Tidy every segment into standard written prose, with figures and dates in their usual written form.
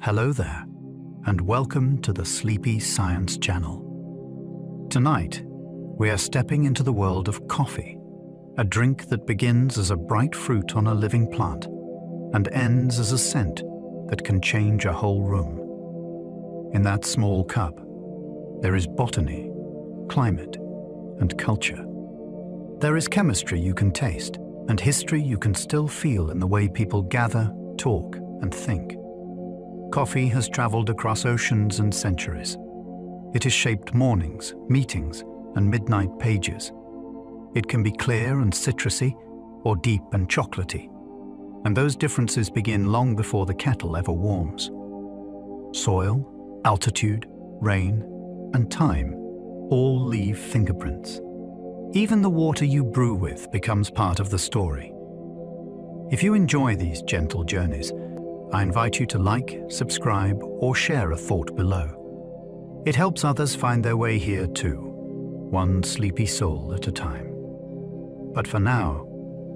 Hello there, and welcome to the Sleepy Science Channel. Tonight, we are stepping into the world of coffee, a drink that begins as a bright fruit on a living plant and ends as a scent that can change a whole room. In that small cup, there is botany, climate, and culture. There is chemistry you can taste, and history you can still feel in the way people gather, talk, and think. Coffee has traveled across oceans and centuries. It has shaped mornings, meetings, and midnight pages. It can be clear and citrusy, or deep and chocolatey. And those differences begin long before the kettle ever warms. Soil, altitude, rain, and time all leave fingerprints. Even the water you brew with becomes part of the story. If you enjoy these gentle journeys, I invite you to like, subscribe, or share a thought below. It helps others find their way here too, one sleepy soul at a time. But for now,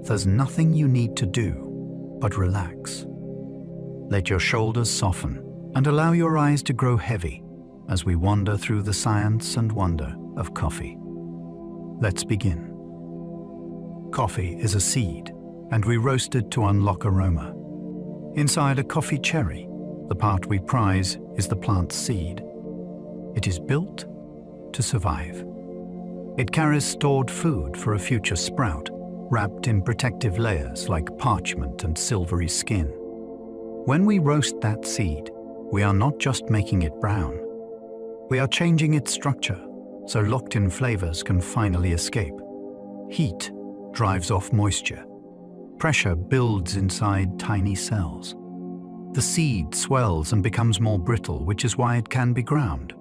there's nothing you need to do but relax. Let your shoulders soften and allow your eyes to grow heavy as we wander through the science and wonder of coffee. Let's begin. Coffee is a seed, and we roast it to unlock aroma. Inside a coffee cherry, the part we prize is the plant's seed. It is built to survive. It carries stored food for a future sprout, wrapped in protective layers like parchment and silvery skin. When we roast that seed, we are not just making it brown. We are changing its structure, so locked-in flavors can finally escape. Heat drives off moisture. Pressure builds inside tiny cells. The seed swells and becomes more brittle, which is why it can be ground.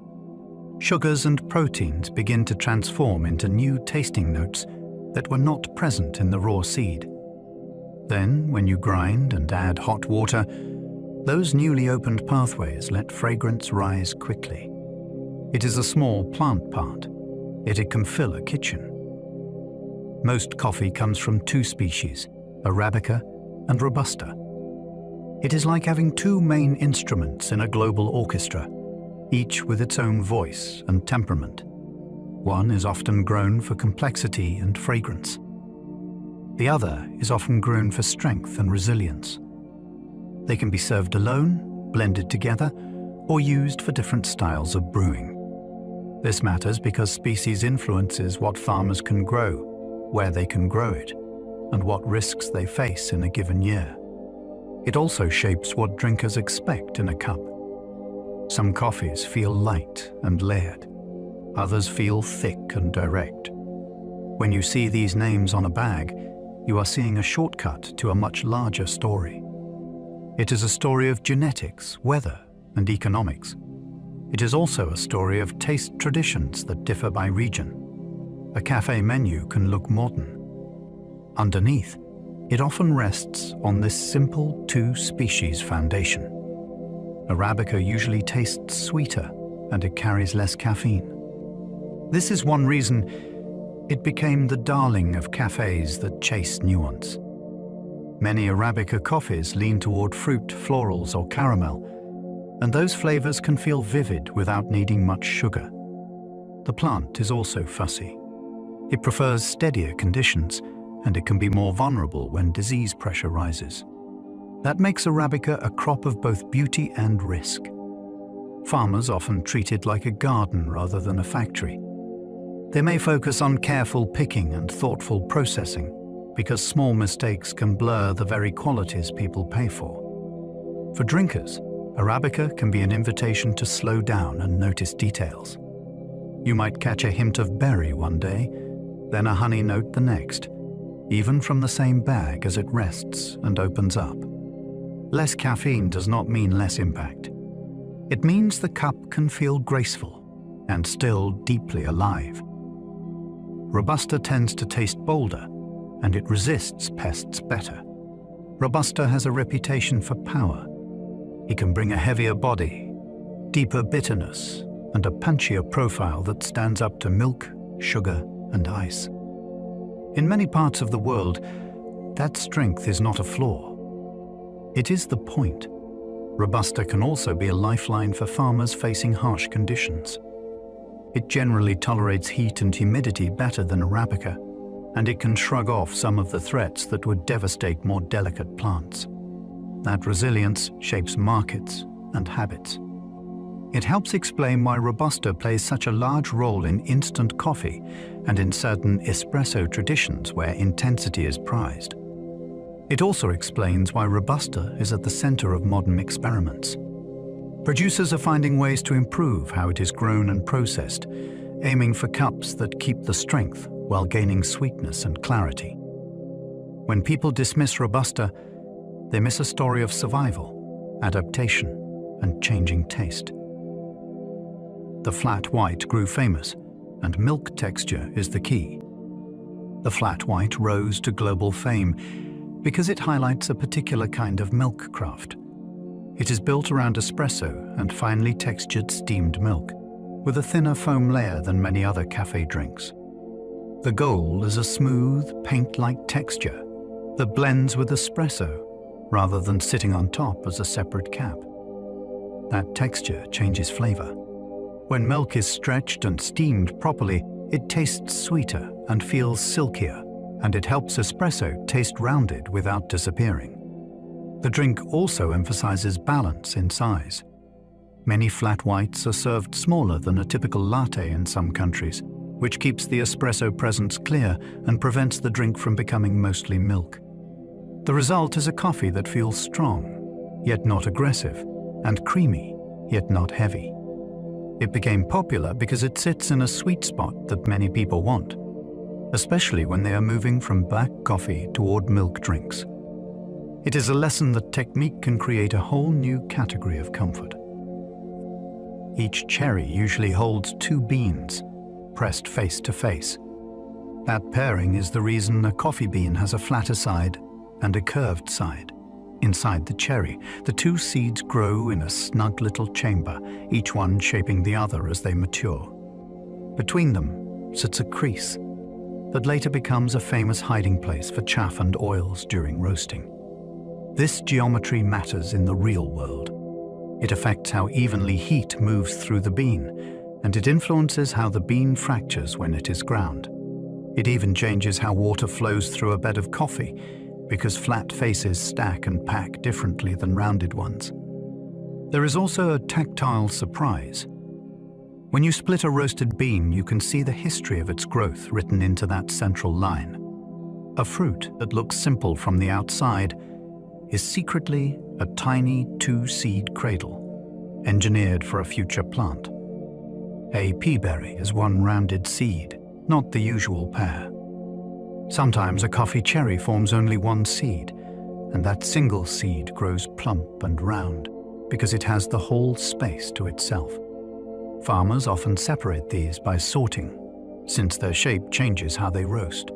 Sugars and proteins begin to transform into new tasting notes that were not present in the raw seed. Then, when you grind and add hot water, those newly opened pathways let fragrance rise quickly. It is a small plant part, yet it can fill a kitchen. Most coffee comes from two species, Arabica and Robusta. It is like having two main instruments in a global orchestra, each with its own voice and temperament. One is often grown for complexity and fragrance. The other is often grown for strength and resilience. They can be served alone, blended together, or used for different styles of brewing. This matters because species influences what farmers can grow, where they can grow it, and what risks they face in a given year. It also shapes what drinkers expect in a cup. Some coffees feel light and layered. Others feel thick and direct. When you see these names on a bag, you are seeing a shortcut to a much larger story. It is a story of genetics, weather, and economics. It is also a story of taste traditions that differ by region. A cafe menu can look modern. Underneath, it often rests on this simple two-species foundation. Arabica usually tastes sweeter, and it carries less caffeine. This is one reason it became the darling of cafes that chase nuance. Many Arabica coffees lean toward fruit, florals, or caramel, and those flavors can feel vivid without needing much sugar. The plant is also fussy. It prefers steadier conditions, and it can be more vulnerable when disease pressure rises. That makes Arabica a crop of both beauty and risk. Farmers often treat it like a garden rather than a factory. They may focus on careful picking and thoughtful processing, because small mistakes can blur the very qualities people pay for. For drinkers, Arabica can be an invitation to slow down and notice details. You might catch a hint of berry one day, then a honey note the next, even from the same bag as it rests and opens up. Less caffeine does not mean less impact. It means the cup can feel graceful and still deeply alive. Robusta tends to taste bolder, and it resists pests better. Robusta has a reputation for power. It can bring a heavier body, deeper bitterness, and a punchier profile that stands up to milk, sugar, and ice. In many parts of the world, that strength is not a flaw. It is the point. Robusta can also be a lifeline for farmers facing harsh conditions. It generally tolerates heat and humidity better than Arabica, and it can shrug off some of the threats that would devastate more delicate plants. That resilience shapes markets and habits. It helps explain why Robusta plays such a large role in instant coffee and in certain espresso traditions where intensity is prized. It also explains why Robusta is at the center of modern experiments. Producers are finding ways to improve how it is grown and processed, aiming for cups that keep the strength while gaining sweetness and clarity. When people dismiss Robusta, they miss a story of survival, adaptation, and changing taste. The flat white grew famous, and milk texture is the key. The flat white rose to global fame because it highlights a particular kind of milk craft. It is built around espresso and finely textured steamed milk, with a thinner foam layer than many other cafe drinks. The goal is a smooth, paint-like texture that blends with espresso rather than sitting on top as a separate cap. That texture changes flavor. When milk is stretched and steamed properly, it tastes sweeter and feels silkier, and it helps espresso taste rounded without disappearing. The drink also emphasizes balance in size. Many flat whites are served smaller than a typical latte in some countries, which keeps the espresso presence clear and prevents the drink from becoming mostly milk. The result is a coffee that feels strong, yet not aggressive, and creamy, yet not heavy. It became popular because it sits in a sweet spot that many people want, especially when they are moving from black coffee toward milk drinks. It is a lesson that technique can create a whole new category of comfort. Each cherry usually holds 2 beans, pressed face to face. That pairing is the reason a coffee bean has a flatter side and a curved side. Inside the cherry, the 2 seeds grow in a snug little chamber, each one shaping the other as they mature. Between them sits a crease that later becomes a famous hiding place for chaff and oils during roasting. This geometry matters in the real world. It affects how evenly heat moves through the bean, and it influences how the bean fractures when it is ground. It even changes how water flows through a bed of coffee, because flat faces stack and pack differently than rounded ones. There is also a tactile surprise. When you split a roasted bean, you can see the history of its growth written into that central line. A fruit that looks simple from the outside is secretly a tiny 2-seed cradle, engineered for a future plant. A pea berry is 1 rounded seed, not the usual pair. Sometimes a coffee cherry forms only 1 seed, and that single seed grows plump and round because it has the whole space to itself. Farmers often separate these by sorting, since their shape changes how they roast.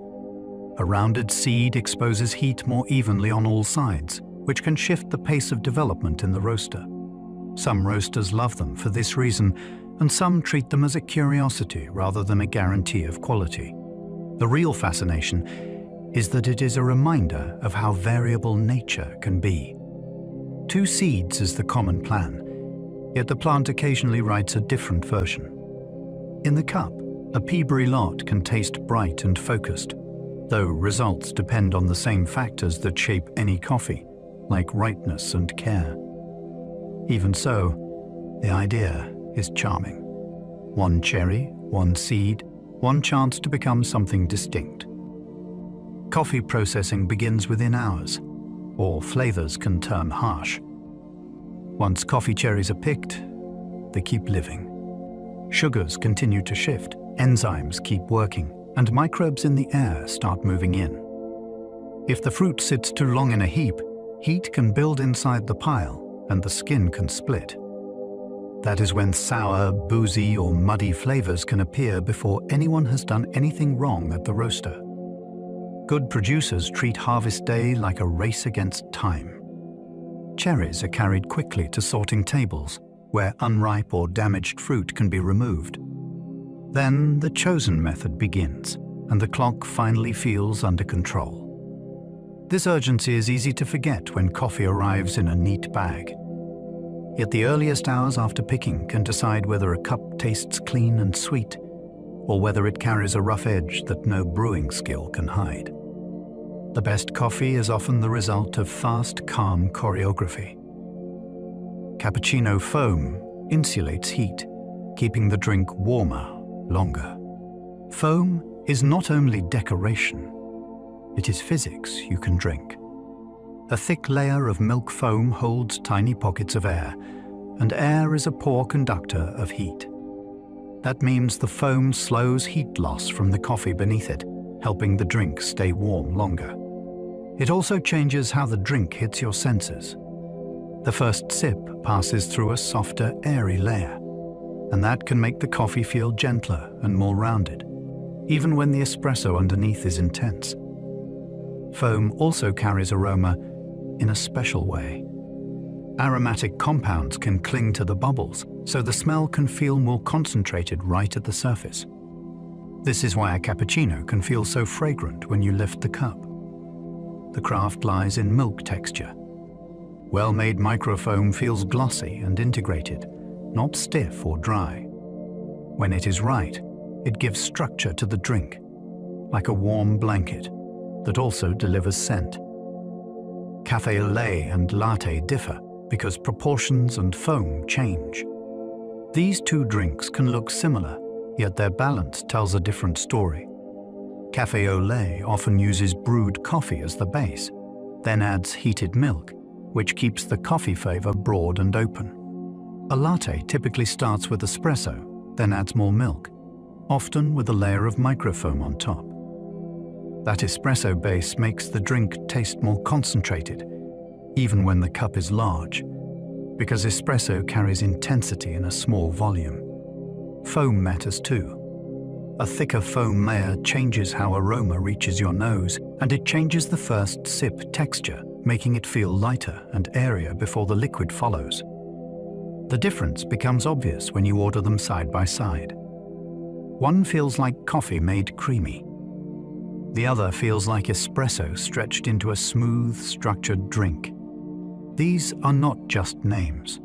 A rounded seed exposes heat more evenly on all sides, which can shift the pace of development in the roaster. Some roasters love them for this reason, and some treat them as a curiosity rather than a guarantee of quality. The real fascination is that it is a reminder of how variable nature can be. 2 seeds is the common plan, yet the plant occasionally writes a different version. In the cup, a peaberry lot can taste bright and focused, though results depend on the same factors that shape any coffee, like ripeness and care. Even so, the idea is charming. 1 cherry, 1 seed, 1 chance to become something distinct. Coffee processing begins within hours, or flavors can turn harsh. Once coffee cherries are picked, they keep living. Sugars continue to shift, enzymes keep working, and microbes in the air start moving in. If the fruit sits too long in a heap, heat can build inside the pile and the skin can split. That is when sour, boozy, or muddy flavors can appear before anyone has done anything wrong at the roaster. Good producers treat harvest day like a race against time. Cherries are carried quickly to sorting tables, where unripe or damaged fruit can be removed. Then the chosen method begins, and the clock finally feels under control. This urgency is easy to forget when coffee arrives in a neat bag. Yet the earliest hours after picking can decide whether a cup tastes clean and sweet, or whether it carries a rough edge that no brewing skill can hide. The best coffee is often the result of fast, calm choreography. Cappuccino foam insulates heat, keeping the drink warmer longer. Foam is not only decoration, it is physics you can drink. A thick layer of milk foam holds tiny pockets of air, and air is a poor conductor of heat. That means the foam slows heat loss from the coffee beneath it, helping the drink stay warm longer. It also changes how the drink hits your senses. The first sip passes through a softer, airy layer, and that can make the coffee feel gentler and more rounded, even when the espresso underneath is intense. Foam also carries aroma in a special way. Aromatic compounds can cling to the bubbles, so the smell can feel more concentrated right at the surface. This is why a cappuccino can feel so fragrant when you lift the cup. The craft lies in milk texture. Well-made microfoam feels glossy and integrated, not stiff or dry. When it is right, it gives structure to the drink, like a warm blanket that also delivers scent. Café au lait and latte differ because proportions and foam change. These two drinks can look similar, yet their balance tells a different story. Café au lait often uses brewed coffee as the base, then adds heated milk, which keeps the coffee flavor broad and open. A latte typically starts with espresso, then adds more milk, often with a layer of microfoam on top. That espresso base makes the drink taste more concentrated, even when the cup is large, because espresso carries intensity in a small volume. Foam matters too. A thicker foam layer changes how aroma reaches your nose, and it changes the first sip texture, making it feel lighter and airier before the liquid follows. The difference becomes obvious when you order them side by side. One feels like coffee made creamy. The other feels like espresso stretched into a smooth, structured drink. These are not just names.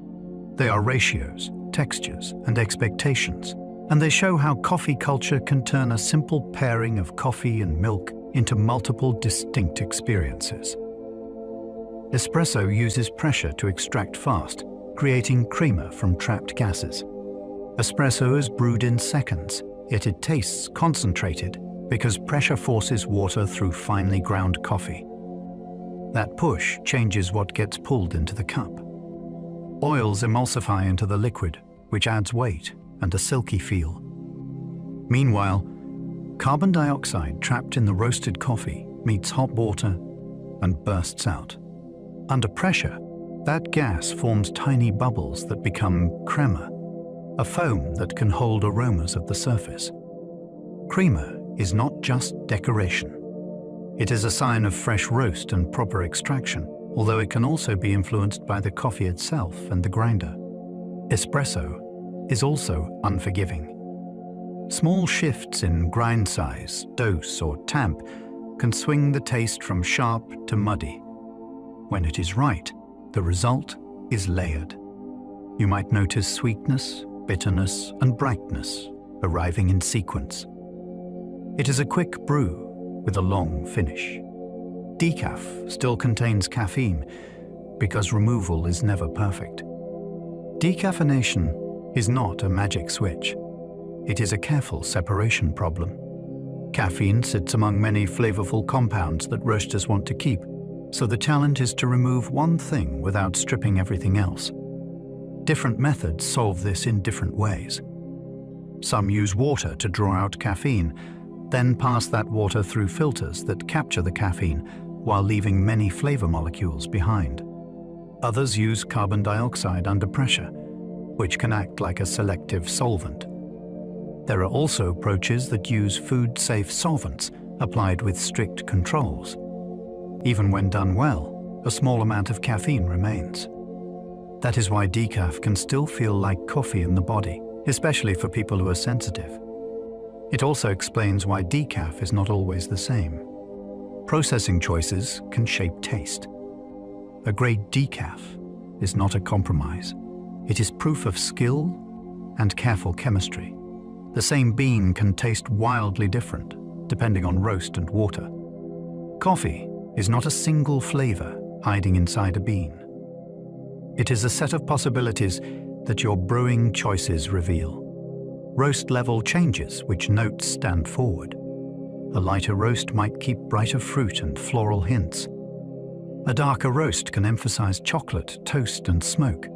They are ratios, textures, and expectations, and they show how coffee culture can turn a simple pairing of coffee and milk into multiple distinct experiences. Espresso uses pressure to extract fast, creating creamer from trapped gases. Espresso is brewed in seconds, yet it tastes concentrated because pressure forces water through finely ground coffee. That push changes what gets pulled into the cup. Oils emulsify into the liquid, which adds weight and a silky feel. Meanwhile, carbon dioxide trapped in the roasted coffee meets hot water and bursts out. Under pressure, that gas forms tiny bubbles that become crema, a foam that can hold aromas at the surface. Crema is not just decoration. It is a sign of fresh roast and proper extraction, although it can also be influenced by the coffee itself and the grinder. Espresso is also unforgiving. Small shifts in grind size, dose, or tamp can swing the taste from sharp to muddy. When it is right, the result is layered. You might notice sweetness, bitterness, and brightness arriving in sequence. It is a quick brew with a long finish. Decaf still contains caffeine because removal is never perfect. Decaffeination is not a magic switch. It is a careful separation problem. Caffeine sits among many flavorful compounds that roasters want to keep, so the challenge is to remove one thing without stripping everything else. Different methods solve this in different ways. Some use water to draw out caffeine, then pass that water through filters that capture the caffeine while leaving many flavor molecules behind. Others use carbon dioxide under pressure, which can act like a selective solvent. There are also approaches that use food-safe solvents applied with strict controls. Even when done well, a small amount of caffeine remains. That is why decaf can still feel like coffee in the body, especially for people who are sensitive. It also explains why decaf is not always the same. Processing choices can shape taste. A great decaf is not a compromise. It is proof of skill and careful chemistry. The same bean can taste wildly different, depending on roast and water. Coffee is not a single flavor hiding inside a bean. It is a set of possibilities that your brewing choices reveal. Roast level changes which notes stand forward. A lighter roast might keep brighter fruit and floral hints. A darker roast can emphasize chocolate, toast, and smoke.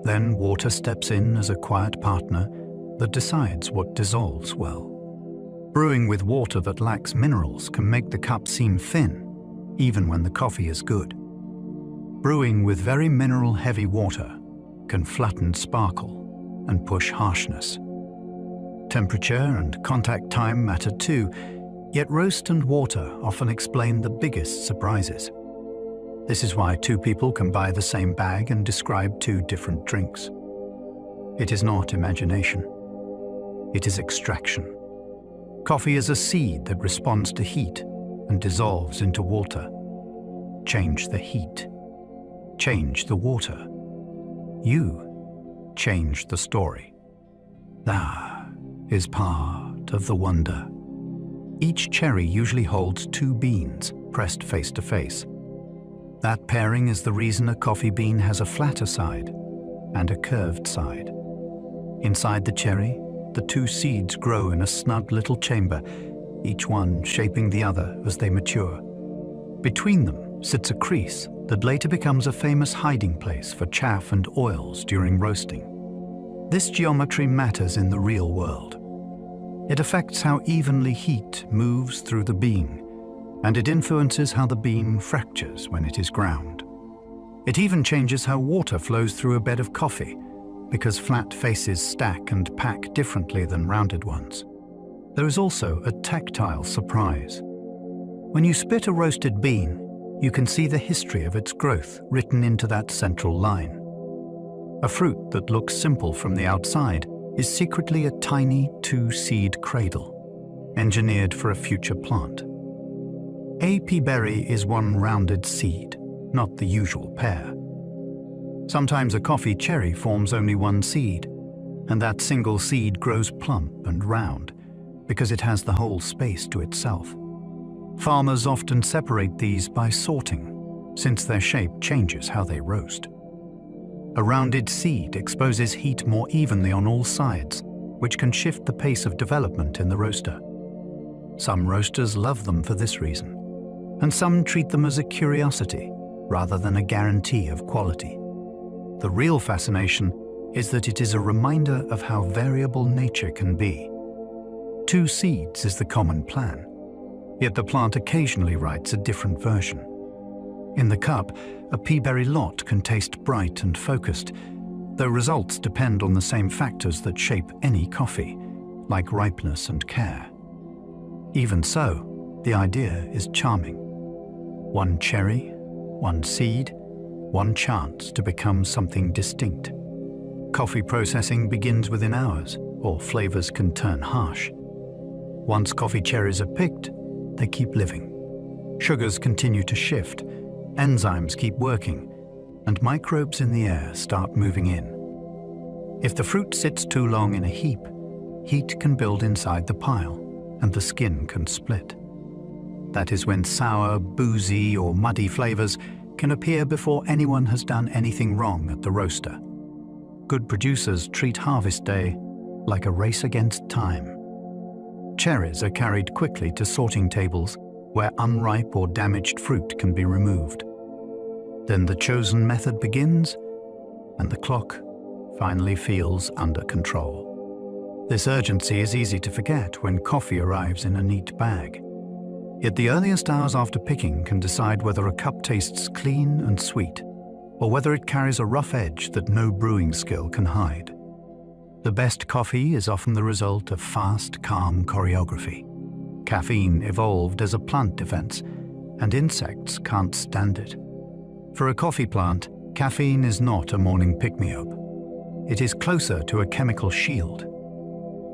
Then water steps in as a quiet partner that decides what dissolves well. Brewing with water that lacks minerals can make the cup seem thin, even when the coffee is good. Brewing with very mineral-heavy water can flatten sparkle and push harshness. Temperature and contact time matter too, yet roast and water often explain the biggest surprises. This is why two people can buy the same bag and describe two different drinks. It is not imagination. It is extraction. Coffee is a seed that responds to heat and dissolves into water. Change the heat. Change the water. You change the story. That is part of the wonder. Each cherry usually holds two beans pressed face to face. That pairing is the reason a coffee bean has a flatter side and a curved side. Inside the cherry, the two seeds grow in a snug little chamber, each one shaping the other as they mature. Between them sits a crease that later becomes a famous hiding place for chaff and oils during roasting. This geometry matters in the real world. It affects how evenly heat moves through the bean, and it influences how the bean fractures when it is ground. It even changes how water flows through a bed of coffee, because flat faces stack and pack differently than rounded ones. There is also a tactile surprise. When you spit a roasted bean, you can see the history of its growth written into that central line. A fruit that looks simple from the outside is secretly a tiny two-seed cradle, engineered for a future plant. A pea berry is one rounded seed, not the usual pair. Sometimes a coffee cherry forms only one seed, and that single seed grows plump and round because it has the whole space to itself. Farmers often separate these by sorting, since their shape changes how they roast. A rounded seed exposes heat more evenly on all sides, which can shift the pace of development in the roaster. Some roasters love them for this reason, and some treat them as a curiosity rather than a guarantee of quality. The real fascination is that it is a reminder of how variable nature can be. Two seeds is the common plan, yet the plant occasionally writes a different version. In the cup, a pea berry lot can taste bright and focused, though results depend on the same factors that shape any coffee, like ripeness and care. Even so, the idea is charming. One cherry, one seed, one chance to become something distinct. Coffee processing begins within hours, or flavors can turn harsh. Once coffee cherries are picked, they keep living. Sugars continue to shift, enzymes keep working, and microbes in the air start moving in. If the fruit sits too long in a heap, heat can build inside the pile, and the skin can split. That is when sour, boozy, or muddy flavors can appear before anyone has done anything wrong at the roaster. Good producers treat harvest day like a race against time. Cherries are carried quickly to sorting tables where unripe or damaged fruit can be removed. Then the chosen method begins, and the clock finally feels under control. This urgency is easy to forget when coffee arrives in a neat bag. Yet the earliest hours after picking can decide whether a cup tastes clean and sweet, or whether it carries a rough edge that no brewing skill can hide. The best coffee is often the result of fast, calm choreography. Caffeine evolved as a plant defense, and insects can't stand it. For a coffee plant, caffeine is not a morning pick-me-up. It is closer to a chemical shield.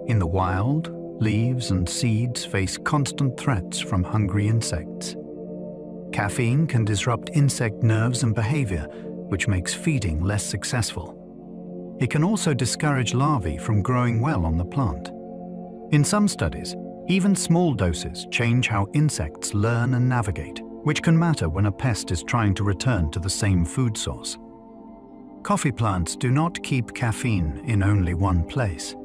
In the wild, leaves and seeds face constant threats from hungry insects. Caffeine can disrupt insect nerves and behavior, which makes feeding less successful. It can also discourage larvae from growing well on the plant. In some studies, even small doses change how insects learn and navigate, which can matter when a pest is trying to return to the same food source. Coffee plants do not keep caffeine in only one place.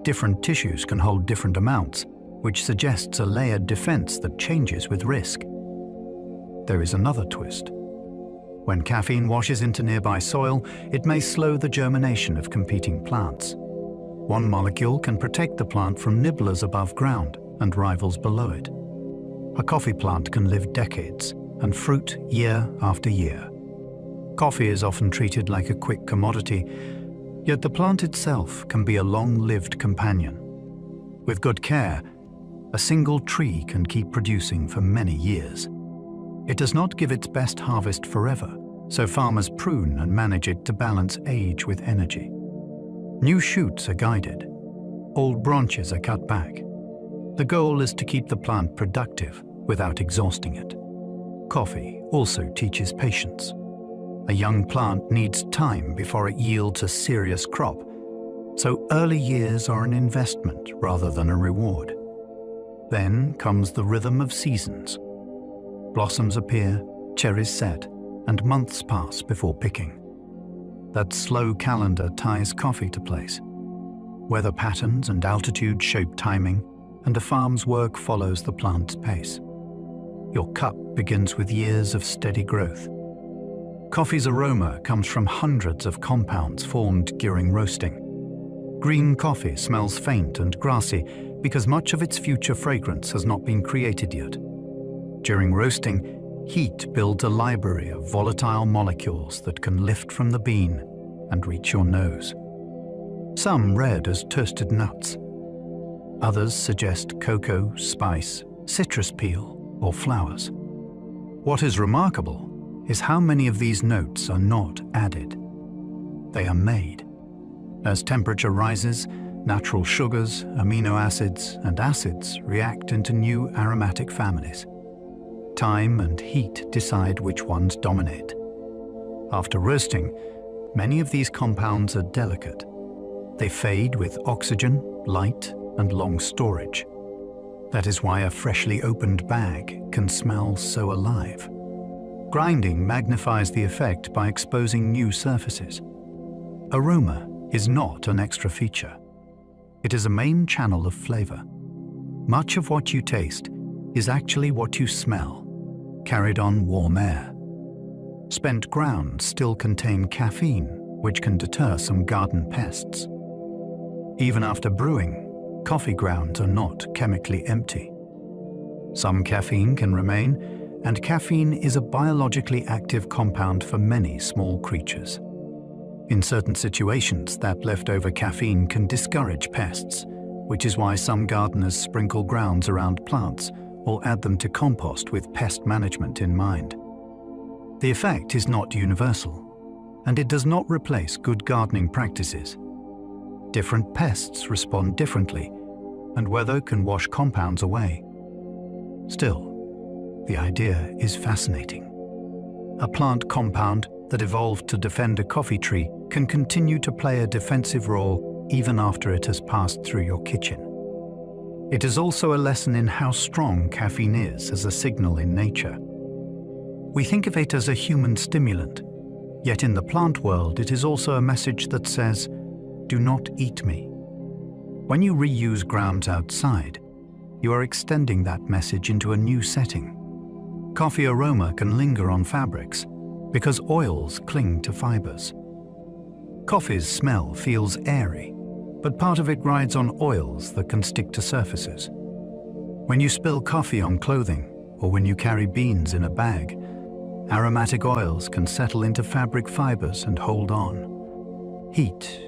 Different tissues can hold different amounts, which suggests a layered defense that changes with risk. There is another twist. When caffeine washes into nearby soil, it may slow the germination of competing plants. One molecule can protect the plant from nibblers above ground and rivals below it. A coffee plant can live decades and fruit year after year. Coffee is often treated like a quick commodity, yet the plant itself can be a long-lived companion. With good care, a single tree can keep producing for many years. It does not give its best harvest forever, so farmers prune and manage it to balance age with energy. New shoots are guided. Old branches are cut back. The goal is to keep the plant productive without exhausting it. Coffee also teaches patience. A young plant needs time before it yields a serious crop, so early years are an investment rather than a reward. Then comes the rhythm of seasons. Blossoms appear, cherries set, and months pass before picking. That slow calendar ties coffee to place. Weather patterns and altitude shape timing, and a farm's work follows the plant's pace. Your cup begins with years of steady growth. Coffee's aroma comes from hundreds of compounds formed during roasting. Green coffee smells faint and grassy because much of its future fragrance has not been created yet. During roasting, heat builds a library of volatile molecules that can lift from the bean and reach your nose. Some red as toasted nuts. Others suggest cocoa, spice, citrus peel, or flowers. What is remarkable is how many of these notes are not added. They are made. As temperature rises, natural sugars, amino acids, and acids react into new aromatic families. Time and heat decide which ones dominate. After roasting, many of these compounds are delicate. They fade with oxygen, light, and long storage. That is why a freshly opened bag can smell so alive. Grinding magnifies the effect by exposing new surfaces. Aroma is not an extra feature. It is a main channel of flavor. Much of what you taste is actually what you smell, carried on warm air. Spent grounds still contain caffeine, which can deter some garden pests. Even after brewing, coffee grounds are not chemically empty. Some caffeine can remain, and caffeine is a biologically active compound for many small creatures. In certain situations, that leftover caffeine can discourage pests, which is why some gardeners sprinkle grounds around plants or add them to compost with pest management in mind. The effect is not universal, and it does not replace good gardening practices. Different pests respond differently, and weather can wash compounds away. Still, the idea is fascinating. A plant compound that evolved to defend a coffee tree can continue to play a defensive role even after it has passed through your kitchen. It is also a lesson in how strong caffeine is as a signal in nature. We think of it as a human stimulant, yet in the plant world it is also a message that says, "Do not eat me." When you reuse grounds outside, you are extending that message into a new setting. Coffee aroma can linger on fabrics because oils cling to fibers. Coffee's smell feels airy, but part of it rides on oils that can stick to surfaces. When you spill coffee on clothing, or when you carry beans in a bag, aromatic oils can settle into fabric fibers and hold on. Heat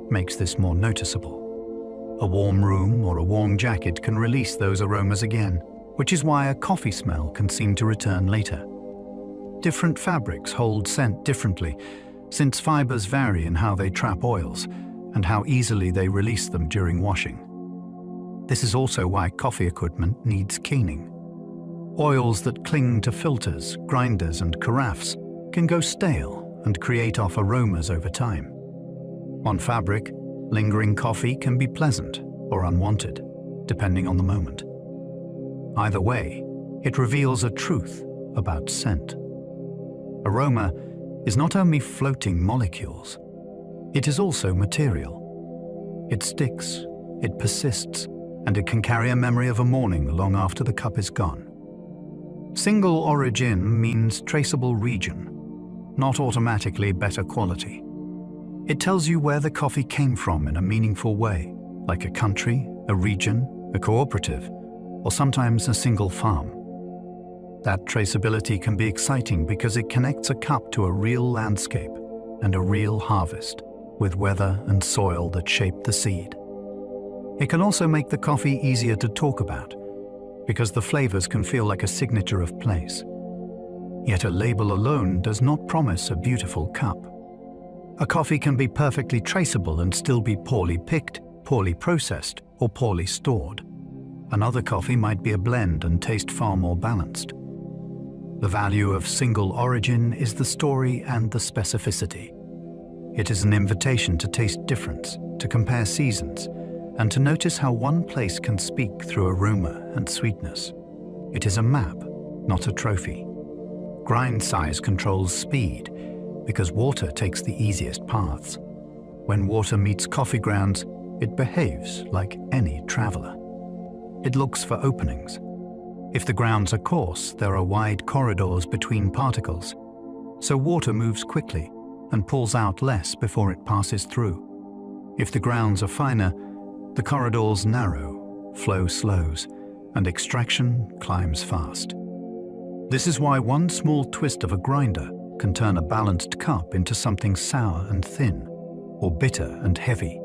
makes this more noticeable. A warm room or a warm jacket can release those aromas again, which is why a coffee smell can seem to return later. Different fabrics hold scent differently, since fibers vary in how they trap oils and how easily they release them during washing. This is also why coffee equipment needs cleaning. Oils that cling to filters, grinders, and carafes can go stale and create off aromas over time. On fabric, lingering coffee can be pleasant or unwanted, depending on the moment. Either way, it reveals a truth about scent. Aroma is not only floating molecules, it is also material. It sticks, it persists, and it can carry a memory of a morning long after the cup is gone. Single origin means traceable region, not automatically better quality. It tells you where the coffee came from in a meaningful way, like a country, a region, a cooperative, or sometimes a single farm. That traceability can be exciting because it connects a cup to a real landscape and a real harvest, with weather and soil that shaped the seed. It can also make the coffee easier to talk about, because the flavors can feel like a signature of place. Yet a label alone does not promise a beautiful cup. A coffee can be perfectly traceable and still be poorly picked, poorly processed, or poorly stored. Another coffee might be a blend and taste far more balanced. The value of single origin is the story and the specificity. It is an invitation to taste difference, to compare seasons, and to notice how one place can speak through aroma and sweetness. It is a map, not a trophy. Grind size controls speed, because water takes the easiest paths. When water meets coffee grounds, it behaves like any traveler. It looks for openings. If the grounds are coarse, there are wide corridors between particles, so water moves quickly and pulls out less before it passes through. If the grounds are finer, the corridors narrow, flow slows, and extraction climbs fast. This is why one small twist of a grinder can turn a balanced cup into something sour and thin, or bitter and heavy.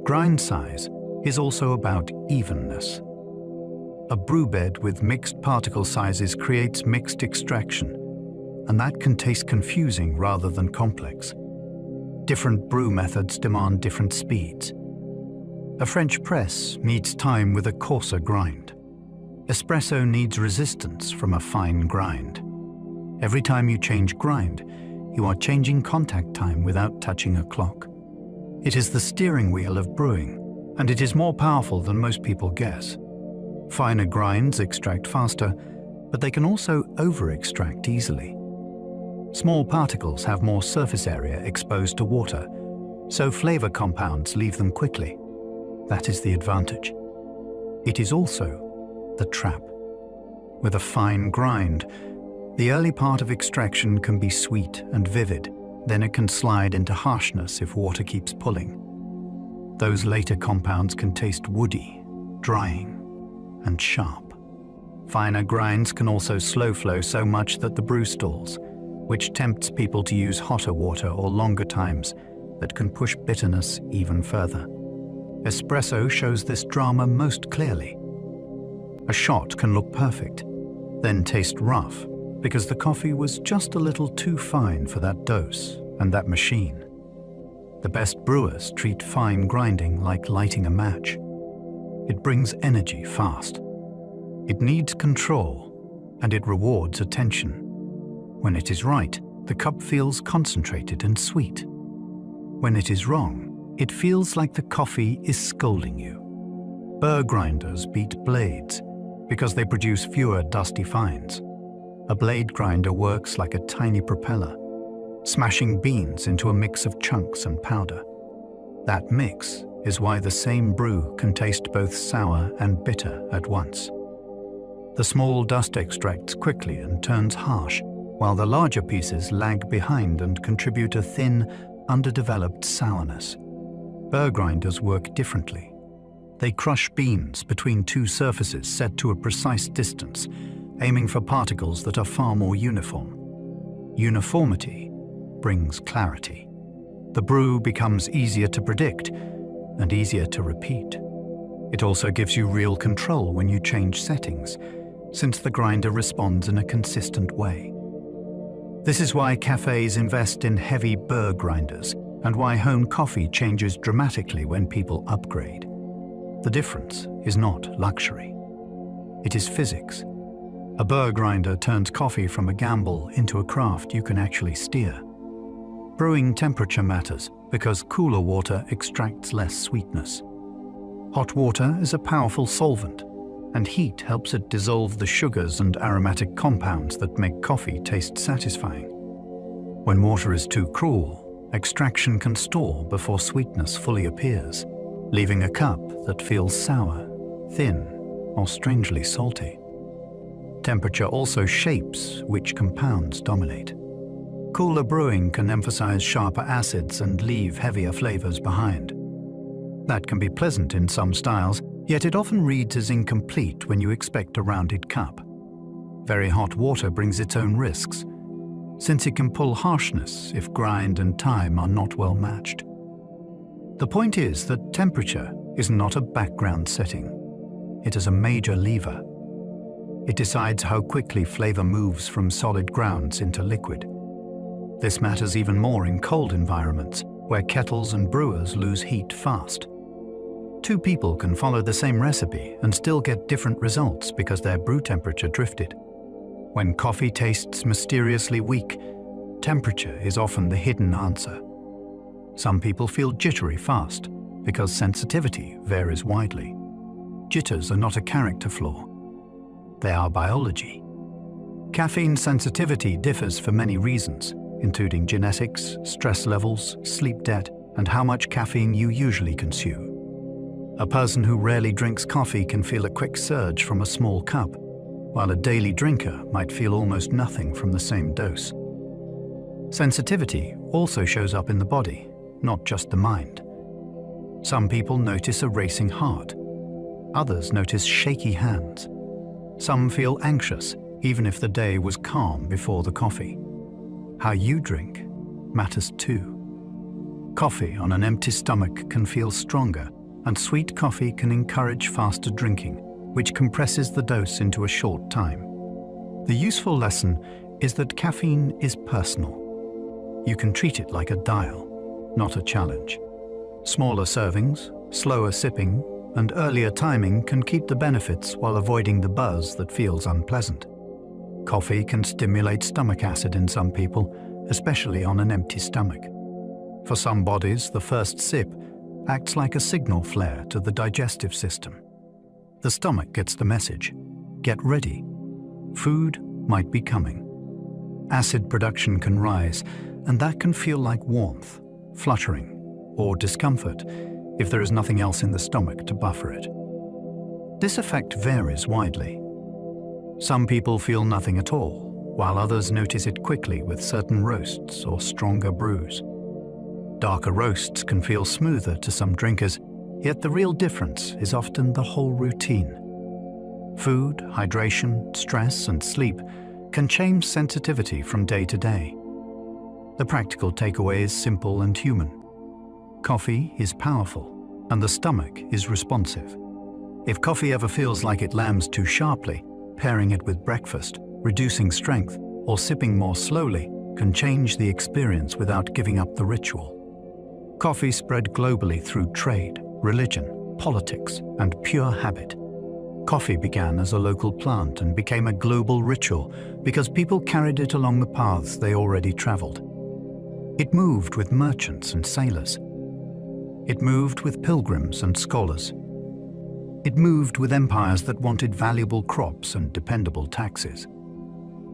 Grind size is also about evenness. A brew bed with mixed particle sizes creates mixed extraction, and that can taste confusing rather than complex. Different brew methods demand different speeds. A French press needs time with a coarser grind. Espresso needs resistance from a fine grind. Every time you change grind, you are changing contact time without touching a clock. It is the steering wheel of brewing, and it is more powerful than most people guess. Finer grinds extract faster, but they can also over-extract easily. Small particles have more surface area exposed to water, so flavor compounds leave them quickly. That is the advantage. It is also the trap. With a fine grind, the early part of extraction can be sweet and vivid, then it can slide into harshness if water keeps pulling. Those later compounds can taste woody, drying, and sharp. Finer grinds can also slow flow so much that the brew stalls, which tempts people to use hotter water or longer times that can push bitterness even further. Espresso shows this drama most clearly. A shot can look perfect, then taste rough because the coffee was just a little too fine for that dose and that machine. The best brewers treat fine grinding like lighting a match. It brings energy fast. It needs control, and it rewards attention. When it is right, the cup feels concentrated and sweet. When it is wrong, it feels like the coffee is scolding you. Burr grinders beat blades because they produce fewer dusty fines. A blade grinder works like a tiny propeller, smashing beans into a mix of chunks and powder. That mix is why the same brew can taste both sour and bitter at once. The small dust extracts quickly and turns harsh, while the larger pieces lag behind and contribute a thin, underdeveloped sourness. Burr grinders work differently. They crush beans between two surfaces set to a precise distance, aiming for particles that are far more uniform. Uniformity brings clarity. The brew becomes easier to predict and easier to repeat. It also gives you real control when you change settings, since the grinder responds in a consistent way. This is why cafés invest in heavy burr grinders and why home coffee changes dramatically when people upgrade. The difference is not luxury. It is physics. A burr grinder turns coffee from a gamble into a craft you can actually steer. Brewing temperature matters, because cooler water extracts less sweetness. Hot water is a powerful solvent, and heat helps it dissolve the sugars and aromatic compounds that make coffee taste satisfying. When water is too cool, extraction can stall before sweetness fully appears, leaving a cup that feels sour, thin, or strangely salty. Temperature also shapes which compounds dominate. Cooler brewing can emphasize sharper acids and leave heavier flavors behind. That can be pleasant in some styles, yet it often reads as incomplete when you expect a rounded cup. Very hot water brings its own risks, since it can pull harshness if grind and time are not well matched. The point is that temperature is not a background setting. It is a major lever. It decides how quickly flavor moves from solid grounds into liquid. This matters even more in cold environments, where kettles and brewers lose heat fast. Two people can follow the same recipe and still get different results because their brew temperature drifted. When coffee tastes mysteriously weak, temperature is often the hidden answer. Some people feel jittery fast because sensitivity varies widely. Jitters are not a character flaw. They are biology. Caffeine sensitivity differs for many reasons, including genetics, stress levels, sleep debt, and how much caffeine you usually consume. A person who rarely drinks coffee can feel a quick surge from a small cup, while a daily drinker might feel almost nothing from the same dose. Sensitivity also shows up in the body, not just the mind. Some people notice a racing heart. Others notice shaky hands. Some feel anxious, even if the day was calm before the coffee. How you drink matters too. Coffee on an empty stomach can feel stronger, and sweet coffee can encourage faster drinking, which compresses the dose into a short time. The useful lesson is that caffeine is personal. You can treat it like a dial, not a challenge. Smaller servings, slower sipping, and earlier timing can keep the benefits while avoiding the buzz that feels unpleasant. Coffee can stimulate stomach acid in some people, especially on an empty stomach. For some bodies, the first sip acts like a signal flare to the digestive system. The stomach gets the message: get ready. Food might be coming. Acid production can rise, and that can feel like warmth, fluttering, or discomfort if there is nothing else in the stomach to buffer it. This effect varies widely. Some people feel nothing at all, while others notice it quickly with certain roasts or stronger brews. Darker roasts can feel smoother to some drinkers, yet the real difference is often the whole routine. Food, hydration, stress, and sleep can change sensitivity from day to day. The practical takeaway is simple and human. Coffee is powerful, and the stomach is responsive. If coffee ever feels like it lands too sharply, pairing it with breakfast, reducing strength, or sipping more slowly can change the experience without giving up the ritual. Coffee spread globally through trade, religion, politics, and pure habit. Coffee began as a local plant and became a global ritual because people carried it along the paths they already traveled. It moved with merchants and sailors. It moved with pilgrims and scholars. It moved with empires that wanted valuable crops and dependable taxes.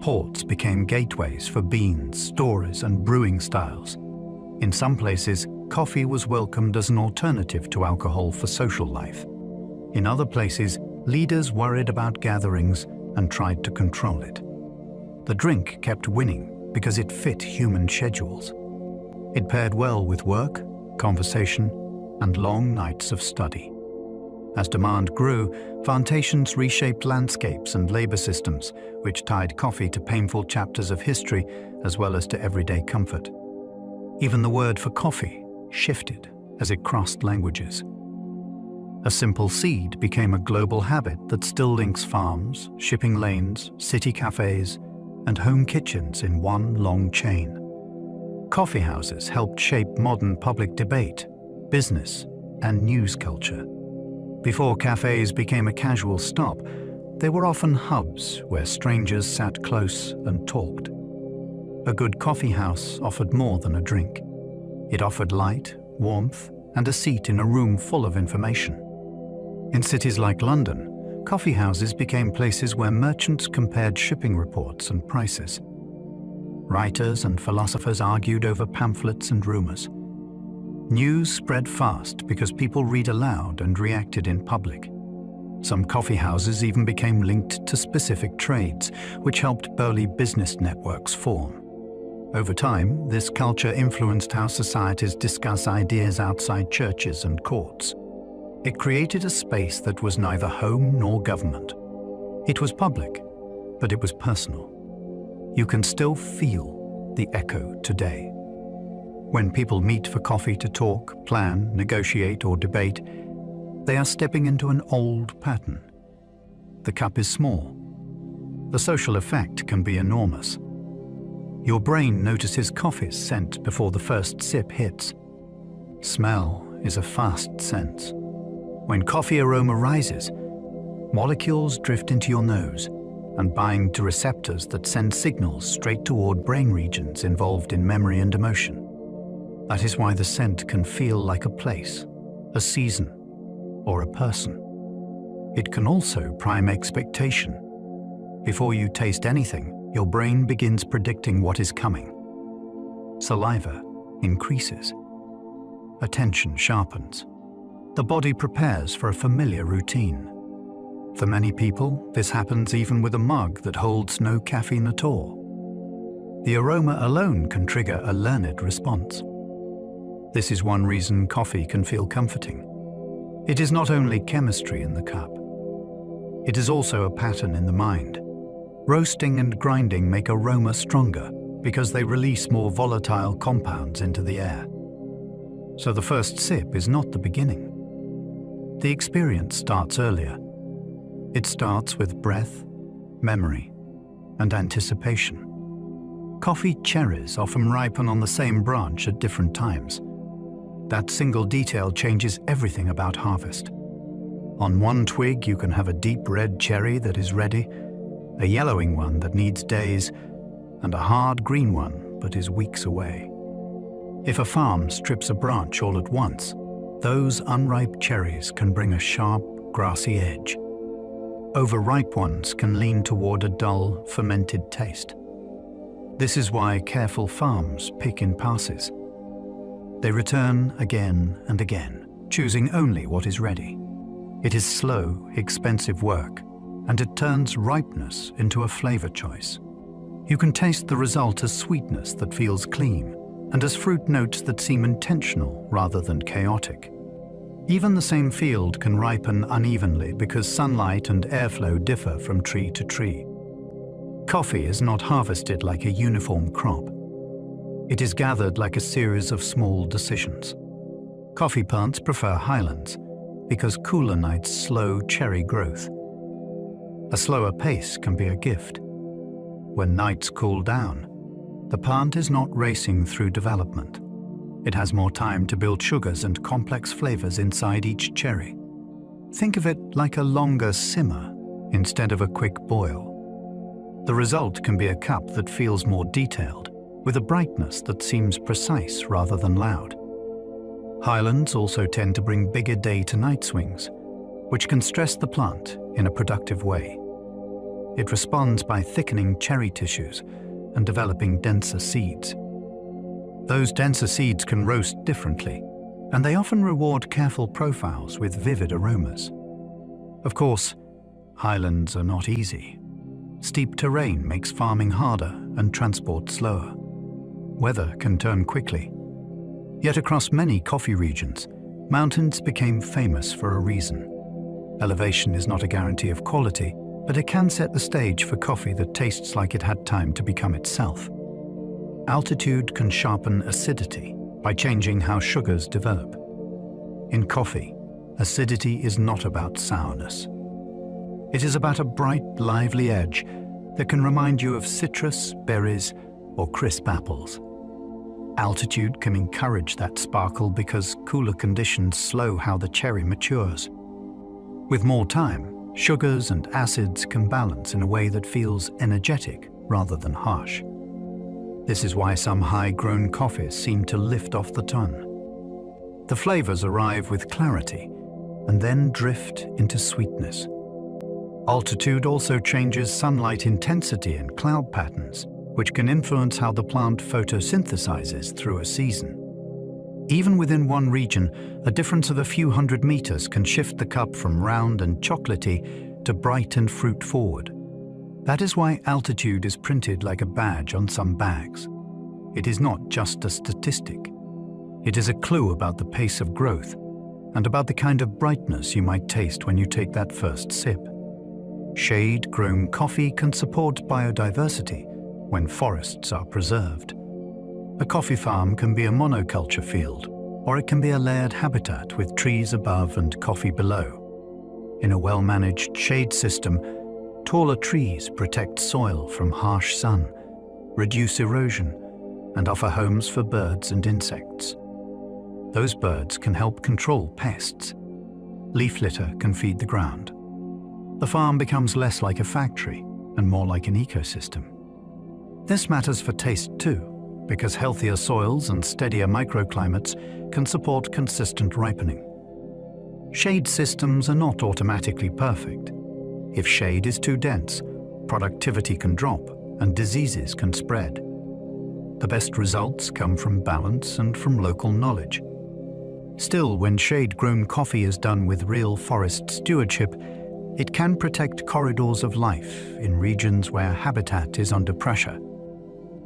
Ports became gateways for beans, stories, and brewing styles. In some places, coffee was welcomed as an alternative to alcohol for social life. In other places, leaders worried about gatherings and tried to control it. The drink kept winning because it fit human schedules. It paired well with work, conversation, and long nights of study. As demand grew, plantations reshaped landscapes and labor systems, which tied coffee to painful chapters of history as well as to everyday comfort. Even the word for coffee shifted as it crossed languages. A simple seed became a global habit that still links farms, shipping lanes, city cafés, and home kitchens in one long chain. Coffee houses helped shape modern public debate, business, and news culture. Before cafes became a casual stop, they were often hubs where strangers sat close and talked. A good coffee house offered more than a drink. It offered light, warmth, and a seat in a room full of information. In cities like London, coffee houses became places where merchants compared shipping reports and prices. Writers and philosophers argued over pamphlets and rumors. News spread fast because people read aloud and reacted in public. Some coffee houses even became linked to specific trades, which helped early business networks form. Over time, this culture influenced how societies discuss ideas outside churches and courts. It created a space that was neither home nor government. It was public, but it was personal. You can still feel the echo today. When people meet for coffee to talk, plan, negotiate, or debate, they are stepping into an old pattern. The cup is small. The social effect can be enormous. Your brain notices coffee's scent before the first sip hits. Smell is a fast sense. When coffee aroma rises, molecules drift into your nose and bind to receptors that send signals straight toward brain regions involved in memory and emotion. That is why the scent can feel like a place, a season, or a person. It can also prime expectation. Before you taste anything, your brain begins predicting what is coming. Saliva increases. Attention sharpens. The body prepares for a familiar routine. For many people, this happens even with a mug that holds no caffeine at all. The aroma alone can trigger a learned response. This is one reason coffee can feel comforting. It is not only chemistry in the cup. It is also a pattern in the mind. Roasting and grinding make aroma stronger because they release more volatile compounds into the air. So the first sip is not the beginning. The experience starts earlier. It starts with breath, memory, and anticipation. Coffee cherries often ripen on the same branch at different times. That single detail changes everything about harvest. On one twig, you can have a deep red cherry that is ready, a yellowing one that needs days, and a hard green one but is weeks away. If a farm strips a branch all at once, those unripe cherries can bring a sharp, grassy edge. Overripe ones can lean toward a dull, fermented taste. This is why careful farms pick in passes. They return again and again, choosing only what is ready. It is slow, expensive work, and it turns ripeness into a flavor choice. You can taste the result as sweetness that feels clean, and as fruit notes that seem intentional rather than chaotic. Even the same field can ripen unevenly because sunlight and airflow differ from tree to tree. Coffee is not harvested like a uniform crop. It is gathered like a series of small decisions. Coffee plants prefer highlands because cooler nights slow cherry growth. A slower pace can be a gift. When nights cool down, the plant is not racing through development. It has more time to build sugars and complex flavors inside each cherry. Think of it like a longer simmer instead of a quick boil. The result can be a cup that feels more detailed, with a brightness that seems precise rather than loud. Highlands also tend to bring bigger day to night swings, which can stress the plant in a productive way. It responds by thickening cherry tissues and developing denser seeds. Those denser seeds can roast differently, and they often reward careful profiles with vivid aromas. Of course, highlands are not easy. Steep terrain makes farming harder and transport slower. Weather can turn quickly. Yet across many coffee regions, mountains became famous for a reason. Elevation is not a guarantee of quality, but it can set the stage for coffee that tastes like it had time to become itself. Altitude can sharpen acidity by changing how sugars develop. In coffee, acidity is not about sourness. It is about a bright, lively edge that can remind you of citrus, berries, or crisp apples. Altitude can encourage that sparkle because cooler conditions slow how the cherry matures. With more time, sugars and acids can balance in a way that feels energetic rather than harsh. This is why some high-grown coffees seem to lift off the tongue. The flavors arrive with clarity and then drift into sweetness. Altitude also changes sunlight intensity and cloud patterns, which can influence how the plant photosynthesizes through a season. Even within one region, a difference of a few hundred meters can shift the cup from round and chocolatey to bright and fruit-forward. That is why altitude is printed like a badge on some bags. It is not just a statistic. It is a clue about the pace of growth and about the kind of brightness you might taste when you take that first sip. Shade-grown coffee can support biodiversity when forests are preserved. A coffee farm can be a monoculture field, or it can be a layered habitat with trees above and coffee below. In a well-managed shade system, taller trees protect soil from harsh sun, reduce erosion, and offer homes for birds and insects. Those birds can help control pests. Leaf litter can feed the ground. The farm becomes less like a factory and more like an ecosystem. This matters for taste too, because healthier soils and steadier microclimates can support consistent ripening. Shade systems are not automatically perfect. If shade is too dense, productivity can drop and diseases can spread. The best results come from balance and from local knowledge. Still, when shade-grown coffee is done with real forest stewardship, it can protect corridors of life in regions where habitat is under pressure.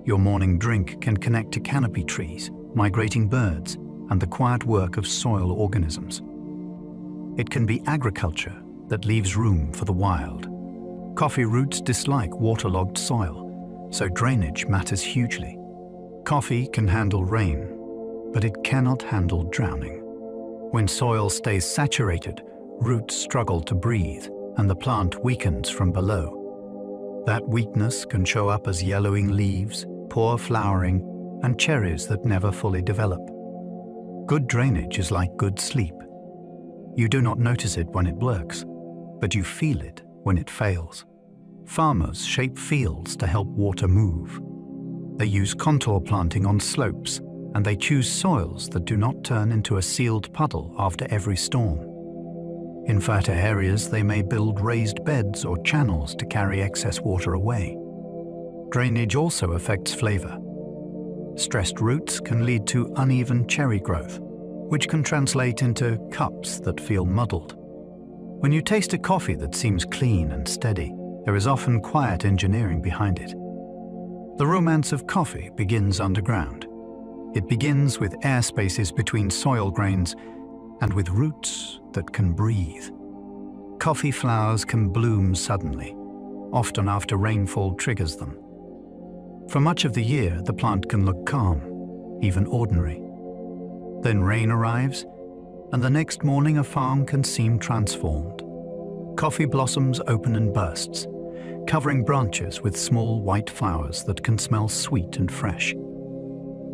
Your morning drink can connect to canopy trees, migrating birds, and the quiet work of soil organisms. It can be agriculture that leaves room for the wild. Coffee roots dislike waterlogged soil, so drainage matters hugely. Coffee can handle rain, but it cannot handle drowning. When soil stays saturated, roots struggle to breathe, and the plant weakens from below. That weakness can show up as yellowing leaves, poor flowering, and cherries that never fully develop. Good drainage is like good sleep. You do not notice it when it works, but you feel it when it fails. Farmers shape fields to help water move. They use contour planting on slopes, and they choose soils that do not turn into a sealed puddle after every storm. In fertile areas, they may build raised beds or channels to carry excess water away. Drainage also affects flavor. Stressed roots can lead to uneven cherry growth, which can translate into cups that feel muddled. When you taste a coffee that seems clean and steady, there is often quiet engineering behind it. The romance of coffee begins underground. It begins with air spaces between soil grains and with roots that can breathe. Coffee flowers can bloom suddenly, often after rainfall triggers them. For much of the year, the plant can look calm, even ordinary. Then rain arrives, and the next morning a farm can seem transformed. Coffee blossoms open in bursts, covering branches with small white flowers that can smell sweet and fresh.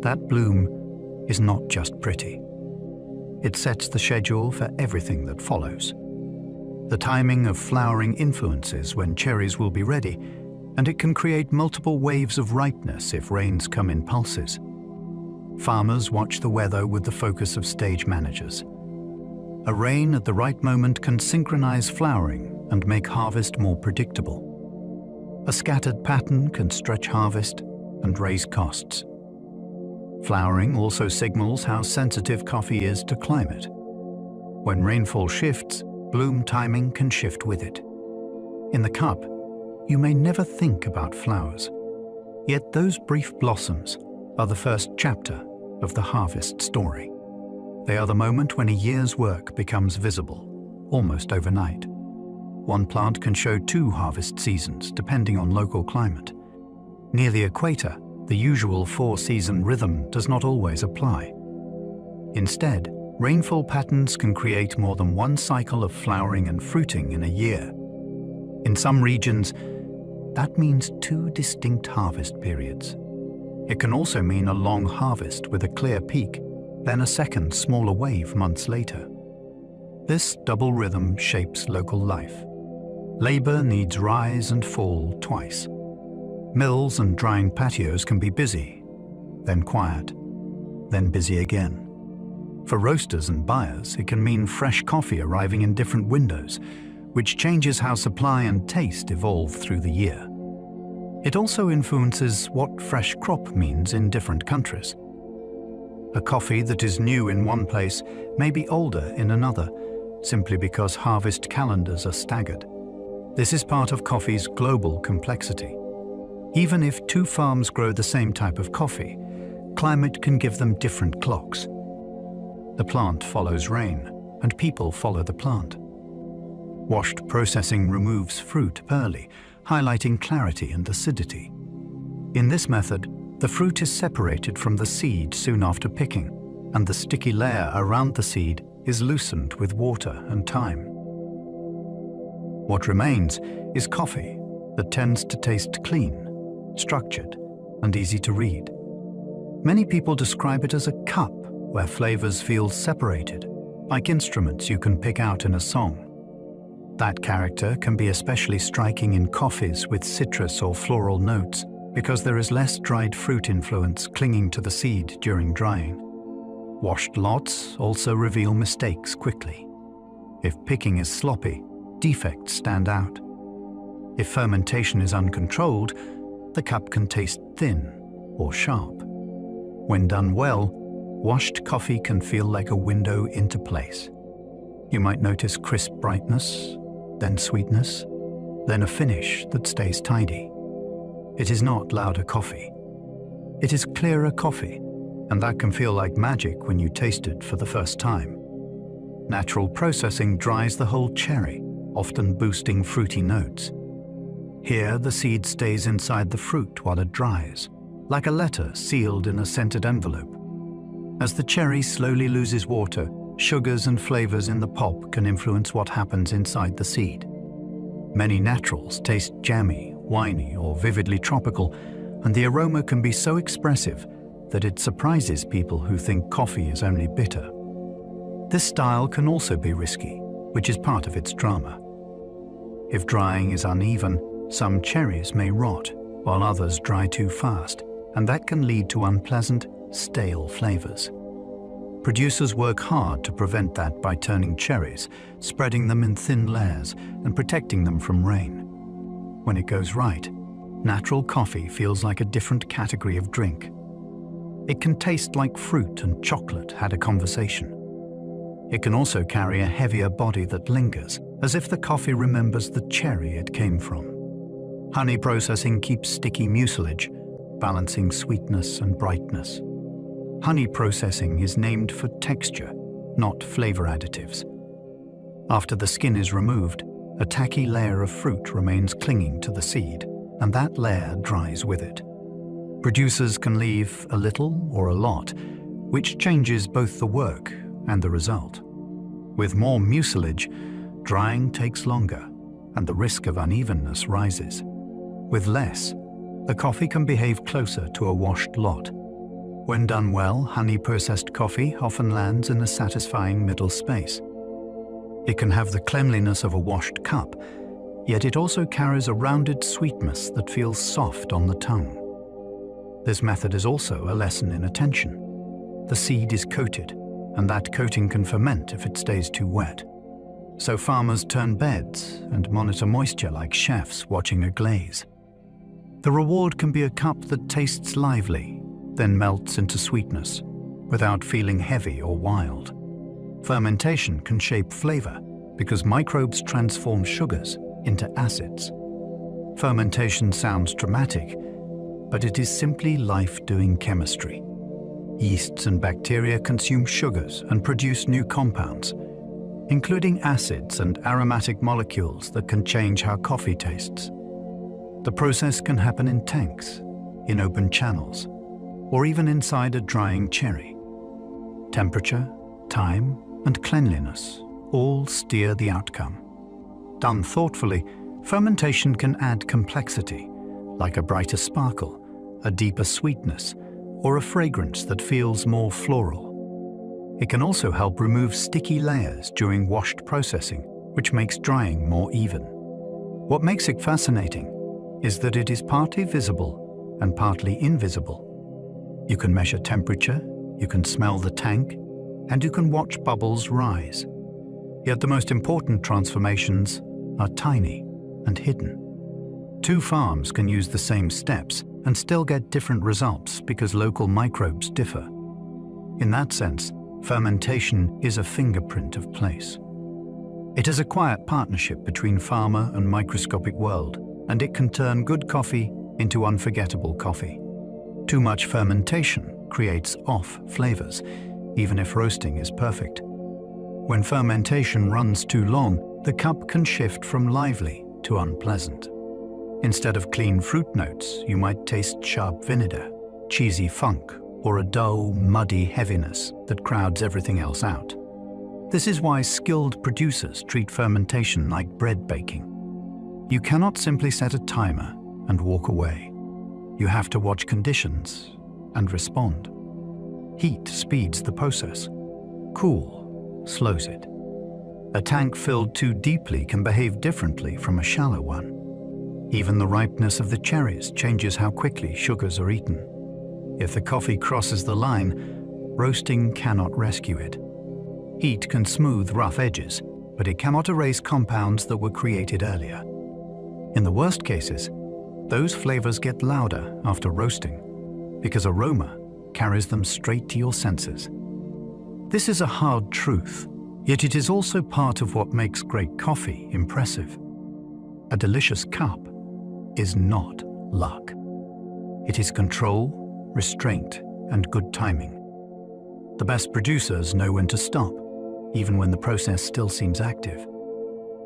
That bloom is not just pretty. It sets the schedule for everything that follows. The timing of flowering influences when cherries will be ready, and it can create multiple waves of ripeness if rains come in pulses. Farmers watch the weather with the focus of stage managers. A rain at the right moment can synchronize flowering and make harvest more predictable. A scattered pattern can stretch harvest and raise costs. Flowering also signals how sensitive coffee is to climate. When rainfall shifts, bloom timing can shift with it. In the cup, you may never think about flowers, yet those brief blossoms are the first chapter of the harvest story. They are the moment when a year's work becomes visible, almost overnight. One plant can show 2 harvest seasons, depending on local climate. Near the equator, the usual 4-season rhythm does not always apply. Instead, rainfall patterns can create more than one cycle of flowering and fruiting in a year. In some regions, that means 2 distinct harvest periods. It can also mean a long harvest with a clear peak, then a second, smaller wave months later. This double rhythm shapes local life. Labor needs rise and fall twice. Mills and drying patios can be busy, then quiet, then busy again. For roasters and buyers, it can mean fresh coffee arriving in different windows, which changes how supply and taste evolve through the year. It also influences what fresh crop means in different countries. A coffee that is new in one place may be older in another, simply because harvest calendars are staggered. This is part of coffee's global complexity. Even if two farms grow the same type of coffee, climate can give them different clocks. The plant follows rain, and people follow the plant. Washed processing removes fruit early, highlighting clarity and acidity. In this method, the fruit is separated from the seed soon after picking, and the sticky layer around the seed is loosened with water and time. What remains is coffee that tends to taste clean, structured, and easy to read. Many people describe it as a cup where flavors feel separated, like instruments you can pick out in a song. That character can be especially striking in coffees with citrus or floral notes because there is less dried fruit influence clinging to the seed during drying. Washed lots also reveal mistakes quickly. If picking is sloppy, defects stand out. If fermentation is uncontrolled, the cup can taste thin or sharp. When done well, washed coffee can feel like a window into place. You might notice crisp brightness, then sweetness, then a finish that stays tidy. It is not louder coffee. It is clearer coffee, and that can feel like magic when you taste it for the first time. Natural processing dries the whole cherry, often boosting fruity notes. Here, the seed stays inside the fruit while it dries, like a letter sealed in a scented envelope. As the cherry slowly loses water, sugars and flavors in the pulp can influence what happens inside the seed. Many naturals taste jammy, winey, or vividly tropical, and the aroma can be so expressive that it surprises people who think coffee is only bitter. This style can also be risky, which is part of its drama. If drying is uneven, some cherries may rot, while others dry too fast, and that can lead to unpleasant, stale flavors. Producers work hard to prevent that by turning cherries, spreading them in thin layers, and protecting them from rain. When it goes right, natural coffee feels like a different category of drink. It can taste like fruit and chocolate had a conversation. It can also carry a heavier body that lingers, as if the coffee remembers the cherry it came from. Honey processing keeps sticky mucilage, balancing sweetness and brightness. Honey processing is named for texture, not flavor additives. After the skin is removed, a tacky layer of fruit remains clinging to the seed, and that layer dries with it. Producers can leave a little or a lot, which changes both the work and the result. With more mucilage, drying takes longer, and the risk of unevenness rises. With less, the coffee can behave closer to a washed lot. When done well, honey-processed coffee often lands in a satisfying middle space. It can have the cleanliness of a washed cup, yet it also carries a rounded sweetness that feels soft on the tongue. This method is also a lesson in attention. The seed is coated, and that coating can ferment if it stays too wet. So farmers turn beds and monitor moisture like chefs watching a glaze. The reward can be a cup that tastes lively, then melts into sweetness, without feeling heavy or wild. Fermentation can shape flavor because microbes transform sugars into acids. Fermentation sounds dramatic, but it is simply life doing chemistry. Yeasts and bacteria consume sugars and produce new compounds, including acids and aromatic molecules that can change how coffee tastes. The process can happen in tanks, in open channels, or even inside a drying cherry. Temperature, time, and cleanliness all steer the outcome. Done thoughtfully, fermentation can add complexity, like a brighter sparkle, a deeper sweetness, or a fragrance that feels more floral. It can also help remove sticky layers during washed processing, which makes drying more even. What makes it fascinating is that it is partly visible and partly invisible. You can measure temperature, you can smell the tank, and you can watch bubbles rise. Yet the most important transformations are tiny and hidden. Two farms can use the same steps and still get different results because local microbes differ. In that sense, fermentation is a fingerprint of place. It is a quiet partnership between farmer and microscopic world, and it can turn good coffee into unforgettable coffee. Too much fermentation creates off flavors, even if roasting is perfect. When fermentation runs too long, the cup can shift from lively to unpleasant. Instead of clean fruit notes, you might taste sharp vinegar, cheesy funk, or a dull, muddy heaviness that crowds everything else out. This is why skilled producers treat fermentation like bread baking. You cannot simply set a timer and walk away. You have to watch conditions and respond. Heat speeds the process. Cool slows it. A tank filled too deeply can behave differently from a shallow one. Even the ripeness of the cherries changes how quickly sugars are eaten. If the coffee crosses the line, roasting cannot rescue it. Heat can smooth rough edges, but it cannot erase compounds that were created earlier. In the worst cases, those flavors get louder after roasting, because aroma carries them straight to your senses. This is a hard truth, yet it is also part of what makes great coffee impressive. A delicious cup is not luck. It is control, restraint, and good timing. The best producers know when to stop, even when the process still seems active.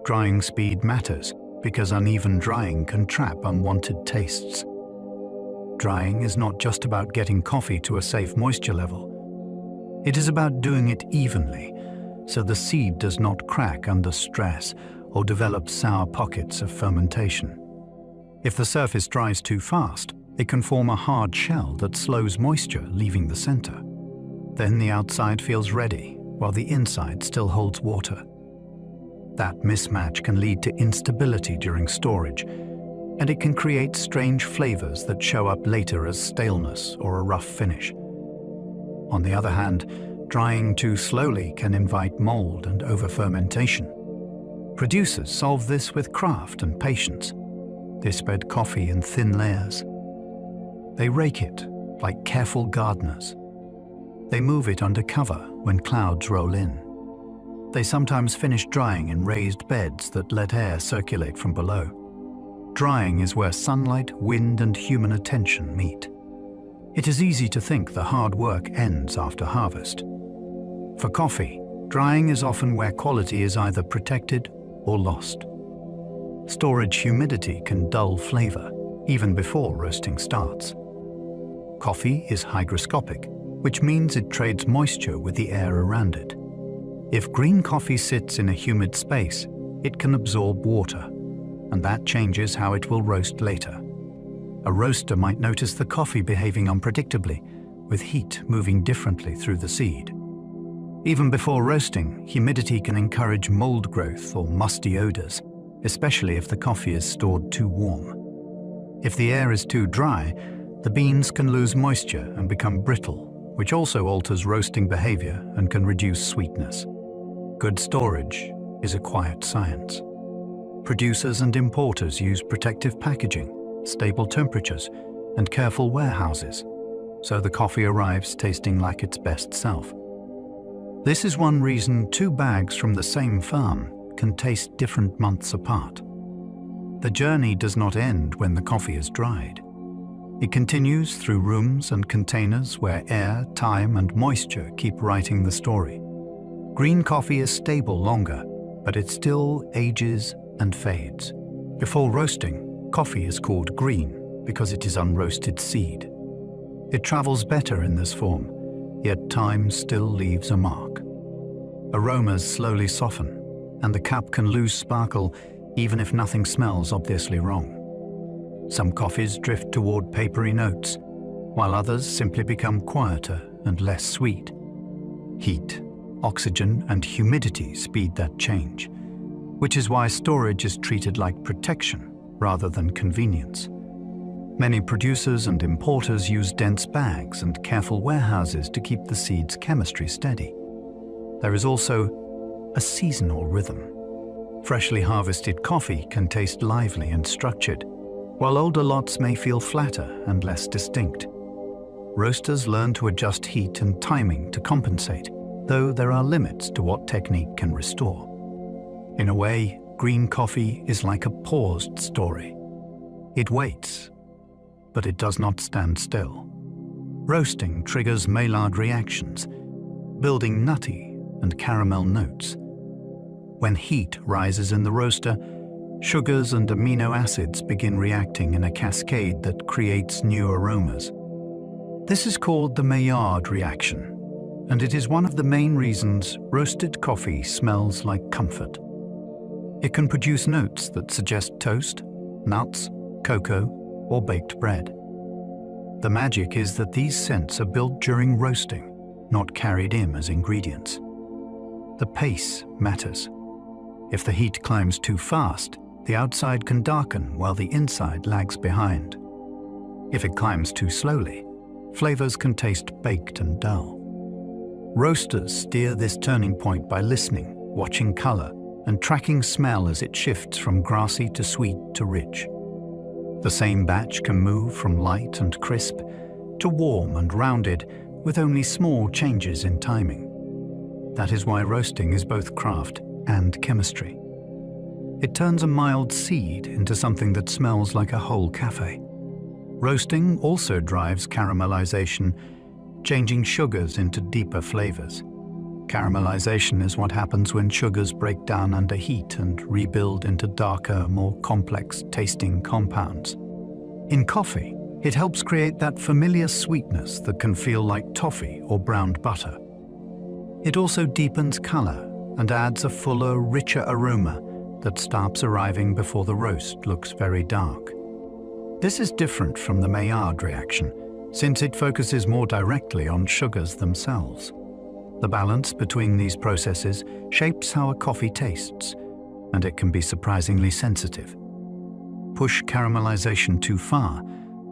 Drying speed matters because uneven drying can trap unwanted tastes. Drying is not just about getting coffee to a safe moisture level. It is about doing it evenly, so the seed does not crack under stress or develop sour pockets of fermentation. If the surface dries too fast, it can form a hard shell that slows moisture leaving the center. Then the outside feels ready, while the inside still holds water. That mismatch can lead to instability during storage, and it can create strange flavors that show up later as staleness or a rough finish. On the other hand, drying too slowly can invite mold and over-fermentation. Producers solve this with craft and patience. They spread coffee in thin layers. They rake it like careful gardeners. They move it under cover when clouds roll in. They sometimes finish drying in raised beds that let air circulate from below. Drying is where sunlight, wind, and human attention meet. It is easy to think the hard work ends after harvest. For coffee, drying is often where quality is either protected or lost. Storage humidity can dull flavor, even before roasting starts. Coffee is hygroscopic, which means it trades moisture with the air around it. If green coffee sits in a humid space, it can absorb water, and that changes how it will roast later. A roaster might notice the coffee behaving unpredictably, with heat moving differently through the seed. Even before roasting, humidity can encourage mold growth or musty odors, especially if the coffee is stored too warm. If the air is too dry, the beans can lose moisture and become brittle, which also alters roasting behavior and can reduce sweetness. Good storage is a quiet science. Producers and importers use protective packaging, stable temperatures, and careful warehouses, so the coffee arrives tasting like its best self. This is one reason 2 bags from the same farm can taste different months apart. The journey does not end when the coffee is dried. It continues through rooms and containers where air, time, and moisture keep writing the story. Green coffee is stable longer, but it still ages and fades. Before roasting, coffee is called green because it is unroasted seed. It travels better in this form, yet time still leaves a mark. Aromas slowly soften, and the cup can lose sparkle even if nothing smells obviously wrong. Some coffees drift toward papery notes, while others simply become quieter and less sweet. Heat, oxygen, and humidity speed that change, which is why storage is treated like protection rather than convenience. Many producers and importers use dense bags and careful warehouses to keep the seed's chemistry steady. There is also a seasonal rhythm. Freshly harvested coffee can taste lively and structured, while older lots may feel flatter and less distinct. Roasters learn to adjust heat and timing to compensate, though there are limits to what technique can restore. In a way, green coffee is like a paused story. It waits, but it does not stand still. Roasting triggers Maillard reactions, building nutty and caramel notes. When heat rises in the roaster, sugars and amino acids begin reacting in a cascade that creates new aromas. This is called the Maillard reaction, and it is one of the main reasons roasted coffee smells like comfort. It can produce notes that suggest toast, nuts, cocoa, or baked bread. The magic is that these scents are built during roasting, not carried in as ingredients. The pace matters. If the heat climbs too fast, the outside can darken while the inside lags behind. If it climbs too slowly, flavors can taste baked and dull. Roasters steer this turning point by listening, watching color, and tracking smell as it shifts from grassy to sweet to rich. The same batch can move from light and crisp to warm and rounded with only small changes in timing. That is why roasting is both craft and chemistry. It turns a mild seed into something that smells like a whole cafe. Roasting also drives caramelization, changing sugars into deeper flavors. Caramelization is what happens when sugars break down under heat and rebuild into darker, more complex tasting compounds. In coffee, it helps create that familiar sweetness that can feel like toffee or browned butter. It also deepens color and adds a fuller, richer aroma that starts arriving before the roast looks very dark. This is different from the Maillard reaction, since it focuses more directly on sugars themselves. The balance between these processes shapes how a coffee tastes, and it can be surprisingly sensitive. Push caramelization too far,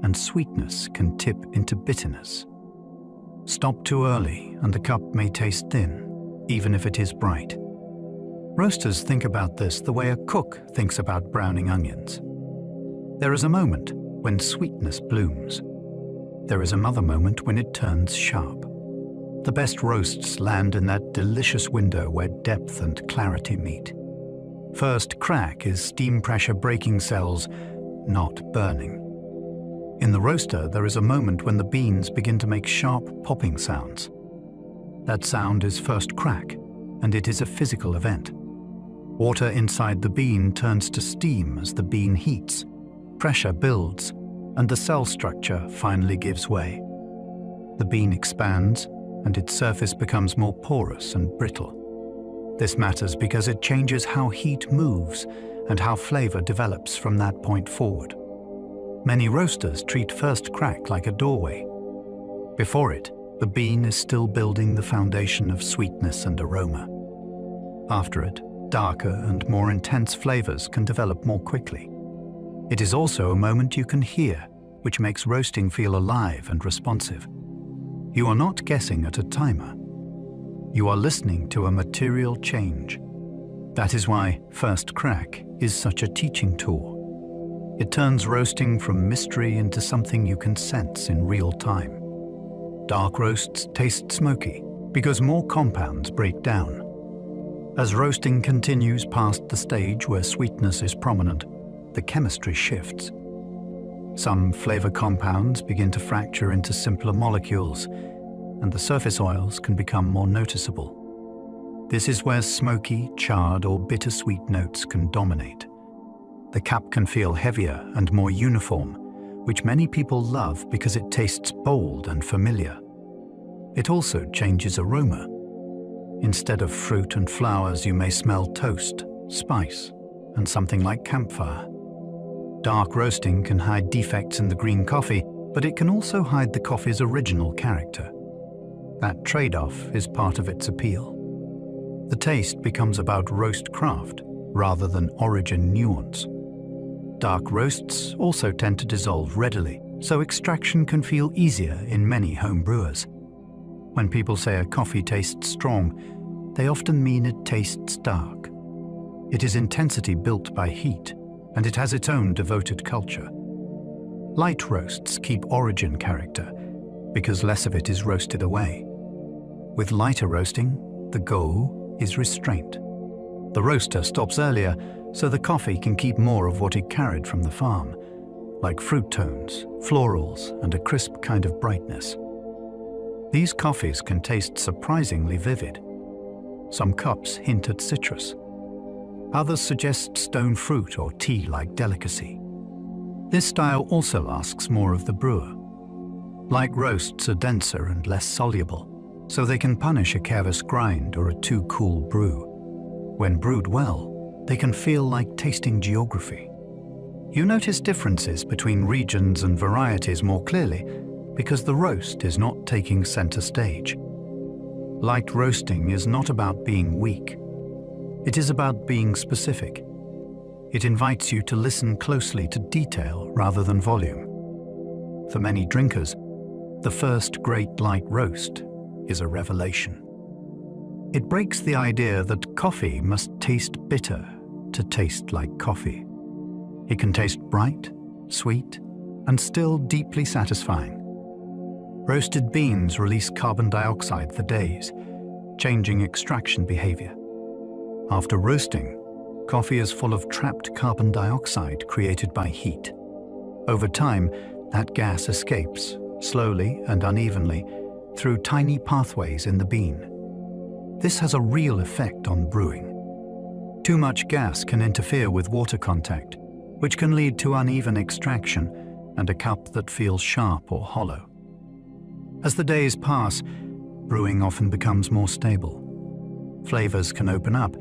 and sweetness can tip into bitterness. Stop too early, and the cup may taste thin, even if it is bright. Roasters think about this the way a cook thinks about browning onions. There is a moment when sweetness blooms. There is another moment when it turns sharp. The best roasts land in that delicious window where depth and clarity meet. First crack is steam pressure breaking cells, not burning. In the roaster, there is a moment when the beans begin to make sharp popping sounds. That sound is first crack, and it is a physical event. Water inside the bean turns to steam as the bean heats. Pressure builds, and the cell structure finally gives way. The bean expands, and its surface becomes more porous and brittle. This matters because it changes how heat moves and how flavor develops from that point forward. Many roasters treat first crack like a doorway. Before it, the bean is still building the foundation of sweetness and aroma. After it, darker and more intense flavors can develop more quickly. It is also a moment you can hear, which makes roasting feel alive and responsive. You are not guessing at a timer. You are listening to a material change. That is why first crack is such a teaching tool. It turns roasting from mystery into something you can sense in real time. Dark roasts taste smoky because more compounds break down. As roasting continues past the stage where sweetness is prominent, the chemistry shifts. Some flavor compounds begin to fracture into simpler molecules, and the surface oils can become more noticeable. This is where smoky, charred, or bittersweet notes can dominate. The cup can feel heavier and more uniform, which many people love because it tastes bold and familiar. It also changes aroma. Instead of fruit and flowers, you may smell toast, spice, and something like campfire. Dark roasting can hide defects in the green coffee, but it can also hide the coffee's original character. That trade-off is part of its appeal. The taste becomes about roast craft rather than origin nuance. Dark roasts also tend to dissolve readily, so extraction can feel easier in many home brewers. When people say a coffee tastes strong, they often mean it tastes dark. It is intensity built by heat, and it has its own devoted culture. Light roasts keep origin character, because less of it is roasted away. With lighter roasting, the goal is restraint. The roaster stops earlier, so the coffee can keep more of what it carried from the farm, like fruit tones, florals, and a crisp kind of brightness. These coffees can taste surprisingly vivid. Some cups hint at citrus. Others suggest stone fruit or tea-like delicacy. This style also asks more of the brewer. Light roasts are denser and less soluble, so they can punish a careless grind or a too cool brew. When brewed well, they can feel like tasting geography. You notice differences between regions and varieties more clearly because the roast is not taking center stage. Light roasting is not about being weak. It is about being specific. It invites you to listen closely to detail rather than volume. For many drinkers, the first great light roast is a revelation. It breaks the idea that coffee must taste bitter to taste like coffee. It can taste bright, sweet, and still deeply satisfying. Roasted beans release carbon dioxide for days, changing extraction behavior. After roasting, coffee is full of trapped carbon dioxide created by heat. Over time, that gas escapes, slowly and unevenly, through tiny pathways in the bean. This has a real effect on brewing. Too much gas can interfere with water contact, which can lead to uneven extraction and a cup that feels sharp or hollow. As the days pass, brewing often becomes more stable. Flavors can open up,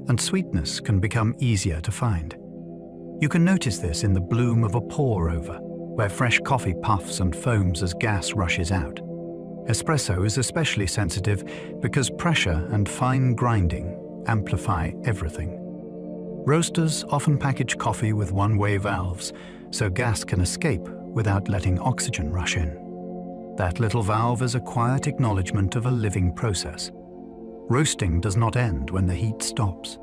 and sweetness can become easier to find. You can notice this in the bloom of a pour-over, where fresh coffee puffs and foams as gas rushes out. Espresso is especially sensitive because pressure and fine grinding amplify everything. Roasters often package coffee with one-way valves, so gas can escape without letting oxygen rush in. That little valve is a quiet acknowledgement of a living process. Roasting does not end when the heat stops.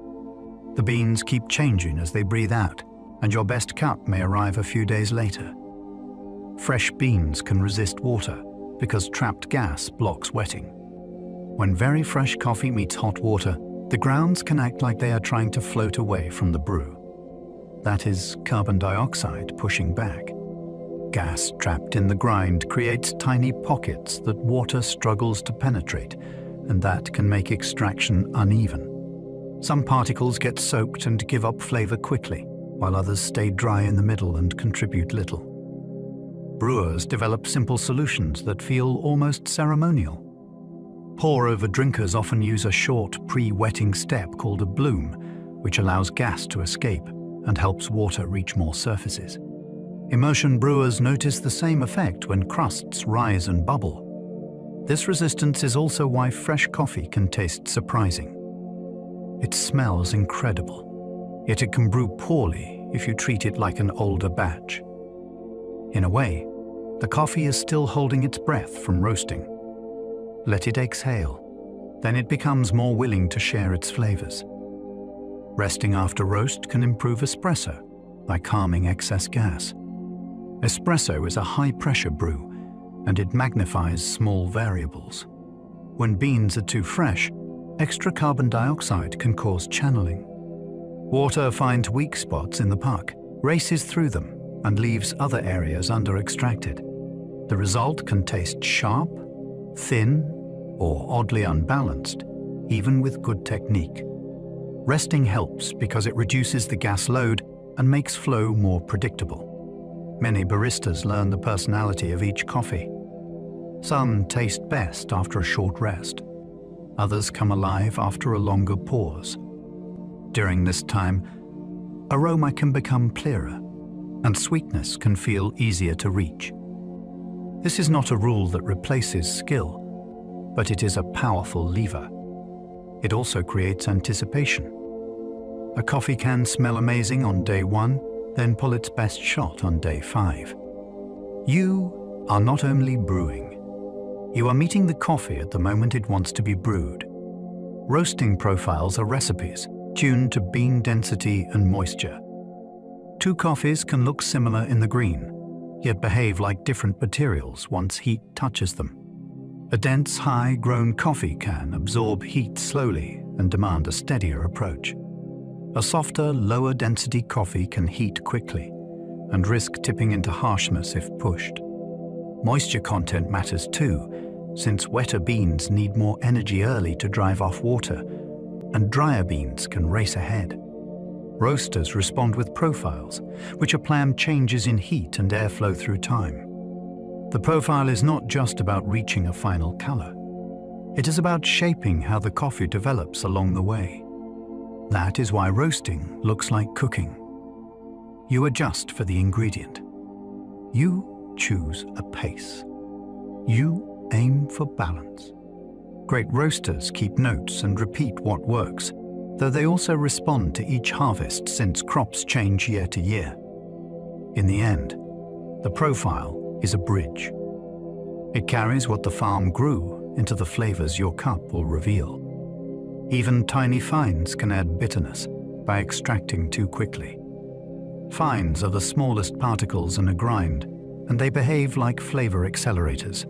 The beans keep changing as they breathe out, and your best cup may arrive a few days later. Fresh beans can resist water because trapped gas blocks wetting. When very fresh coffee meets hot water, the grounds can act like they are trying to float away from the brew. That is carbon dioxide pushing back. Gas trapped in the grind creates tiny pockets that water struggles to penetrate, and that can make extraction uneven. Some particles get soaked and give up flavor quickly, while others stay dry in the middle and contribute little. Brewers develop simple solutions that feel almost ceremonial. Pour-over drinkers often use a short pre-wetting step called a bloom, which allows gas to escape and helps water reach more surfaces. Immersion brewers notice the same effect when crusts rise and bubble. This resistance is also why fresh coffee can taste surprising. It smells incredible, yet it can brew poorly if you treat it like an older batch. In a way, the coffee is still holding its breath from roasting. Let it exhale, then it becomes more willing to share its flavors. Resting after roast can improve espresso by calming excess gas. Espresso is a high-pressure brew, and it magnifies small variables. When beans are too fresh, extra carbon dioxide can cause channeling. Water finds weak spots in the puck, races through them, and leaves other areas under-extracted. The result can taste sharp, thin, or oddly unbalanced, even with good technique. Resting helps because it reduces the gas load and makes flow more predictable. Many baristas learn the personality of each coffee. Some taste best after a short rest. Others come alive after a longer pause. During this time, aroma can become clearer, and sweetness can feel easier to reach. This is not a rule that replaces skill, but it is a powerful lever. It also creates anticipation. A coffee can smell amazing on day one then pull its best shot on day 5. You are not only brewing. You are meeting the coffee at the moment it wants to be brewed. Roasting profiles are recipes tuned to bean density and moisture. 2 coffees can look similar in the green, yet behave like different materials once heat touches them. A dense, high-grown coffee can absorb heat slowly and demand a steadier approach. A softer, lower-density coffee can heat quickly and risk tipping into harshness if pushed. Moisture content matters too, since wetter beans need more energy early to drive off water, and drier beans can race ahead. Roasters respond with profiles, which are planned changes in heat and airflow through time. The profile is not just about reaching a final color. It is about shaping how the coffee develops along the way. That is why roasting looks like cooking. You adjust for the ingredient. You choose a pace. You aim for balance. Great roasters keep notes and repeat what works, though they also respond to each harvest since crops change year to year. In the end, the profile is a bridge. It carries what the farm grew into the flavors your cup will reveal. Even tiny fines can add bitterness by extracting too quickly. Fines are the smallest particles in a grind, and they behave like flavor accelerators.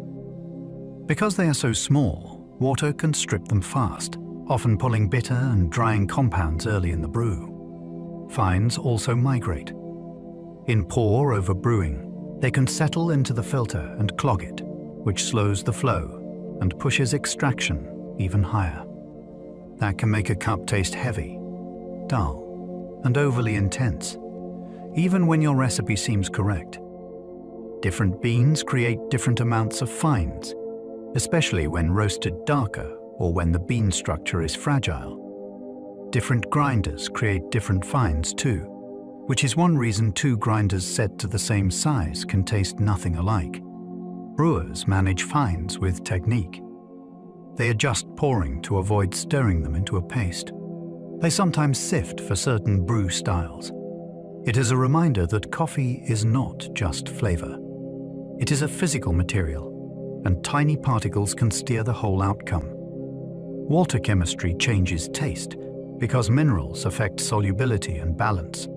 Because they are so small, water can strip them fast, often pulling bitter and drying compounds early in the brew. Fines also migrate. In pour over brewing, they can settle into the filter and clog it, which slows the flow and pushes extraction even higher. That can make a cup taste heavy, dull, and overly intense, even when your recipe seems correct. Different beans create different amounts of fines, especially when roasted darker or when the bean structure is fragile. Different grinders create different fines too, which is one reason 2 grinders set to the same size can taste nothing alike. Brewers manage fines with technique. They adjust pouring to avoid stirring them into a paste. They sometimes sift for certain brew styles. It is a reminder that coffee is not just flavor. It is a physical material, and tiny particles can steer the whole outcome. Water chemistry changes taste because minerals affect solubility and balance.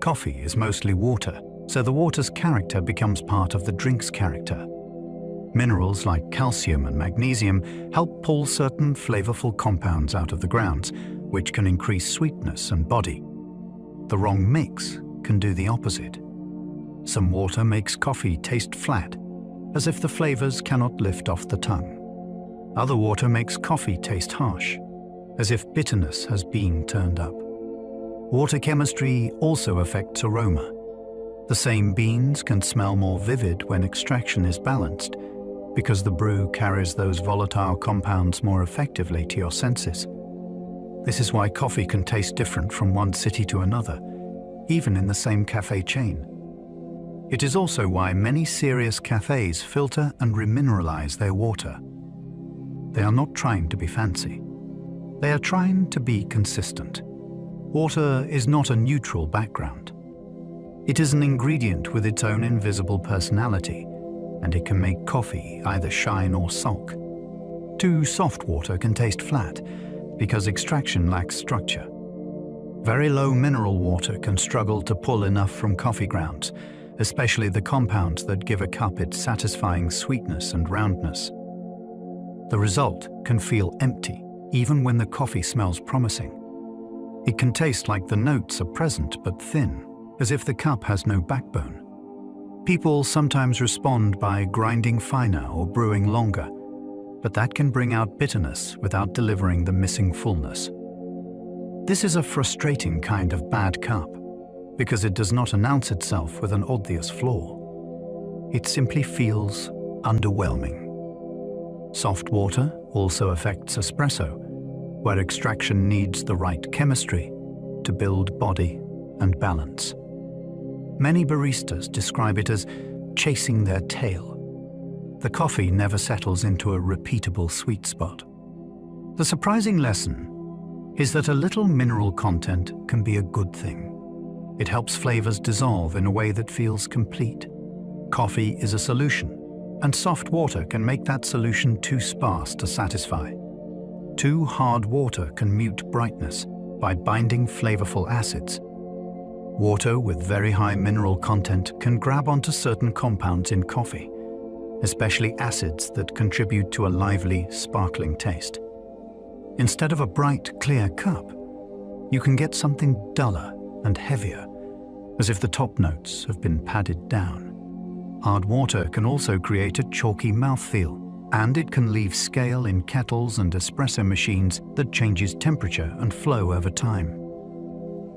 Coffee is mostly water, so the water's character becomes part of the drink's character. Minerals like calcium and magnesium help pull certain flavorful compounds out of the grounds, which can increase sweetness and body. The wrong mix can do the opposite. Some water makes coffee taste flat, as if the flavors cannot lift off the tongue. Other water makes coffee taste harsh, as if bitterness has been turned up. Water chemistry also affects aroma. The same beans can smell more vivid when extraction is balanced, because the brew carries those volatile compounds more effectively to your senses. This is why coffee can taste different from one city to another, even in the same cafe chain. It is also why many serious cafés filter and remineralize their water. They are not trying to be fancy. They are trying to be consistent. Water is not a neutral background. It is an ingredient with its own invisible personality, and it can make coffee either shine or sulk. Too soft water can taste flat because extraction lacks structure. Very low mineral water can struggle to pull enough from coffee grounds, especially the compounds that give a cup its satisfying sweetness and roundness. The result can feel empty, even when the coffee smells promising. It can taste like the notes are present but thin, as if the cup has no backbone. People sometimes respond by grinding finer or brewing longer, but that can bring out bitterness without delivering the missing fullness. This is a frustrating kind of bad cup, because it does not announce itself with an obvious flaw. It simply feels underwhelming. Soft water also affects espresso, where extraction needs the right chemistry to build body and balance. Many baristas describe it as chasing their tail. The coffee never settles into a repeatable sweet spot. The surprising lesson is that a little mineral content can be a good thing. It helps flavors dissolve in a way that feels complete. Coffee is a solution, and soft water can make that solution too sparse to satisfy. Too hard water can mute brightness by binding flavorful acids. Water with very high mineral content can grab onto certain compounds in coffee, especially acids that contribute to a lively, sparkling taste. Instead of a bright, clear cup, you can get something duller and heavier, as if the top notes have been padded down. Hard water can also create a chalky mouthfeel, and it can leave scale in kettles and espresso machines that changes temperature and flow over time.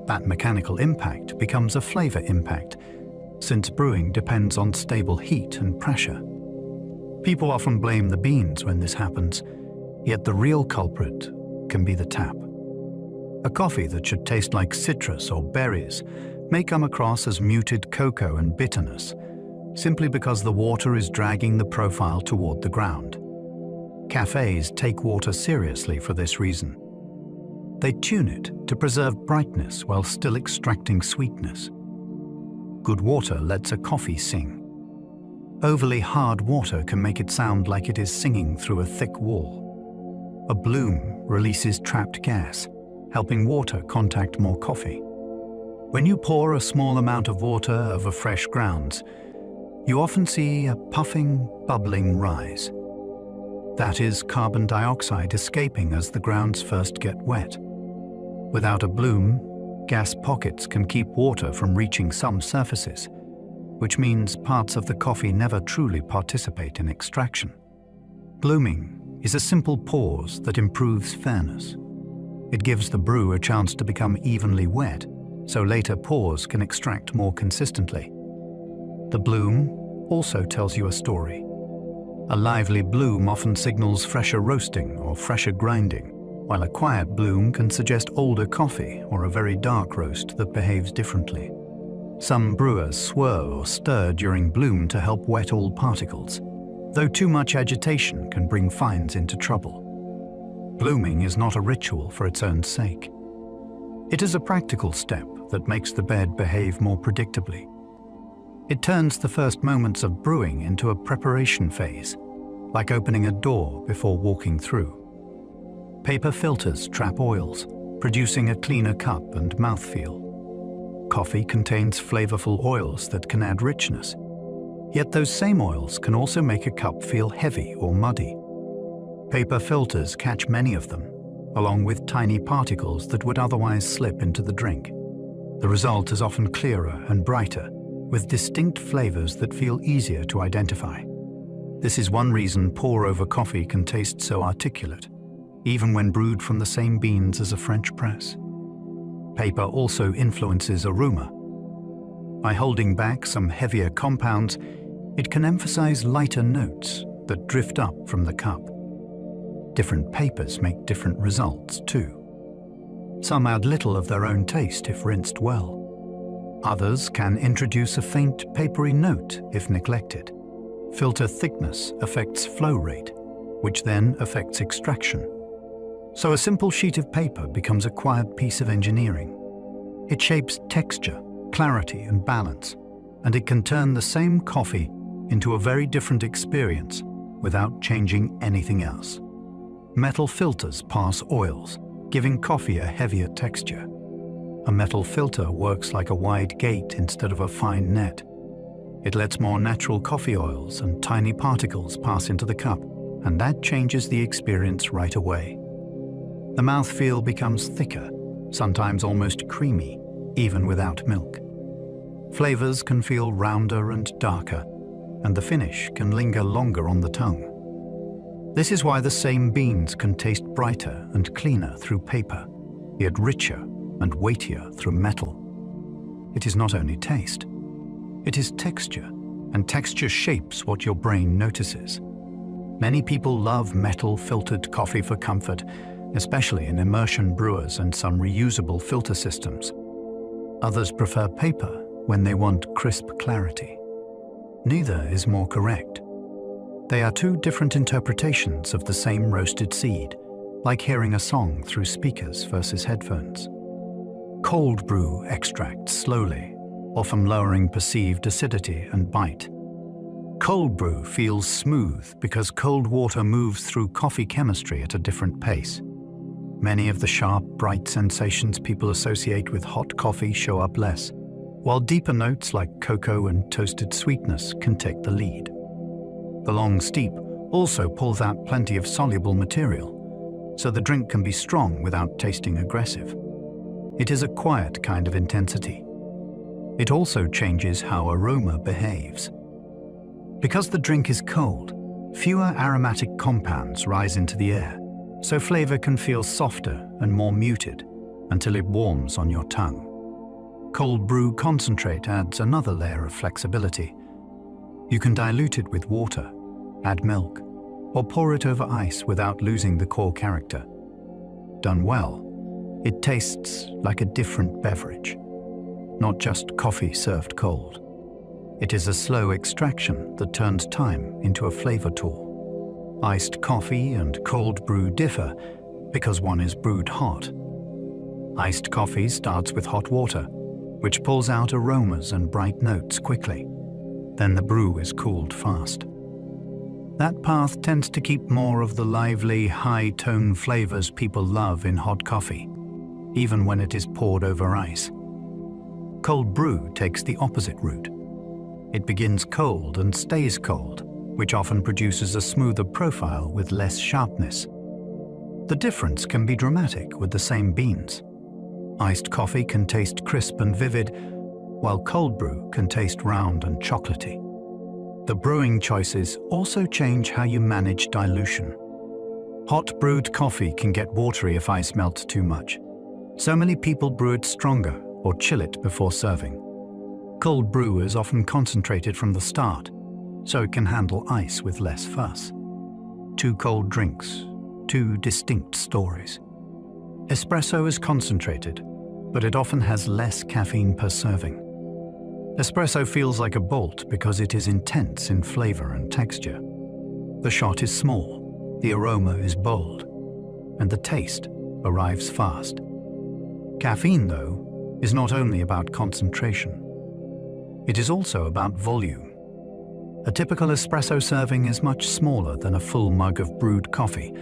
That mechanical impact becomes a flavor impact, since brewing depends on stable heat and pressure. People often blame the beans when this happens, yet the real culprit can be the tap. A coffee that should taste like citrus or berries may come across as muted cocoa and bitterness, simply because the water is dragging the profile toward the ground. Cafés take water seriously for this reason. They tune it to preserve brightness while still extracting sweetness. Good water lets a coffee sing. Overly hard water can make it sound like it is singing through a thick wall. A bloom releases trapped gas, helping water contact more coffee. When you pour a small amount of water over fresh grounds, you often see a puffing, bubbling rise. That is carbon dioxide escaping as the grounds first get wet. Without a bloom, gas pockets can keep water from reaching some surfaces, which means parts of the coffee never truly participate in extraction. Blooming is a simple pause that improves fairness. It gives the brew a chance to become evenly wet, so later pours can extract more consistently. The bloom also tells you a story. A lively bloom often signals fresher roasting or fresher grinding, while a quiet bloom can suggest older coffee or a very dark roast that behaves differently. Some brewers swirl or stir during bloom to help wet all particles, though too much agitation can bring fines into trouble. Blooming is not a ritual for its own sake. It is a practical step that makes the bed behave more predictably. It turns the first moments of brewing into a preparation phase, like opening a door before walking through. Paper filters trap oils, producing a cleaner cup and mouthfeel. Coffee contains flavorful oils that can add richness. Yet those same oils can also make a cup feel heavy or muddy. Paper filters catch many of them, along with tiny particles that would otherwise slip into the drink. The result is often clearer and brighter, with distinct flavors that feel easier to identify. This is one reason pour-over coffee can taste so articulate, even when brewed from the same beans as a French press. Paper also influences aroma. By holding back some heavier compounds, it can emphasize lighter notes that drift up from the cup. Different papers make different results too. Some add little of their own taste if rinsed well. Others can introduce a faint papery note if neglected. Filter thickness affects flow rate, which then affects extraction. So a simple sheet of paper becomes a quiet piece of engineering. It shapes texture, clarity, and balance, and it can turn the same coffee into a very different experience without changing anything else. Metal filters pass oils, giving coffee a heavier texture. A metal filter works like a wide gate instead of a fine net. It lets more natural coffee oils and tiny particles pass into the cup, and that changes the experience right away. The mouthfeel becomes thicker, sometimes almost creamy, even without milk. Flavors can feel rounder and darker, and the finish can linger longer on the tongue. This is why the same beans can taste brighter and cleaner through paper, yet richer and weightier through metal. It is not only taste, it is texture, and texture shapes what your brain notices. Many people love metal-filtered coffee for comfort, especially in immersion brewers and some reusable filter systems. Others prefer paper when they want crisp clarity. Neither is more correct. They are two different interpretations of the same roasted seed, like hearing a song through speakers versus headphones. cold brew extracts slowly, often lowering perceived acidity and bite. Cold brew feels smooth because cold water moves through coffee chemistry at a different pace. Many of the sharp, bright sensations people associate with hot coffee show up less, while deeper notes like cocoa and toasted sweetness can take the lead. The long steep also pulls out plenty of soluble material, so the drink can be strong without tasting aggressive. It is a quiet kind of intensity. It also changes how aroma behaves. Because the drink is cold, fewer aromatic compounds rise into the air, so flavor can feel softer and more muted until it warms on your tongue. Cold brew concentrate adds another layer of flexibility. You can dilute it with water, add milk, or pour it over ice without losing the core character. Done well, it tastes like a different beverage, not just coffee served cold. It is a slow extraction that turns time into a flavor tool. Iced coffee and cold brew differ because one is brewed hot. Iced coffee starts with hot water, which pulls out aromas and bright notes quickly. Then the brew is cooled fast. That path tends to keep more of the lively, high-tone flavors people love in hot coffee, even when it is poured over ice. Cold brew takes the opposite route. It begins cold and stays cold, which often produces a smoother profile with less sharpness. The difference can be dramatic with the same beans. Iced coffee can taste crisp and vivid, while cold brew can taste round and chocolatey. The brewing choices also change how you manage dilution. Hot brewed coffee can get watery if ice melts too much. So many people brew it stronger or chill it before serving. Cold brew is often concentrated from the start, so it can handle ice with less fuss. Two cold drinks, two distinct stories. Espresso is concentrated, but it often has less caffeine per serving. Espresso feels like a bolt because it is intense in flavor and texture. The shot is small, the aroma is bold, and the taste arrives fast. Caffeine, though, is not only about concentration. It is also about volume. A typical espresso serving is much smaller than a full mug of brewed coffee,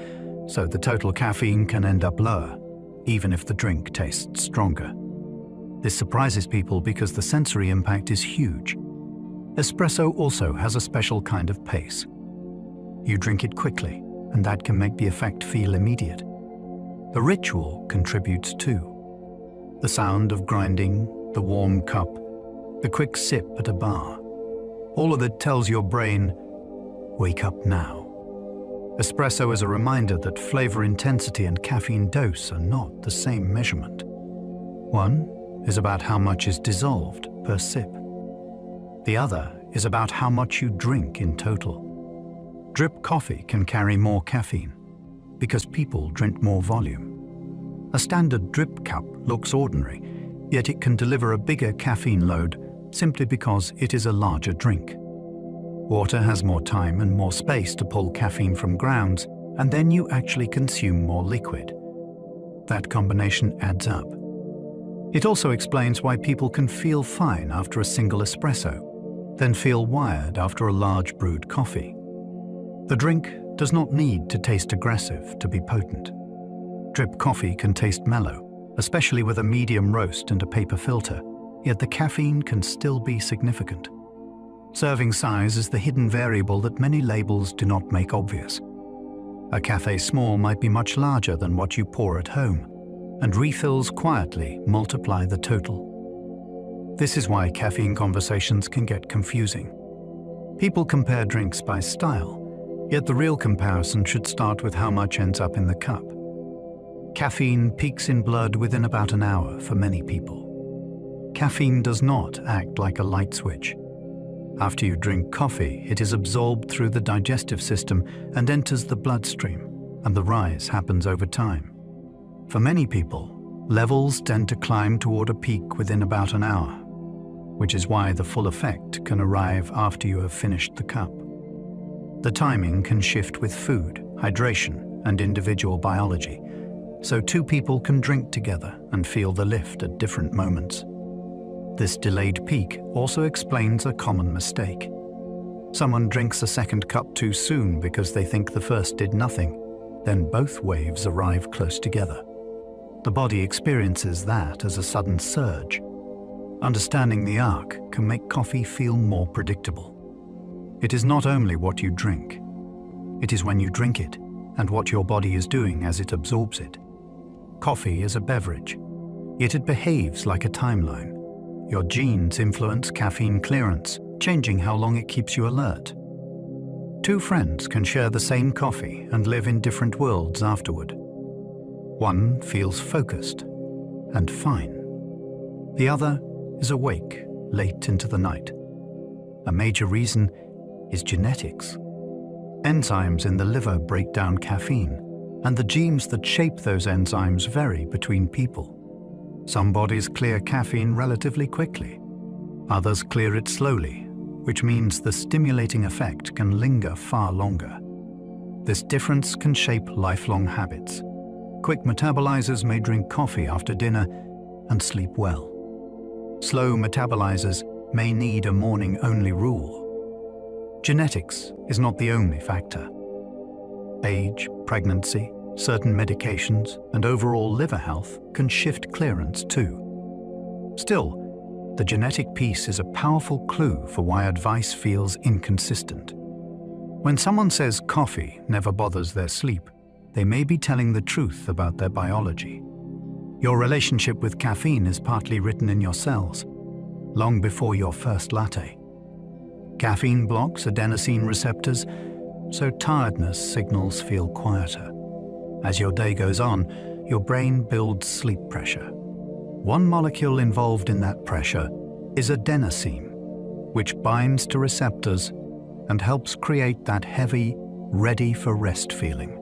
so the total caffeine can end up lower, even if the drink tastes stronger. This surprises people because the sensory impact is huge. Espresso also has a special kind of pace. You drink it quickly, and that can make the effect feel immediate. The ritual contributes too. The sound of grinding, the warm cup, the quick sip at a bar. All of it tells your brain, wake up now. Espresso is a reminder that flavor intensity and caffeine dose are not the same measurement. One is about how much is dissolved per sip. The other is about how much you drink in total. Drip coffee can carry more caffeine because people drink more volume. A standard drip cup looks ordinary, yet it can deliver a bigger caffeine load simply because it is a larger drink. Water has more time and more space to pull caffeine from grounds, and then you actually consume more liquid. That combination adds up. It also explains why people can feel fine after a single espresso, then feel wired after a large brewed coffee. The drink does not need to taste aggressive to be potent. Drip coffee can taste mellow, especially with a medium roast and a paper filter, yet the caffeine can still be significant. Serving size is the hidden variable that many labels do not make obvious. A café small might be much larger than what you pour at home, and refills quietly multiply the total. This is why caffeine conversations can get confusing. People compare drinks by style, yet the real comparison should start with how much ends up in the cup. Caffeine peaks in blood within about an hour for many people. Caffeine does not act like a light switch. After you drink coffee, it is absorbed through the digestive system and enters the bloodstream, and the rise happens over time. For many people, levels tend to climb toward a peak within about an hour, which is why the full effect can arrive after you have finished the cup. The timing can shift with food, hydration, and individual biology, so two people can drink together and feel the lift at different moments. This delayed peak also explains a common mistake. Someone drinks a second cup too soon because they think the first did nothing, then both waves arrive close together. The body experiences that as a sudden surge. Understanding the arc can make coffee feel more predictable. It is not only what you drink, it is when you drink it and what your body is doing as it absorbs it. Coffee is a beverage, yet it behaves like a timeline. Your genes influence caffeine clearance, changing how long it keeps you alert. Two friends can share the same coffee and live in different worlds afterward. One feels focused and fine. The other is awake late into the night. A major reason is genetics. Enzymes in the liver break down caffeine, and the genes that shape those enzymes vary between people. Some bodies clear caffeine relatively quickly. Others clear it slowly, which means the stimulating effect can linger far longer. This difference can shape lifelong habits. Quick metabolizers may drink coffee after dinner and sleep well. Slow metabolizers may need a morning-only rule. Genetics is not the only factor. Age, pregnancy, certain medications, and overall liver health can shift clearance too. Still, the genetic piece is a powerful clue for why advice feels inconsistent. When someone says coffee never bothers their sleep, they may be telling the truth about their biology. Your relationship with caffeine is partly written in your cells, long before your first latte. Caffeine blocks adenosine receptors, so tiredness signals feel quieter. As your day goes on, your brain builds sleep pressure. One molecule involved in that pressure is adenosine, which binds to receptors and helps create that heavy, ready-for-rest feeling.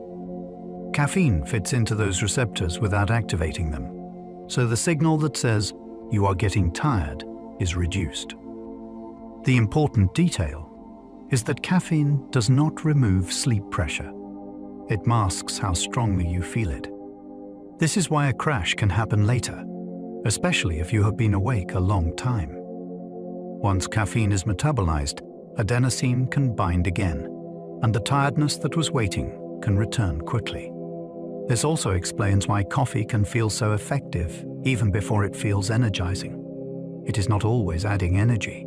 Caffeine fits into those receptors without activating them, so the signal that says you are getting tired is reduced. The important detail is that caffeine does not remove sleep pressure. It masks how strongly you feel it. This is why a crash can happen later, especially if you have been awake a long time. Once caffeine is metabolized, adenosine can bind again, and the tiredness that was waiting can return quickly. This also explains why coffee can feel so effective even before it feels energizing. It is not always adding energy.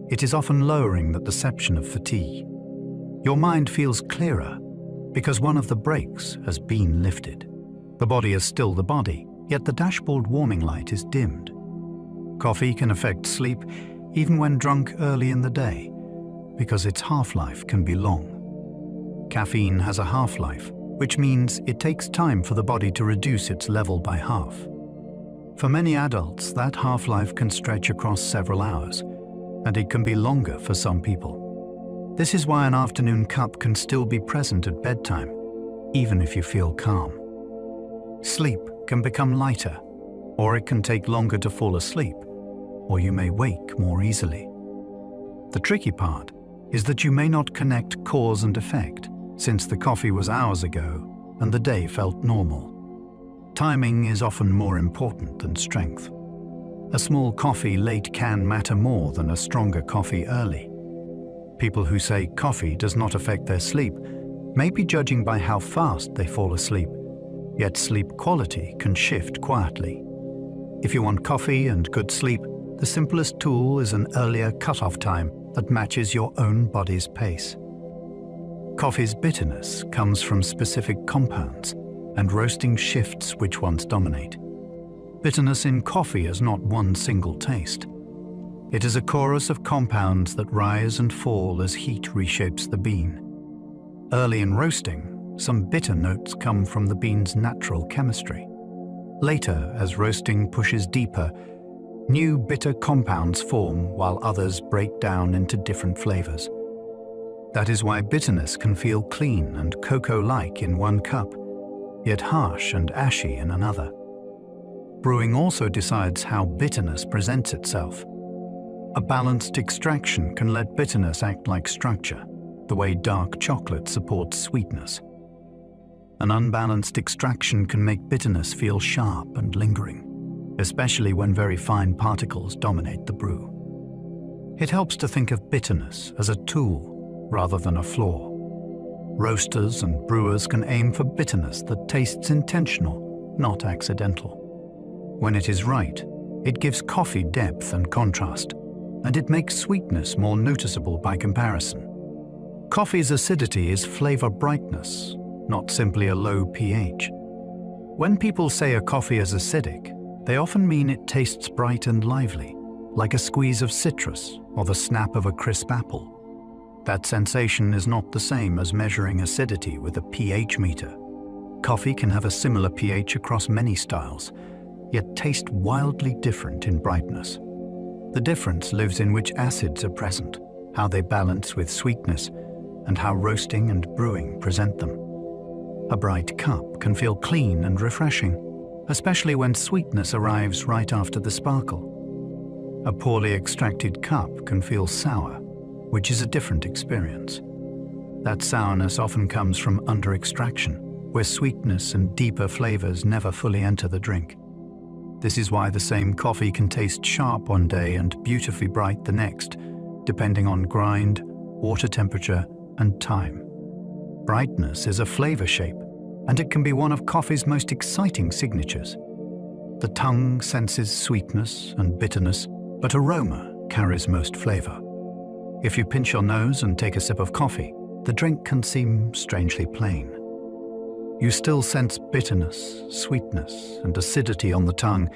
It is often lowering the perception of fatigue. Your mind feels clearer because one of the brakes has been lifted. The body is still the body, yet the dashboard warming light is dimmed. Coffee can affect sleep even when drunk early in the day because its half-life can be long. Caffeine has a half-life, which means it takes time for the body to reduce its level by half. For many adults, that half-life can stretch across several hours, and it can be longer for some people. This is why an afternoon cup can still be present at bedtime, even if you feel calm. Sleep can become lighter, or it can take longer to fall asleep, or you may wake more easily. The tricky part is that you may not connect cause and effect, since the coffee was hours ago and the day felt normal. Timing is often more important than strength. A small coffee late can matter more than a stronger coffee early. People who say coffee does not affect their sleep may be judging by how fast they fall asleep, yet sleep quality can shift quietly. If you want coffee and good sleep, the simplest tool is an earlier cutoff time that matches your own body's pace. Coffee's bitterness comes from specific compounds, and roasting shifts which ones dominate. Bitterness in coffee is not one single taste. It is a chorus of compounds that rise and fall as heat reshapes the bean. Early in roasting, some bitter notes come from the bean's natural chemistry. Later, as roasting pushes deeper, new bitter compounds form while others break down into different flavors. That is why bitterness can feel clean and cocoa-like in one cup, yet harsh and ashy in another. Brewing also decides how bitterness presents itself. A balanced extraction can let bitterness act like structure, the way dark chocolate supports sweetness. An unbalanced extraction can make bitterness feel sharp and lingering, especially when very fine particles dominate the brew. It helps to think of bitterness as a tool rather than a flaw. Roasters and brewers can aim for bitterness that tastes intentional, not accidental. When it is right, it gives coffee depth and contrast, and it makes sweetness more noticeable by comparison. Coffee's acidity is flavor brightness, not simply a low pH. When people say a coffee is acidic, they often mean it tastes bright and lively, like a squeeze of citrus or the snap of a crisp apple. That sensation is not the same as measuring acidity with a pH meter. Coffee can have a similar pH across many styles, yet taste wildly different in brightness. The difference lives in which acids are present, how they balance with sweetness, and how roasting and brewing present them. A bright cup can feel clean and refreshing, especially when sweetness arrives right after the sparkle. A poorly extracted cup can feel sour, which is a different experience. That sourness often comes from under-extraction, where sweetness and deeper flavors never fully enter the drink. This is why the same coffee can taste sharp one day and beautifully bright the next, depending on grind, water temperature, and time. Brightness is a flavor shape, and it can be one of coffee's most exciting signatures. The tongue senses sweetness and bitterness, but aroma carries most flavor. If you pinch your nose and take a sip of coffee, the drink can seem strangely plain. You still sense bitterness, sweetness, and acidity on the tongue,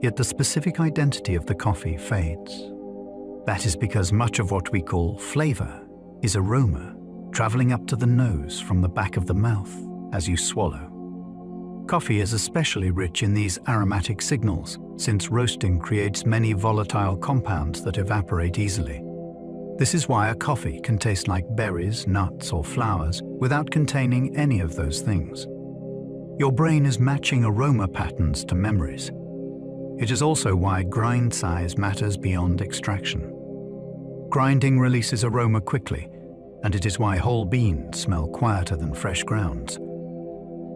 yet the specific identity of the coffee fades. That is because much of what we call flavor is aroma, traveling up to the nose from the back of the mouth as you swallow. Coffee is especially rich in these aromatic signals, since roasting creates many volatile compounds that evaporate easily. This is why a coffee can taste like berries, nuts, or flowers without containing any of those things. Your brain is matching aroma patterns to memories. It is also why grind size matters beyond extraction. Grinding releases aroma quickly, and it is why whole beans smell quieter than fresh grounds.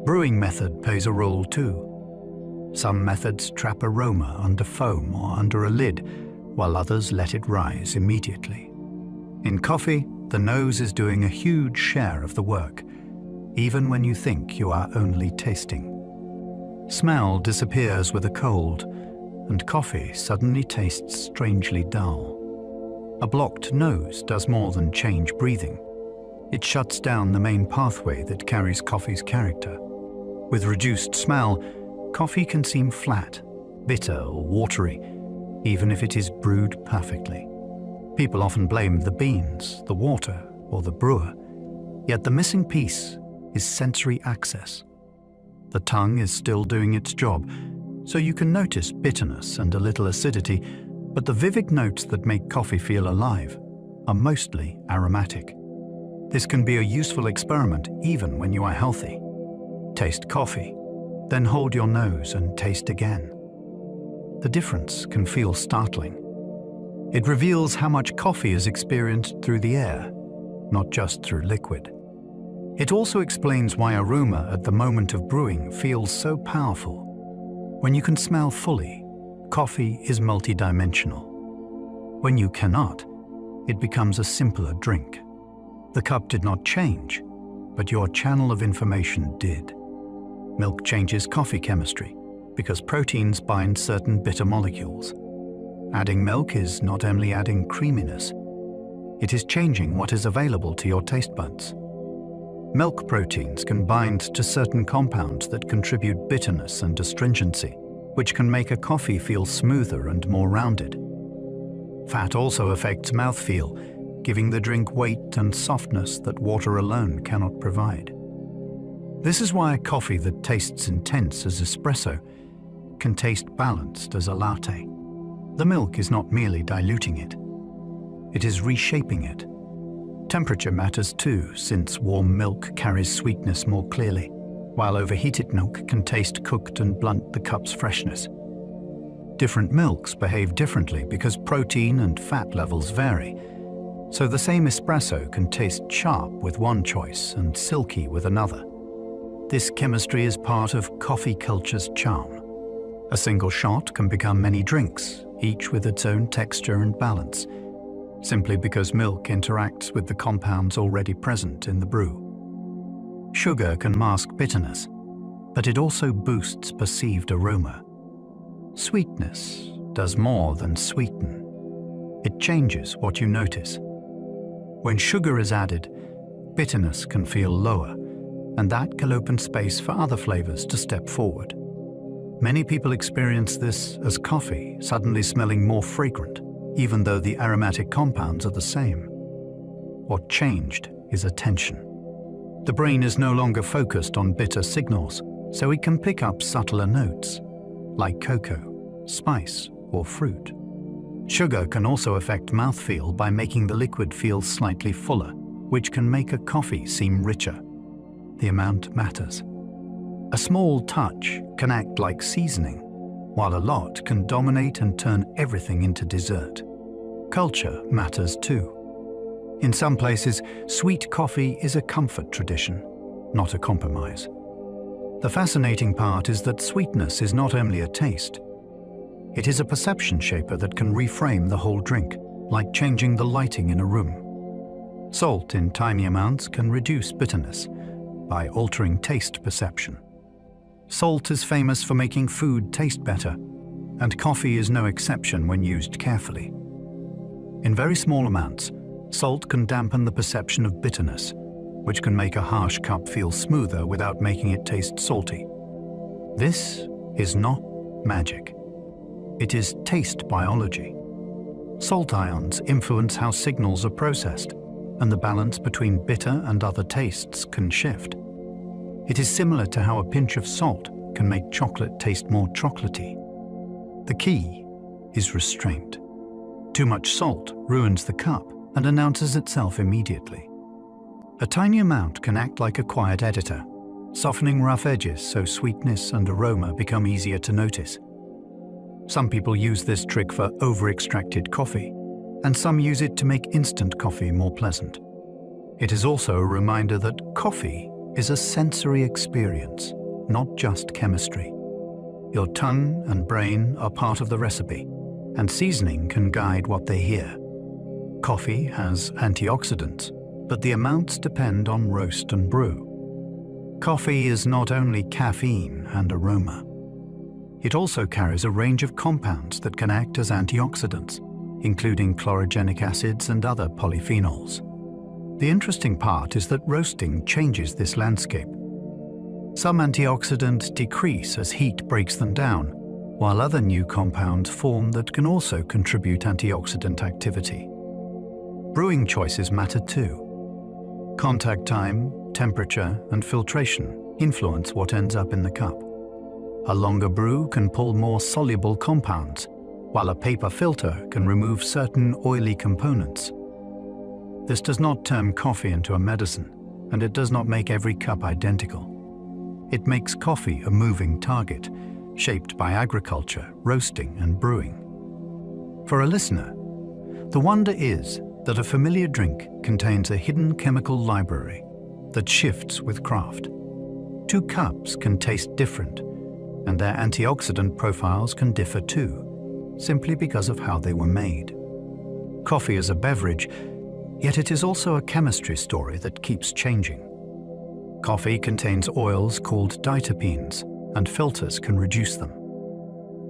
Brewing method plays a role too. Some methods trap aroma under foam or under a lid, while others let it rise immediately. In coffee, the nose is doing a huge share of the work, even when you think you are only tasting. Smell disappears with a cold, and coffee suddenly tastes strangely dull. A blocked nose does more than change breathing. It shuts down the main pathway that carries coffee's character. With reduced smell, coffee can seem flat, bitter, or watery, even if it is brewed perfectly. People often blame the beans, the water, or the brewer, yet the missing piece is sensory access. The tongue is still doing its job, so you can notice bitterness and a little acidity, but the vivid notes that make coffee feel alive are mostly aromatic. This can be a useful experiment even when you are healthy. Taste coffee, then hold your nose and taste again. The difference can feel startling. It reveals how much coffee is experienced through the air, not just through liquid. It also explains why aroma at the moment of brewing feels so powerful. When you can smell fully, coffee is multidimensional. When you cannot, it becomes a simpler drink. The cup did not change, but your channel of information did. Milk changes coffee chemistry because proteins bind certain bitter molecules. Adding milk is not only adding creaminess, it is changing what is available to your taste buds. Milk proteins can bind to certain compounds that contribute bitterness and astringency, which can make a coffee feel smoother and more rounded. Fat also affects mouthfeel, giving the drink weight and softness that water alone cannot provide. This is why a coffee that tastes intense as espresso can taste balanced as a latte. The milk is not merely diluting it, it is reshaping it. Temperature matters too, since warm milk carries sweetness more clearly, while overheated milk can taste cooked and blunt the cup's freshness. Different milks behave differently because protein and fat levels vary, so the same espresso can taste sharp with one choice and silky with another. This chemistry is part of coffee culture's charm. A single shot can become many drinks, each with its own texture and balance, simply because milk interacts with the compounds already present in the brew. Sugar can mask bitterness, but it also boosts perceived aroma. Sweetness does more than sweeten. It changes what you notice. When sugar is added, bitterness can feel lower, and that can open space for other flavors to step forward. Many people experience this as coffee suddenly smelling more fragrant, even though the aromatic compounds are the same. What changed is attention. The brain is no longer focused on bitter signals, so it can pick up subtler notes, like cocoa, spice, or fruit. Sugar can also affect mouthfeel by making the liquid feel slightly fuller, which can make a coffee seem richer. The amount matters. A small touch can act like seasoning, while a lot can dominate and turn everything into dessert. Culture matters too. In some places, sweet coffee is a comfort tradition, not a compromise. The fascinating part is that sweetness is not only a taste. It is a perception shaper that can reframe the whole drink, like changing the lighting in a room. Salt in tiny amounts can reduce bitterness by altering taste perception. Salt is famous for making food taste better, and coffee is no exception when used carefully. In very small amounts, salt can dampen the perception of bitterness, which can make a harsh cup feel smoother without making it taste salty. This is not magic. It is taste biology. Salt ions influence how signals are processed, and the balance between bitter and other tastes can shift. It is similar to how a pinch of salt can make chocolate taste more chocolatey. The key is restraint. Too much salt ruins the cup and announces itself immediately. A tiny amount can act like a quiet editor, softening rough edges so sweetness and aroma become easier to notice. Some people use this trick for over-extracted coffee, and some use it to make instant coffee more pleasant. It is also a reminder that coffee is a sensory experience, not just chemistry. Your tongue and brain are part of the recipe, and seasoning can guide what they hear. Coffee has antioxidants, but the amounts depend on roast and brew. Coffee is not only caffeine and aroma. It also carries a range of compounds that can act as antioxidants, including chlorogenic acids and other polyphenols. The interesting part is that roasting changes this landscape. Some antioxidants decrease as heat breaks them down, while other new compounds form that can also contribute antioxidant activity. Brewing choices matter too. Contact time, temperature, and filtration influence what ends up in the cup. A longer brew can pull more soluble compounds, while a paper filter can remove certain oily components. This does not turn coffee into a medicine, and it does not make every cup identical. It makes coffee a moving target, shaped by agriculture, roasting, and brewing. For a listener, the wonder is that a familiar drink contains a hidden chemical library that shifts with craft. Two cups can taste different, and their antioxidant profiles can differ too, simply because of how they were made. Coffee is a beverage, yet it is also a chemistry story that keeps changing. Coffee contains oils called diterpenes, and filters can reduce them.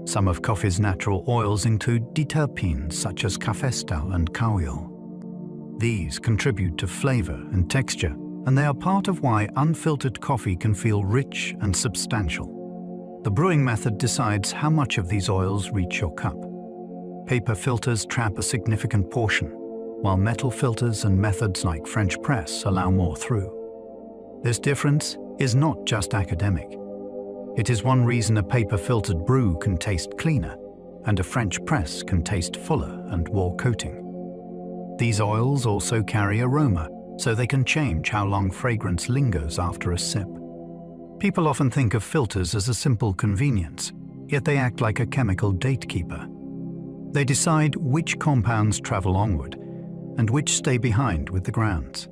Some of coffee's natural oils include diterpenes such as cafestal and kaolin. These contribute to flavor and texture, and they are part of why unfiltered coffee can feel rich and substantial. The brewing method decides how much of these oils reach your cup. Paper filters trap a significant portion, while metal filters and methods like French press allow more through. This difference is not just academic. It is one reason a paper-filtered brew can taste cleaner, and a French press can taste fuller and more coating. These oils also carry aroma, so they can change how long fragrance lingers after a sip. People often think of filters as a simple convenience, yet they act like a chemical gatekeeper. They decide which compounds travel onward and which stay behind with the grounds.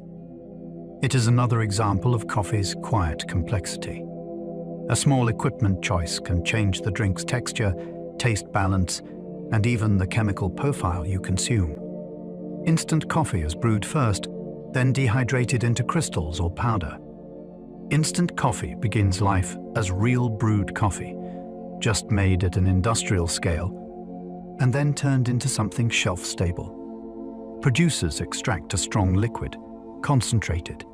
It is another example of coffee's quiet complexity. A small equipment choice can change the drink's texture, taste balance, and even the chemical profile you consume. Instant coffee is brewed first, then dehydrated into crystals or powder. Instant coffee begins life as real brewed coffee, just made at an industrial scale, and then turned into something shelf-stable. Producers extract a strong liquid, concentrate it,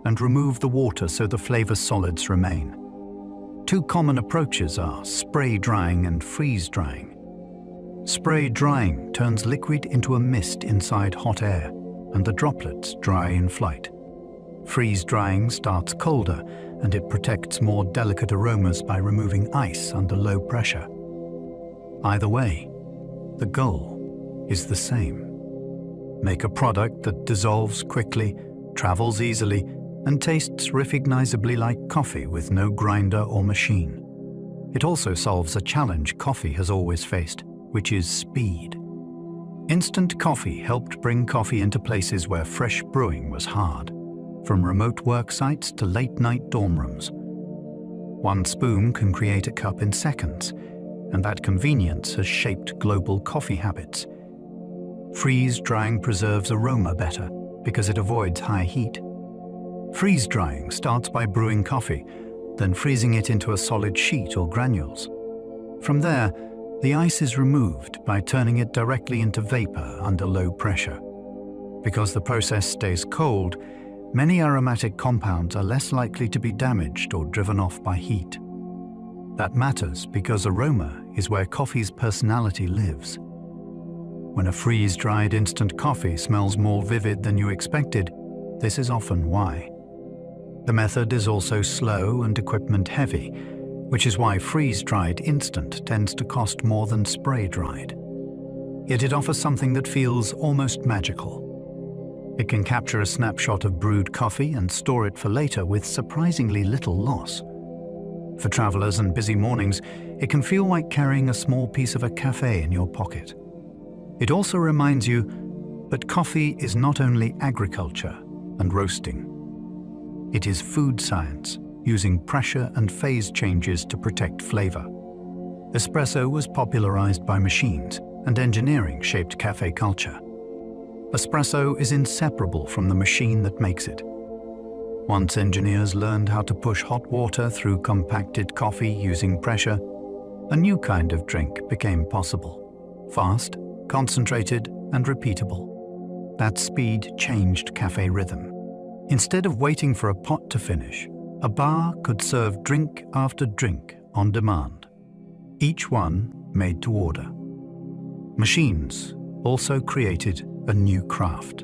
and remove the water so the flavor solids remain. Two common approaches are spray drying and freeze drying. Spray drying turns liquid into a mist inside hot air, and the droplets dry in flight. Freeze drying starts colder, and it protects more delicate aromas by removing ice under low pressure. Either way, the goal is the same. Make a product that dissolves quickly, travels easily, and tastes recognizably like coffee with no grinder or machine. It also solves a challenge coffee has always faced, which is speed. Instant coffee helped bring coffee into places where fresh brewing was hard, from remote work sites to late-night dorm rooms. One spoon can create a cup in seconds, and that convenience has shaped global coffee habits. Freeze-drying preserves aroma better because it avoids high heat. Freeze-drying starts by brewing coffee, then freezing it into a solid sheet or granules. From there, the ice is removed by turning it directly into vapor under low pressure. Because the process stays cold, many aromatic compounds are less likely to be damaged or driven off by heat. That matters because aroma is where coffee's personality lives. When a freeze-dried instant coffee smells more vivid than you expected, this is often why. The method is also slow and equipment-heavy, which is why freeze-dried instant tends to cost more than spray-dried. Yet it offers something that feels almost magical. It can capture a snapshot of brewed coffee and store it for later with surprisingly little loss. For travelers and busy mornings, it can feel like carrying a small piece of a café in your pocket. It also reminds you that coffee is not only agriculture and roasting. It is food science, using pressure and phase changes to protect flavor. Espresso was popularized by machines, and engineering shaped café culture. Espresso is inseparable from the machine that makes it. Once engineers learned how to push hot water through compacted coffee using pressure, a new kind of drink became possible. Fast, concentrated, and repeatable. That speed changed café rhythm. Instead of waiting for a pot to finish, a bar could serve drink after drink on demand, each one made to order. Machines also created a new craft.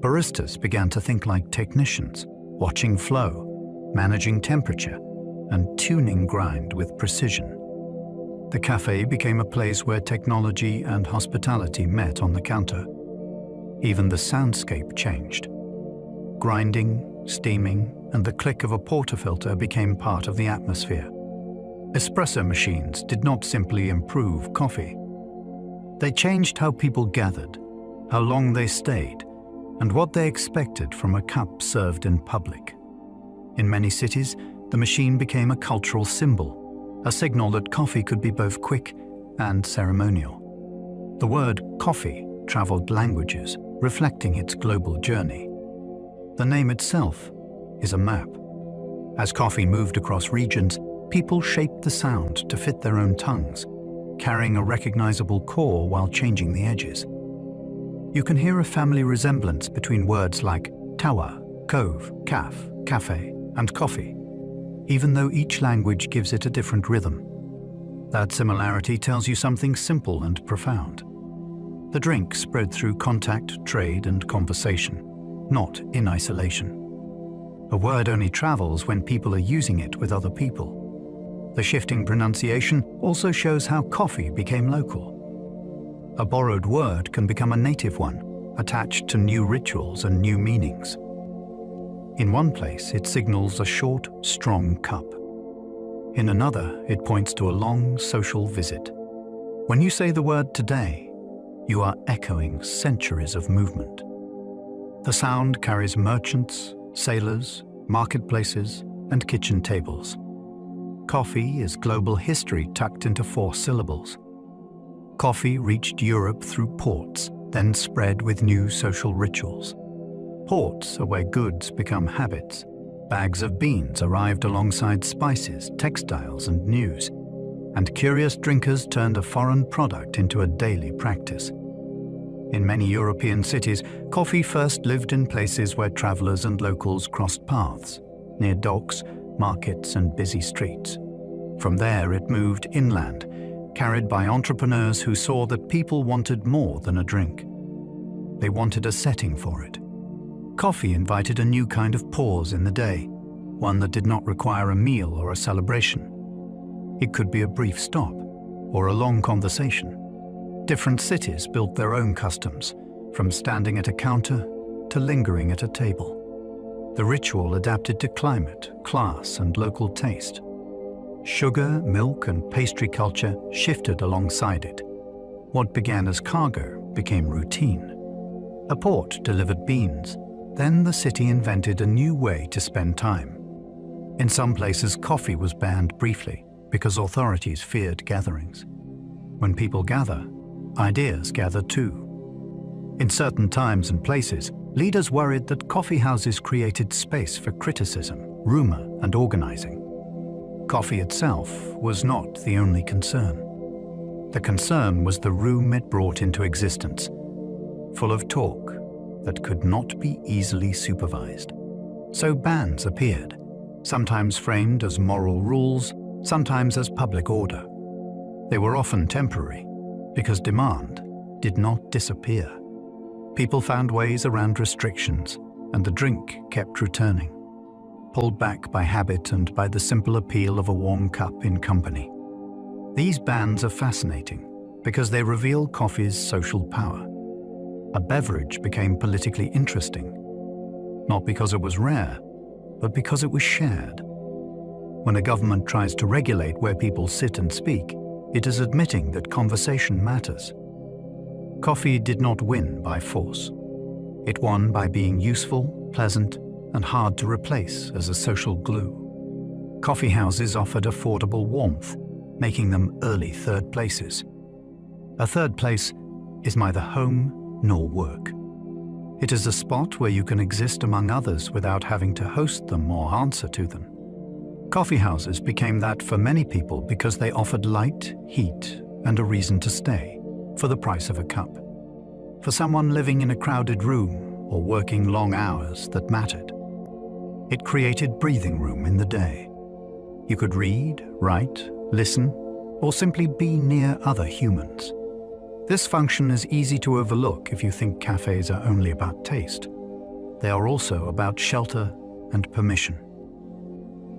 Baristas began to think like technicians, watching flow, managing temperature, and tuning grind with precision. The café became a place where technology and hospitality met on the counter. Even the soundscape changed. Grinding, steaming, and the click of a portafilter became part of the atmosphere. Espresso machines did not simply improve coffee. They changed how people gathered, how long they stayed, and what they expected from a cup served in public. In many cities, the machine became a cultural symbol, a signal that coffee could be both quick and ceremonial. The word coffee traveled languages, reflecting its global journey. The name itself is a map. As coffee moved across regions, people shaped the sound to fit their own tongues, carrying a recognizable core while changing the edges. You can hear a family resemblance between words like tawa, cove, caf, cafe, and coffee, even though each language gives it a different rhythm. That similarity tells you something simple and profound. The drink spread through contact, trade, and conversation, not in isolation. A word only travels when people are using it with other people. The shifting pronunciation also shows how coffee became local. A borrowed word can become a native one, attached to new rituals and new meanings. In one place, it signals a short, strong cup. In another, it points to a long social visit. When you say the word today, you are echoing centuries of movement. The sound carries merchants, sailors, marketplaces, and kitchen tables. Coffee is global history tucked into 4 syllables. Coffee reached Europe through ports, then spread with new social rituals. Ports are where goods become habits. Bags of beans arrived alongside spices, textiles, and news, and curious drinkers turned a foreign product into a daily practice. In many European cities, coffee first lived in places where travelers and locals crossed paths, near docks, markets, and busy streets. From there, it moved inland, carried by entrepreneurs who saw that people wanted more than a drink. They wanted a setting for it. Coffee invited a new kind of pause in the day, one that did not require a meal or a celebration. It could be a brief stop or a long conversation. Different cities built their own customs, from standing at a counter to lingering at a table. The ritual adapted to climate, class, and local taste. Sugar, milk, and pastry culture shifted alongside it. What began as cargo became routine. A port delivered beans. Then the city invented a new way to spend time. In some places, coffee was banned briefly because authorities feared gatherings. When people gather, ideas gather too. In certain times and places, leaders worried that coffee houses created space for criticism, rumor, and organizing. Coffee itself was not the only concern. The concern was the room it brought into existence, full of talk that could not be easily supervised. So bans appeared, sometimes framed as moral rules, sometimes as public order. They were often temporary, because demand did not disappear. People found ways around restrictions, and the drink kept returning, pulled back by habit and by the simple appeal of a warm cup in company. These bans are fascinating because they reveal coffee's social power. A beverage became politically interesting, not because it was rare, but because it was shared. When a government tries to regulate where people sit and speak, it is admitting that conversation matters. Coffee did not win by force. It won by being useful, pleasant, and hard to replace as a social glue. Coffee houses offered affordable warmth, making them early third places. A third place is neither home nor work. It is a spot where you can exist among others without having to host them or answer to them. Coffee houses became that for many people because they offered light, heat, and a reason to stay, for the price of a cup. For someone living in a crowded room or working long hours that mattered. It created breathing room in the day. You could read, write, listen, or simply be near other humans. This function is easy to overlook if you think cafes are only about taste. They are also about shelter and permission.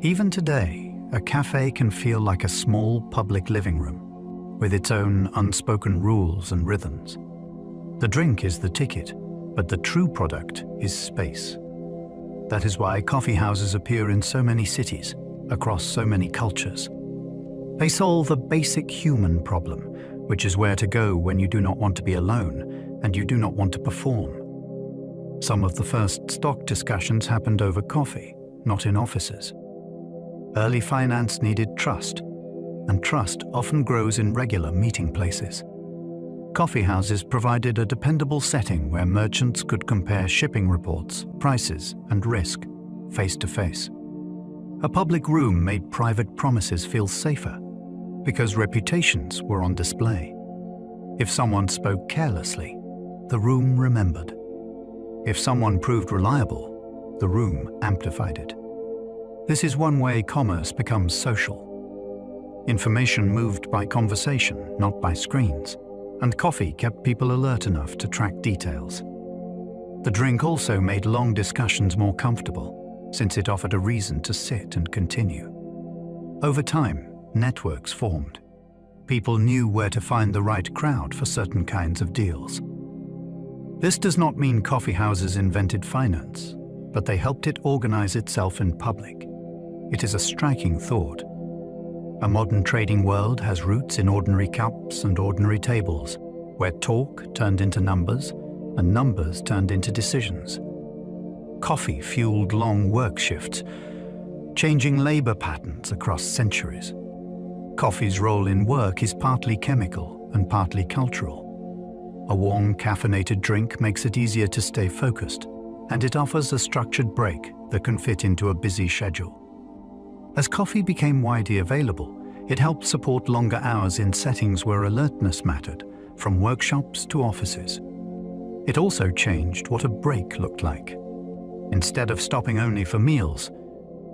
Even today, a cafe can feel like a small public living room, with its own unspoken rules and rhythms. The drink is the ticket, but the true product is space. That is why coffee houses appear in so many cities, across so many cultures. They solve a basic human problem, which is where to go when you do not want to be alone and you do not want to perform. Some of the first stock discussions happened over coffee, not in offices. Early finance needed trust, and trust often grows in regular meeting places. Coffee houses provided a dependable setting where merchants could compare shipping reports, prices, and risk, face to face. A public room made private promises feel safer, because reputations were on display. If someone spoke carelessly, the room remembered. If someone proved reliable, the room amplified it. This is one way commerce becomes social. Information moved by conversation, not by screens, and coffee kept people alert enough to track details. The drink also made long discussions more comfortable, since it offered a reason to sit and continue. Over time, networks formed. People knew where to find the right crowd for certain kinds of deals. This does not mean coffee houses invented finance, but they helped it organize itself in public. It is a striking thought. A modern trading world has roots in ordinary cups and ordinary tables, where talk turned into numbers and numbers turned into decisions. Coffee fueled long work shifts, changing labor patterns across centuries. Coffee's role in work is partly chemical and partly cultural. A warm, caffeinated drink makes it easier to stay focused, and it offers a structured break that can fit into a busy schedule. As coffee became widely available, it helped support longer hours in settings where alertness mattered, from workshops to offices. It also changed what a break looked like. Instead of stopping only for meals,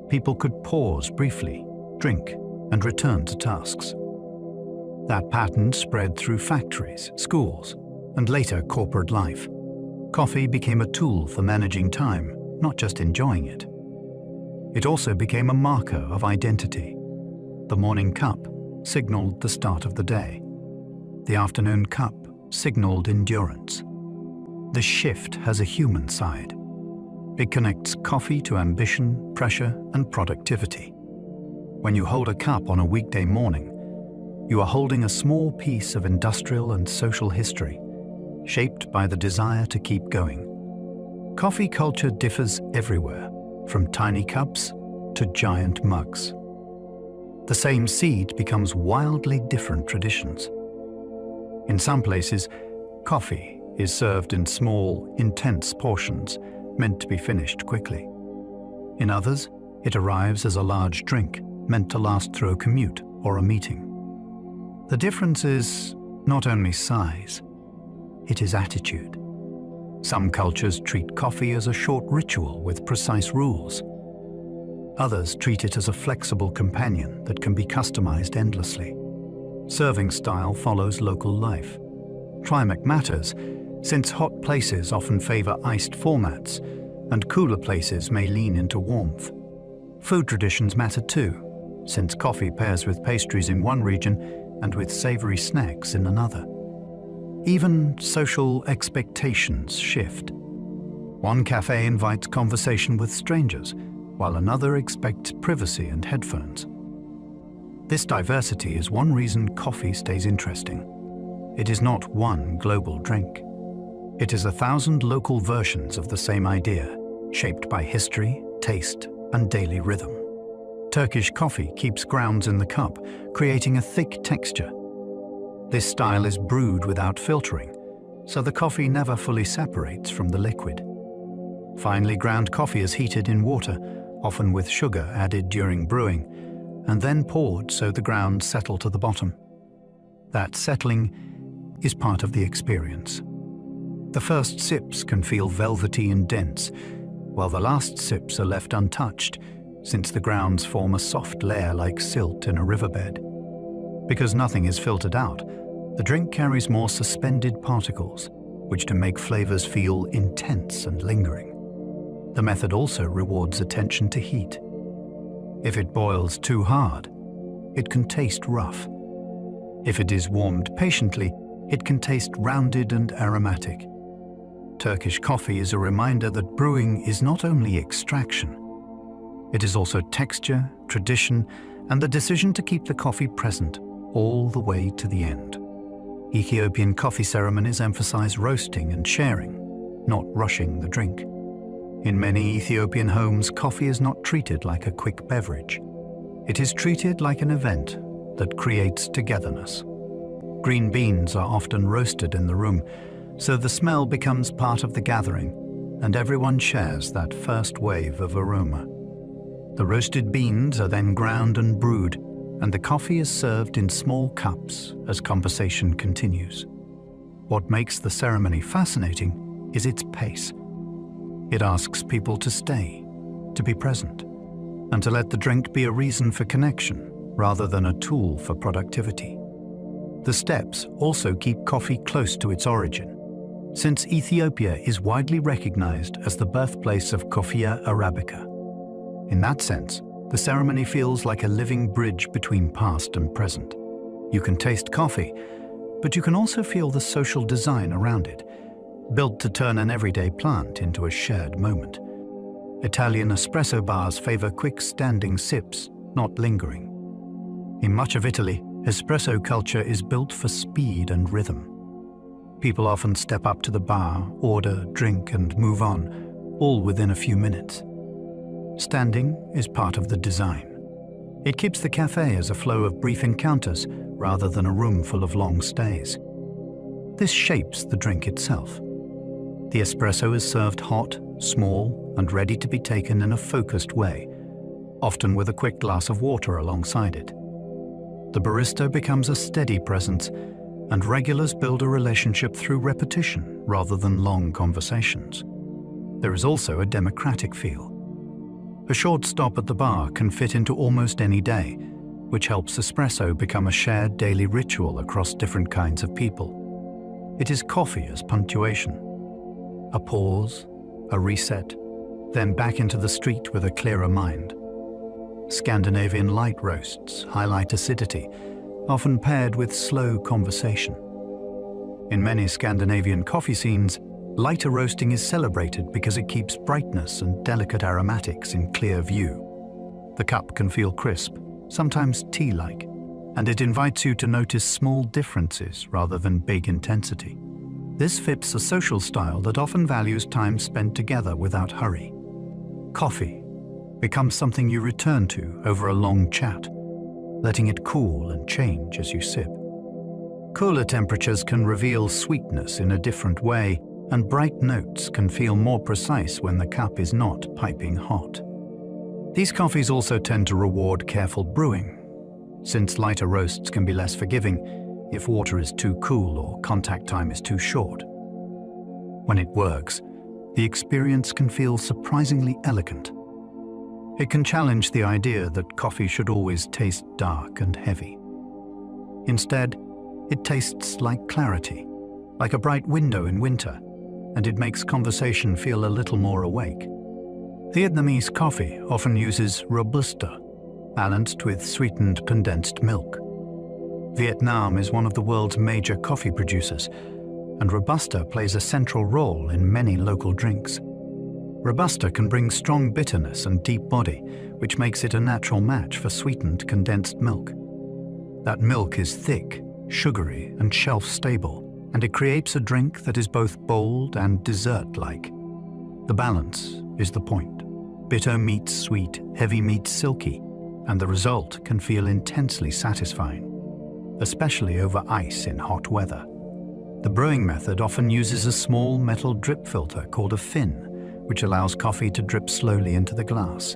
people could pause briefly, drink, and return to tasks. That pattern spread through factories, schools, and later corporate life. Coffee became a tool for managing time, not just enjoying it. It also became a marker of identity. The morning cup signaled the start of the day. The afternoon cup signaled endurance. The shift has a human side. It connects coffee to ambition, pressure, and productivity. When you hold a cup on a weekday morning, you are holding a small piece of industrial and social history, shaped by the desire to keep going. Coffee culture differs everywhere, from tiny cups to giant mugs. The same seed becomes wildly different traditions. In some places, coffee is served in small, intense portions, meant to be finished quickly. In others, it arrives as a large drink, meant to last through a commute or a meeting. The difference is not only size, it is attitude. Some cultures treat coffee as a short ritual with precise rules. Others treat it as a flexible companion that can be customized endlessly. Serving style follows local life. Climate matters, since hot places often favor iced formats, and cooler places may lean into warmth. Food traditions matter too, since coffee pairs with pastries in one region and with savory snacks in another. Even social expectations shift. One cafe invites conversation with strangers, while another expects privacy and headphones. This diversity is one reason coffee stays interesting. It is not one global drink. It is 1,000 local versions of the same idea, shaped by history, taste, and daily rhythm. Turkish coffee keeps grounds in the cup, creating a thick texture. This style is brewed without filtering, so the coffee never fully separates from the liquid. Finely ground coffee is heated in water, often with sugar added during brewing, and then poured so the grounds settle to the bottom. That settling is part of the experience. The first sips can feel velvety and dense, while the last sips are left untouched, since the grounds form a soft layer like silt in a riverbed. Because nothing is filtered out, the drink carries more suspended particles, which can make flavors feel intense and lingering. The method also rewards attention to heat. If it boils too hard, it can taste rough. If it is warmed patiently, it can taste rounded and aromatic. Turkish coffee is a reminder that brewing is not only extraction. It is also texture, tradition, and the decision to keep the coffee present all the way to the end. Ethiopian coffee ceremonies emphasize roasting and sharing, not rushing the drink. In many Ethiopian homes, coffee is not treated like a quick beverage. It is treated like an event that creates togetherness. Green beans are often roasted in the room, so the smell becomes part of the gathering, and everyone shares that first wave of aroma. The roasted beans are then ground and brewed, and the coffee is served in small cups as conversation continues. What makes the ceremony fascinating is its pace. It asks people to stay, to be present, and to let the drink be a reason for connection rather than a tool for productivity. The steps also keep coffee close to its origin, since Ethiopia is widely recognized as the birthplace of Coffea arabica. In that sense, the ceremony feels like a living bridge between past and present. You can taste coffee, but you can also feel the social design around it, built to turn an everyday plant into a shared moment. Italian espresso bars favor quick standing sips, not lingering. In much of Italy, espresso culture is built for speed and rhythm. People often step up to the bar, order, drink, and move on, all within a few minutes. Standing is part of the design. It keeps the cafe as a flow of brief encounters rather than a room full of long stays. This shapes the drink itself. The espresso is served hot, small, and ready to be taken in a focused way, often with a quick glass of water alongside it. The barista becomes a steady presence, and regulars build a relationship through repetition rather than long conversations. There is also a democratic feel. A short stop at the bar can fit into almost any day, which helps espresso become a shared daily ritual across different kinds of people. It is coffee as punctuation. A pause, a reset, then back into the street with a clearer mind. Scandinavian light roasts highlight acidity, often paired with slow conversation. In many Scandinavian coffee scenes, lighter roasting is celebrated because it keeps brightness and delicate aromatics in clear view. The cup can feel crisp, sometimes tea-like, and it invites you to notice small differences rather than big intensity. This fits a social style that often values time spent together without hurry. Coffee becomes something you return to over a long chat, letting it cool and change as you sip. Cooler temperatures can reveal sweetness in a different way, and bright notes can feel more precise when the cup is not piping hot. These coffees also tend to reward careful brewing, since lighter roasts can be less forgiving if water is too cool or contact time is too short. When it works, the experience can feel surprisingly elegant. It can challenge the idea that coffee should always taste dark and heavy. Instead, it tastes like clarity, like a bright window in winter, and it makes conversation feel a little more awake. Vietnamese coffee often uses Robusta, balanced with sweetened condensed milk. Vietnam is one of the world's major coffee producers, and Robusta plays a central role in many local drinks. Robusta can bring strong bitterness and deep body, which makes it a natural match for sweetened condensed milk. That milk is thick, sugary, and shelf-stable, and it creates a drink that is both bold and dessert-like. The balance is the point. Bitter meets sweet, heavy meets silky, and the result can feel intensely satisfying, especially over ice in hot weather. The brewing method often uses a small metal drip filter called a fin, which allows coffee to drip slowly into the glass.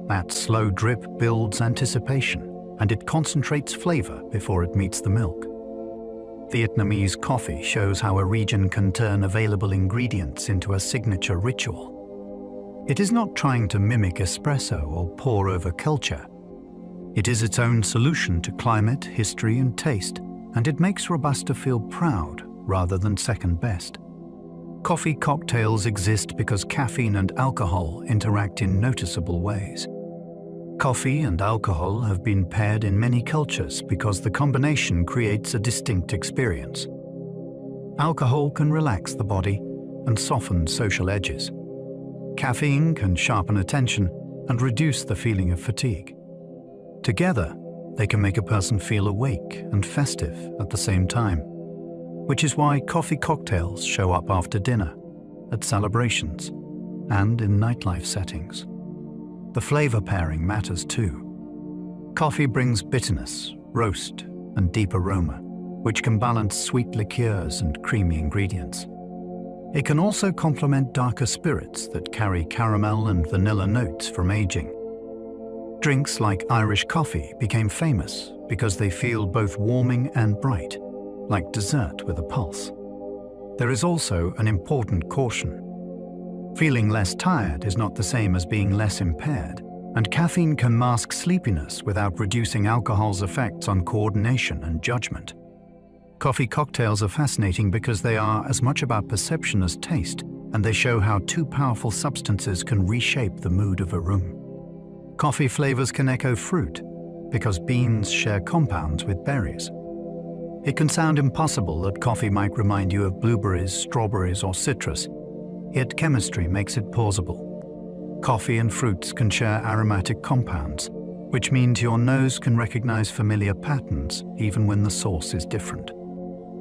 That slow drip builds anticipation, and it concentrates flavor before it meets the milk. Vietnamese coffee shows how a region can turn available ingredients into a signature ritual. It is not trying to mimic espresso or pour over culture. It is its own solution to climate, history, and taste, and it makes Robusta feel proud rather than second best. Coffee cocktails exist because caffeine and alcohol interact in noticeable ways. Coffee and alcohol have been paired in many cultures because the combination creates a distinct experience. Alcohol can relax the body and soften social edges. Caffeine can sharpen attention and reduce the feeling of fatigue. Together, they can make a person feel awake and festive at the same time, which is why coffee cocktails show up after dinner, at celebrations, and in nightlife settings. The flavor pairing matters too. Coffee brings bitterness, roast, and deep aroma, which can balance sweet liqueurs and creamy ingredients. It can also complement darker spirits that carry caramel and vanilla notes from aging. Drinks like Irish coffee became famous because they feel both warming and bright, like dessert with a pulse. There is also an important caution. Feeling less tired is not the same as being less impaired, and caffeine can mask sleepiness without reducing alcohol's effects on coordination and judgment. Coffee cocktails are fascinating because they are as much about perception as taste, and they show how two powerful substances can reshape the mood of a room. Coffee flavors can echo fruit because beans share compounds with berries. It can sound impossible that coffee might remind you of blueberries, strawberries, or citrus, yet chemistry makes it plausible. Coffee and fruits can share aromatic compounds, which means your nose can recognize familiar patterns even when the source is different.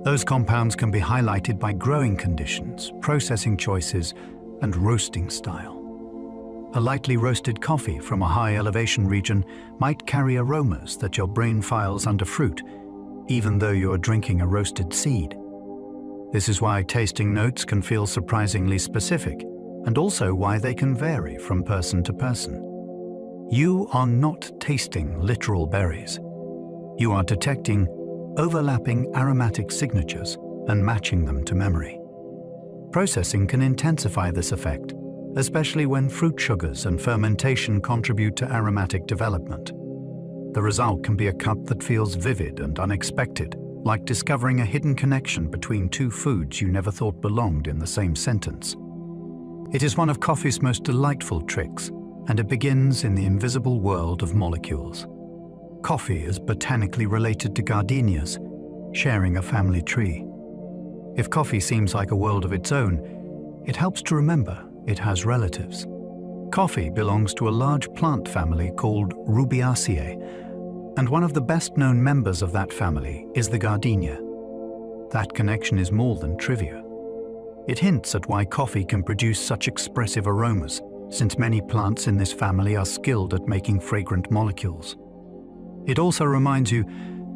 Those compounds can be highlighted by growing conditions, processing choices, and roasting style. A lightly roasted coffee from a high elevation region might carry aromas that your brain files under fruit, even though you are drinking a roasted seed. This is why tasting notes can feel surprisingly specific, and also why they can vary from person to person. You are not tasting literal berries. You are detecting overlapping aromatic signatures and matching them to memory. Processing can intensify this effect, especially when fruit sugars and fermentation contribute to aromatic development. The result can be a cup that feels vivid and unexpected, like discovering a hidden connection between two foods you never thought belonged in the same sentence. It is one of coffee's most delightful tricks, and it begins in the invisible world of molecules. Coffee is botanically related to gardenias, sharing a family tree. If coffee seems like a world of its own, it helps to remember it has relatives. Coffee belongs to a large plant family called Rubiaceae, and one of the best-known members of that family is the gardenia. That connection is more than trivia. It hints at why coffee can produce such expressive aromas, since many plants in this family are skilled at making fragrant molecules. It also reminds you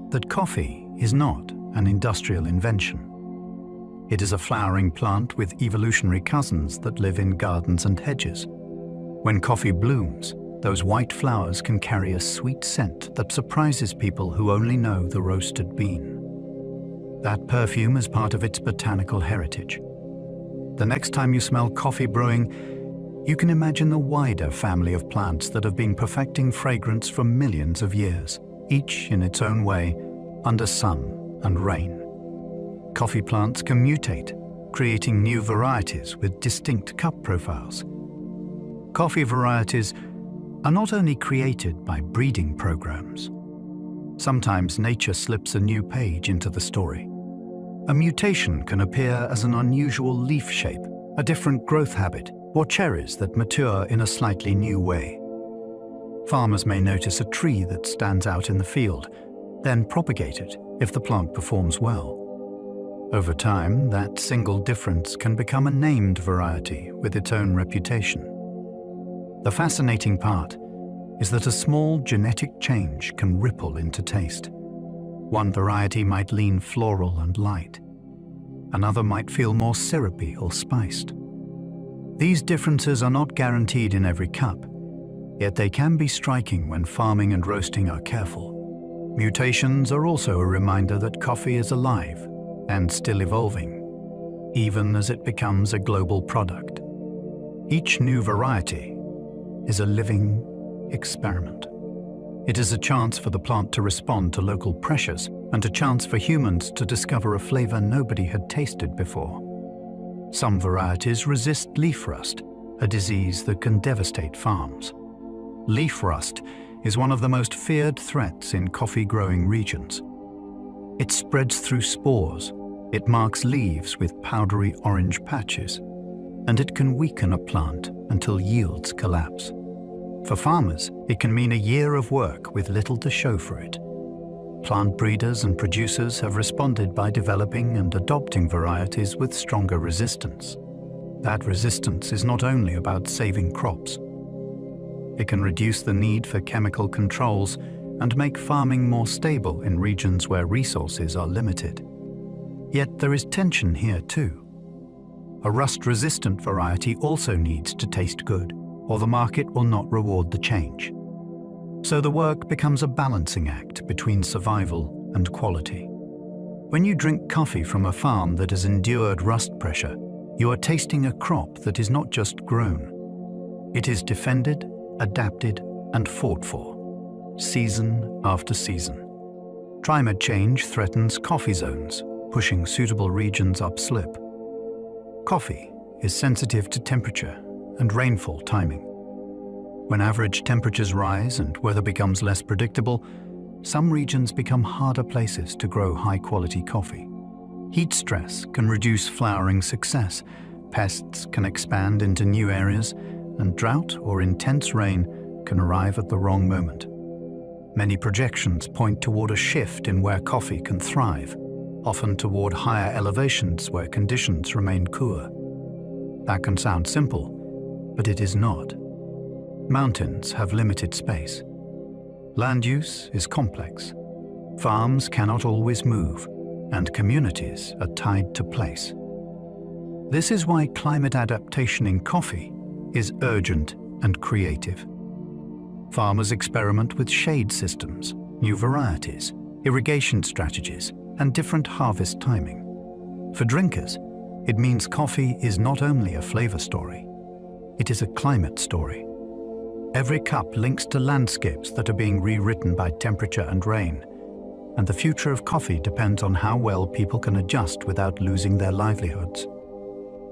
that coffee is not an industrial invention. It is a flowering plant with evolutionary cousins that live in gardens and hedges. When coffee blooms, those white flowers can carry a sweet scent that surprises people who only know the roasted bean. That perfume is part of its botanical heritage. The next time you smell coffee brewing, you can imagine the wider family of plants that have been perfecting fragrance for millions of years, each in its own way, under sun and rain. Coffee plants can mutate, creating new varieties with distinct cup profiles. Coffee varieties are not only created by breeding programs. Sometimes nature slips a new page into the story. A mutation can appear as an unusual leaf shape, a different growth habit, or cherries that mature in a slightly new way. Farmers may notice a tree that stands out in the field, then propagate it if the plant performs well. Over time, that single difference can become a named variety with its own reputation. The fascinating part is that a small genetic change can ripple into taste. One variety might lean floral and light. Another might feel more syrupy or spiced. These differences are not guaranteed in every cup, yet they can be striking when farming and roasting are careful. Mutations are also a reminder that coffee is alive and still evolving, even as it becomes a global product. Each new variety is a living experiment. It is a chance for the plant to respond to local pressures and a chance for humans to discover a flavor nobody had tasted before. Some varieties resist leaf rust, a disease that can devastate farms. Leaf rust is one of the most feared threats in coffee-growing regions. It spreads through spores, it marks leaves with powdery orange patches, and it can weaken a plant until yields collapse. For farmers, it can mean a year of work with little to show for it. Plant breeders and producers have responded by developing and adopting varieties with stronger resistance. That resistance is not only about saving crops. It can reduce the need for chemical controls and make farming more stable in regions where resources are limited. Yet there is tension here too. A rust-resistant variety also needs to taste good, or the market will not reward the change. So the work becomes a balancing act between survival and quality. When you drink coffee from a farm that has endured rust pressure, you are tasting a crop that is not just grown. It is defended, adapted, and fought for, season after season. Climate change threatens coffee zones, pushing suitable regions upslip. Coffee is sensitive to temperature and rainfall timing. When average temperatures rise and weather becomes less predictable, some regions become harder places to grow high-quality coffee. Heat stress can reduce flowering success, pests can expand into new areas, and drought or intense rain can arrive at the wrong moment. Many projections point toward a shift in where coffee can thrive, often toward higher elevations where conditions remain cooler. That can sound simple, but it is not. Mountains have limited space. Land use is complex. Farms cannot always move, and communities are tied to place. This is why climate adaptation in coffee is urgent and creative. Farmers experiment with shade systems, new varieties, irrigation strategies, and different harvest timing. For drinkers, it means coffee is not only a flavor story, it is a climate story. Every cup links to landscapes that are being rewritten by temperature and rain, and the future of coffee depends on how well people can adjust without losing their livelihoods.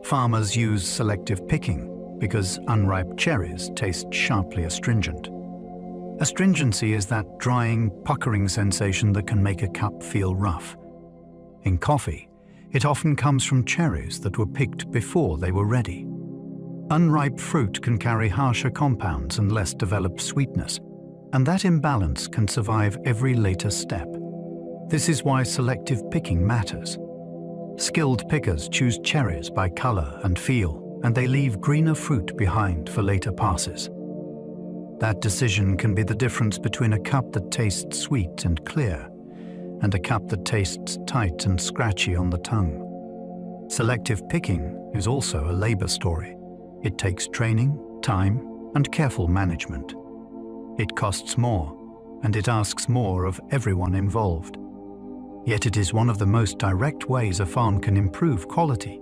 Farmers use selective picking because unripe cherries taste sharply astringent. Astringency is that drying, puckering sensation that can make a cup feel rough. In coffee, it often comes from cherries that were picked before they were ready. Unripe fruit can carry harsher compounds and less developed sweetness, and that imbalance can survive every later step. This is why selective picking matters. Skilled pickers choose cherries by color and feel, and they leave greener fruit behind for later passes. That decision can be the difference between a cup that tastes sweet and clear and a cup that tastes tight and scratchy on the tongue. Selective picking is also a labor story. It takes training, time, and careful management. It costs more, and it asks more of everyone involved. Yet it is one of the most direct ways a farm can improve quality,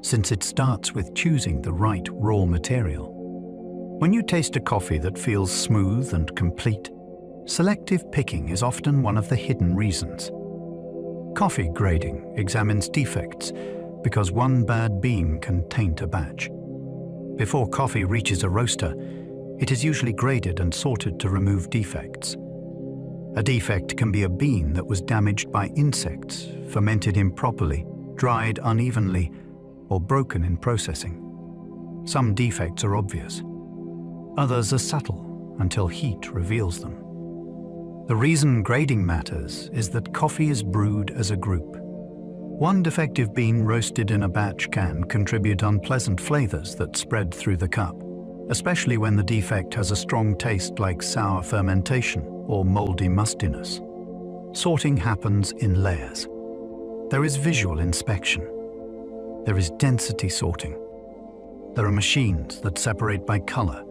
since it starts with choosing the right raw material. When you taste a coffee that feels smooth and complete, selective picking is often one of the hidden reasons. Coffee grading examines defects because one bad bean can taint a batch. Before coffee reaches a roaster, it is usually graded and sorted to remove defects. A defect can be a bean that was damaged by insects, fermented improperly, dried unevenly, or broken in processing. Some defects are obvious. Others are subtle until heat reveals them. The reason grading matters is that coffee is brewed as a group. One defective bean roasted in a batch can contribute unpleasant flavors that spread through the cup, especially when the defect has a strong taste like sour fermentation or moldy mustiness. Sorting happens in layers. There is visual inspection. There is density sorting. There are machines that separate by color,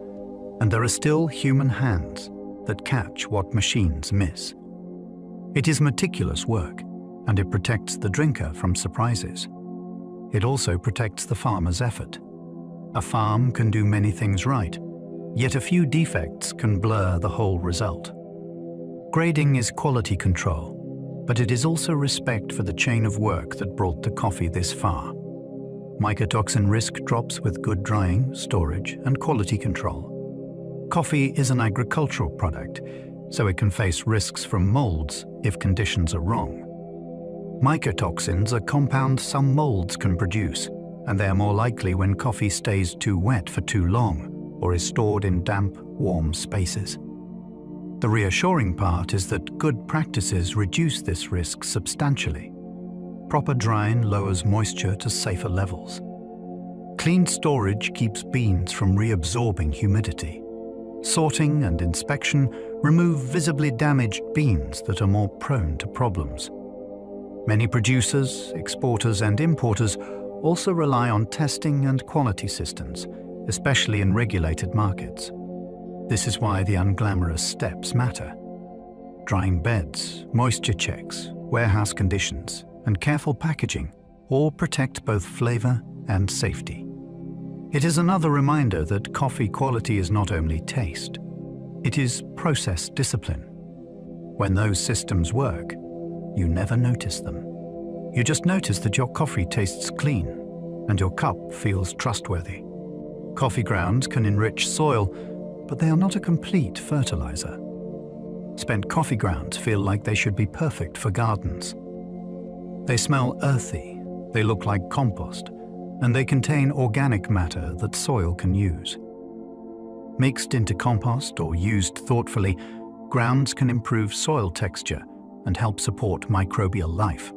and there are still human hands that catch what machines miss. It is meticulous work, and it protects the drinker from surprises. It also protects the farmer's effort. A farm can do many things right, yet a few defects can blur the whole result. Grading is quality control, but it is also respect for the chain of work that brought the coffee this far. Mycotoxin risk drops with good drying, storage, and quality control. Coffee is an agricultural product, so it can face risks from molds if conditions are wrong. Mycotoxins are compounds some molds can produce, and they are more likely when coffee stays too wet for too long or is stored in damp, warm spaces. The reassuring part is that good practices reduce this risk substantially. Proper drying lowers moisture to safer levels. Clean storage keeps beans from reabsorbing humidity. Sorting and inspection remove visibly damaged beans that are more prone to problems. Many producers, exporters, and importers also rely on testing and quality systems, especially in regulated markets. This is why the unglamorous steps matter. Drying beds, moisture checks, warehouse conditions, and careful packaging all protect both flavor and safety. It is another reminder that coffee quality is not only taste, it is process discipline. When those systems work, you never notice them. You just notice that your coffee tastes clean and your cup feels trustworthy. Coffee grounds can enrich soil, but they are not a complete fertilizer. Spent coffee grounds feel like they should be perfect for gardens. They smell earthy, they look like compost, and they contain organic matter that soil can use. Mixed into compost or used thoughtfully, grounds can improve soil texture and help support microbial life.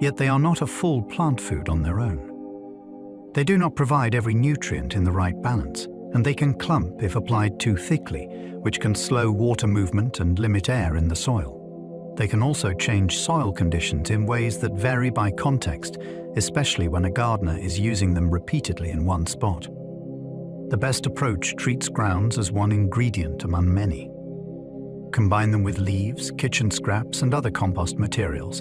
Yet they are not a full plant food on their own. They do not provide every nutrient in the right balance, and they can clump if applied too thickly, which can slow water movement and limit air in the soil. They can also change soil conditions in ways that vary by context, especially when a gardener is using them repeatedly in one spot. The best approach treats grounds as one ingredient among many. Combine them with leaves, kitchen scraps, and other compost materials,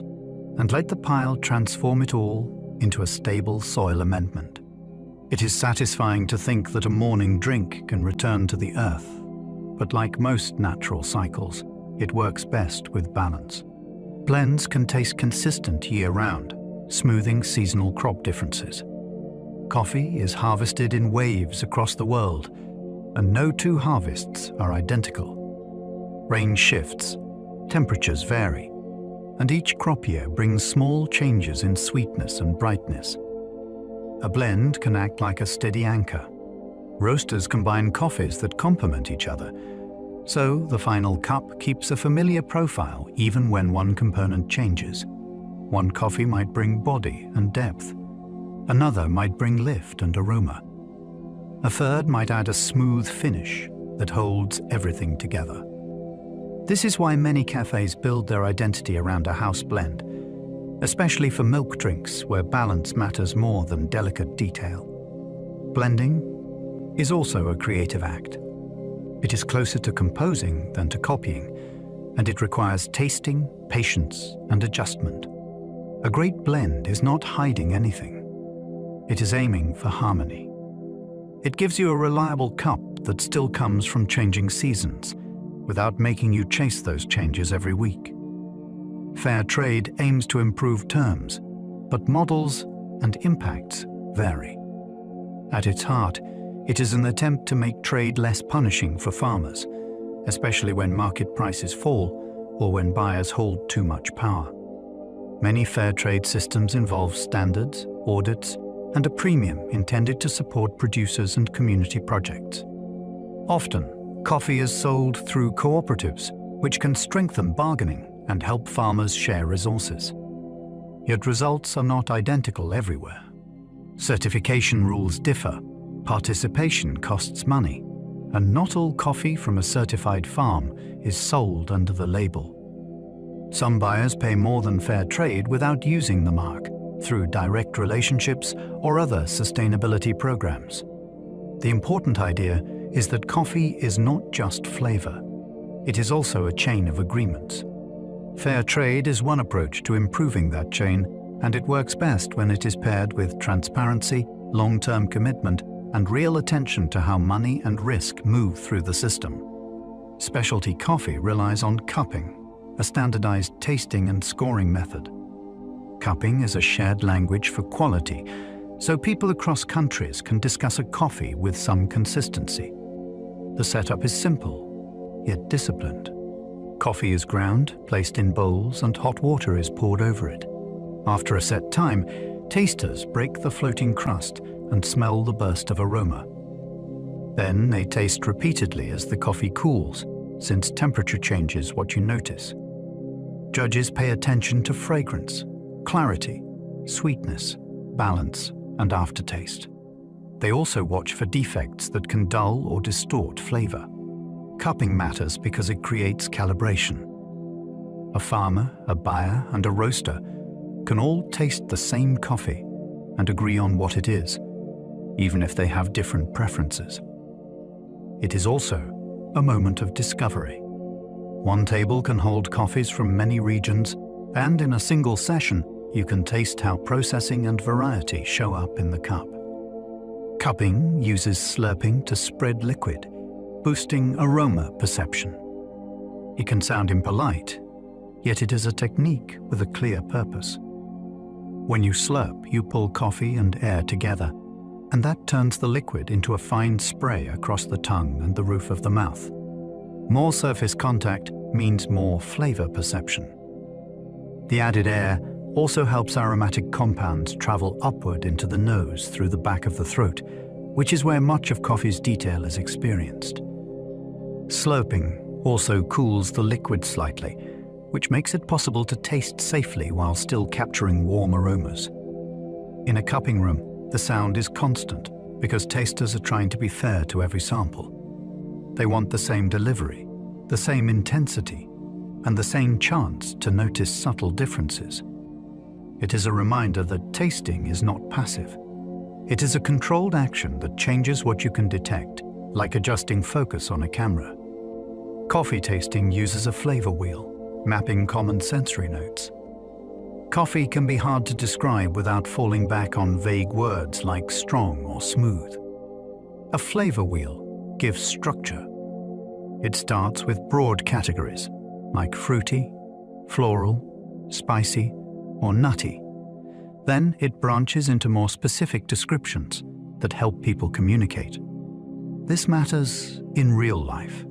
and let the pile transform it all into a stable soil amendment. It is satisfying to think that a morning drink can return to the earth, but like most natural cycles, it works best with balance. Blends can taste consistent year-round, smoothing seasonal crop differences. Coffee is harvested in waves across the world, and no two harvests are identical. Rain shifts, temperatures vary, and each crop year brings small changes in sweetness and brightness. A blend can act like a steady anchor. Roasters combine coffees that complement each other, so the final cup keeps a familiar profile even when one component changes. One coffee might bring body and depth. Another might bring lift and aroma. A third might add a smooth finish that holds everything together. This is why many cafes build their identity around a house blend, especially for milk drinks where balance matters more than delicate detail. Blending is also a creative act. It is closer to composing than to copying, and it requires tasting, patience, and adjustment. A great blend is not hiding anything. It is aiming for harmony. It gives you a reliable cup that still comes from changing seasons, without making you chase those changes every week. Fair trade aims to improve terms, but models and impacts vary. At its heart, it is an attempt to make trade less punishing for farmers, especially when market prices fall or when buyers hold too much power. Many fair trade systems involve standards, audits, and a premium intended to support producers and community projects. Often, coffee is sold through cooperatives, which can strengthen bargaining and help farmers share resources. Yet results are not identical everywhere. Certification rules differ, participation costs money, and not all coffee from a certified farm is sold under the label. Some buyers pay more than fair trade without using the mark, through direct relationships or other sustainability programs. The important idea is that coffee is not just flavor. It is also a chain of agreements. Fair trade is one approach to improving that chain, and it works best when it is paired with transparency, long-term commitment, and real attention to how money and risk move through the system. Specialty coffee relies on cupping, a standardized tasting and scoring method. Cupping is a shared language for quality, so people across countries can discuss a coffee with some consistency. The setup is simple, yet disciplined. Coffee is ground, placed in bowls, and hot water is poured over it. After a set time, tasters break the floating crust and smell the burst of aroma. Then they taste repeatedly as the coffee cools, since temperature changes what you notice. Judges pay attention to fragrance, clarity, sweetness, balance, and aftertaste. They also watch for defects that can dull or distort flavor. Cupping matters because it creates calibration. A farmer, a buyer, and a roaster can all taste the same coffee and agree on what it is, even if they have different preferences. It is also a moment of discovery. One table can hold coffees from many regions, and in a single session, you can taste how processing and variety show up in the cup. Cupping uses slurping to spread liquid, boosting aroma perception. It can sound impolite, yet it is a technique with a clear purpose. When you slurp, you pull coffee and air together, and that turns the liquid into a fine spray across the tongue and the roof of the mouth. More surface contact means more flavor perception. The added air also helps aromatic compounds travel upward into the nose through the back of the throat, which is where much of coffee's detail is experienced. Slurping also cools the liquid slightly, which makes it possible to taste safely while still capturing warm aromas. In a cupping room, The sound is constant because tasters are trying to be fair to every sample. They want the same delivery, the same intensity, and the same chance to notice subtle differences. It is a reminder that tasting is not passive. It is a controlled action that changes what you can detect, like adjusting focus on a camera. Coffee tasting uses a flavor wheel, mapping common sensory notes. Coffee can be hard to describe without falling back on vague words like strong or smooth. A flavor wheel gives structure. It starts with broad categories like fruity, floral, spicy, or nutty. Then it branches into more specific descriptions that help people communicate. This matters in real life.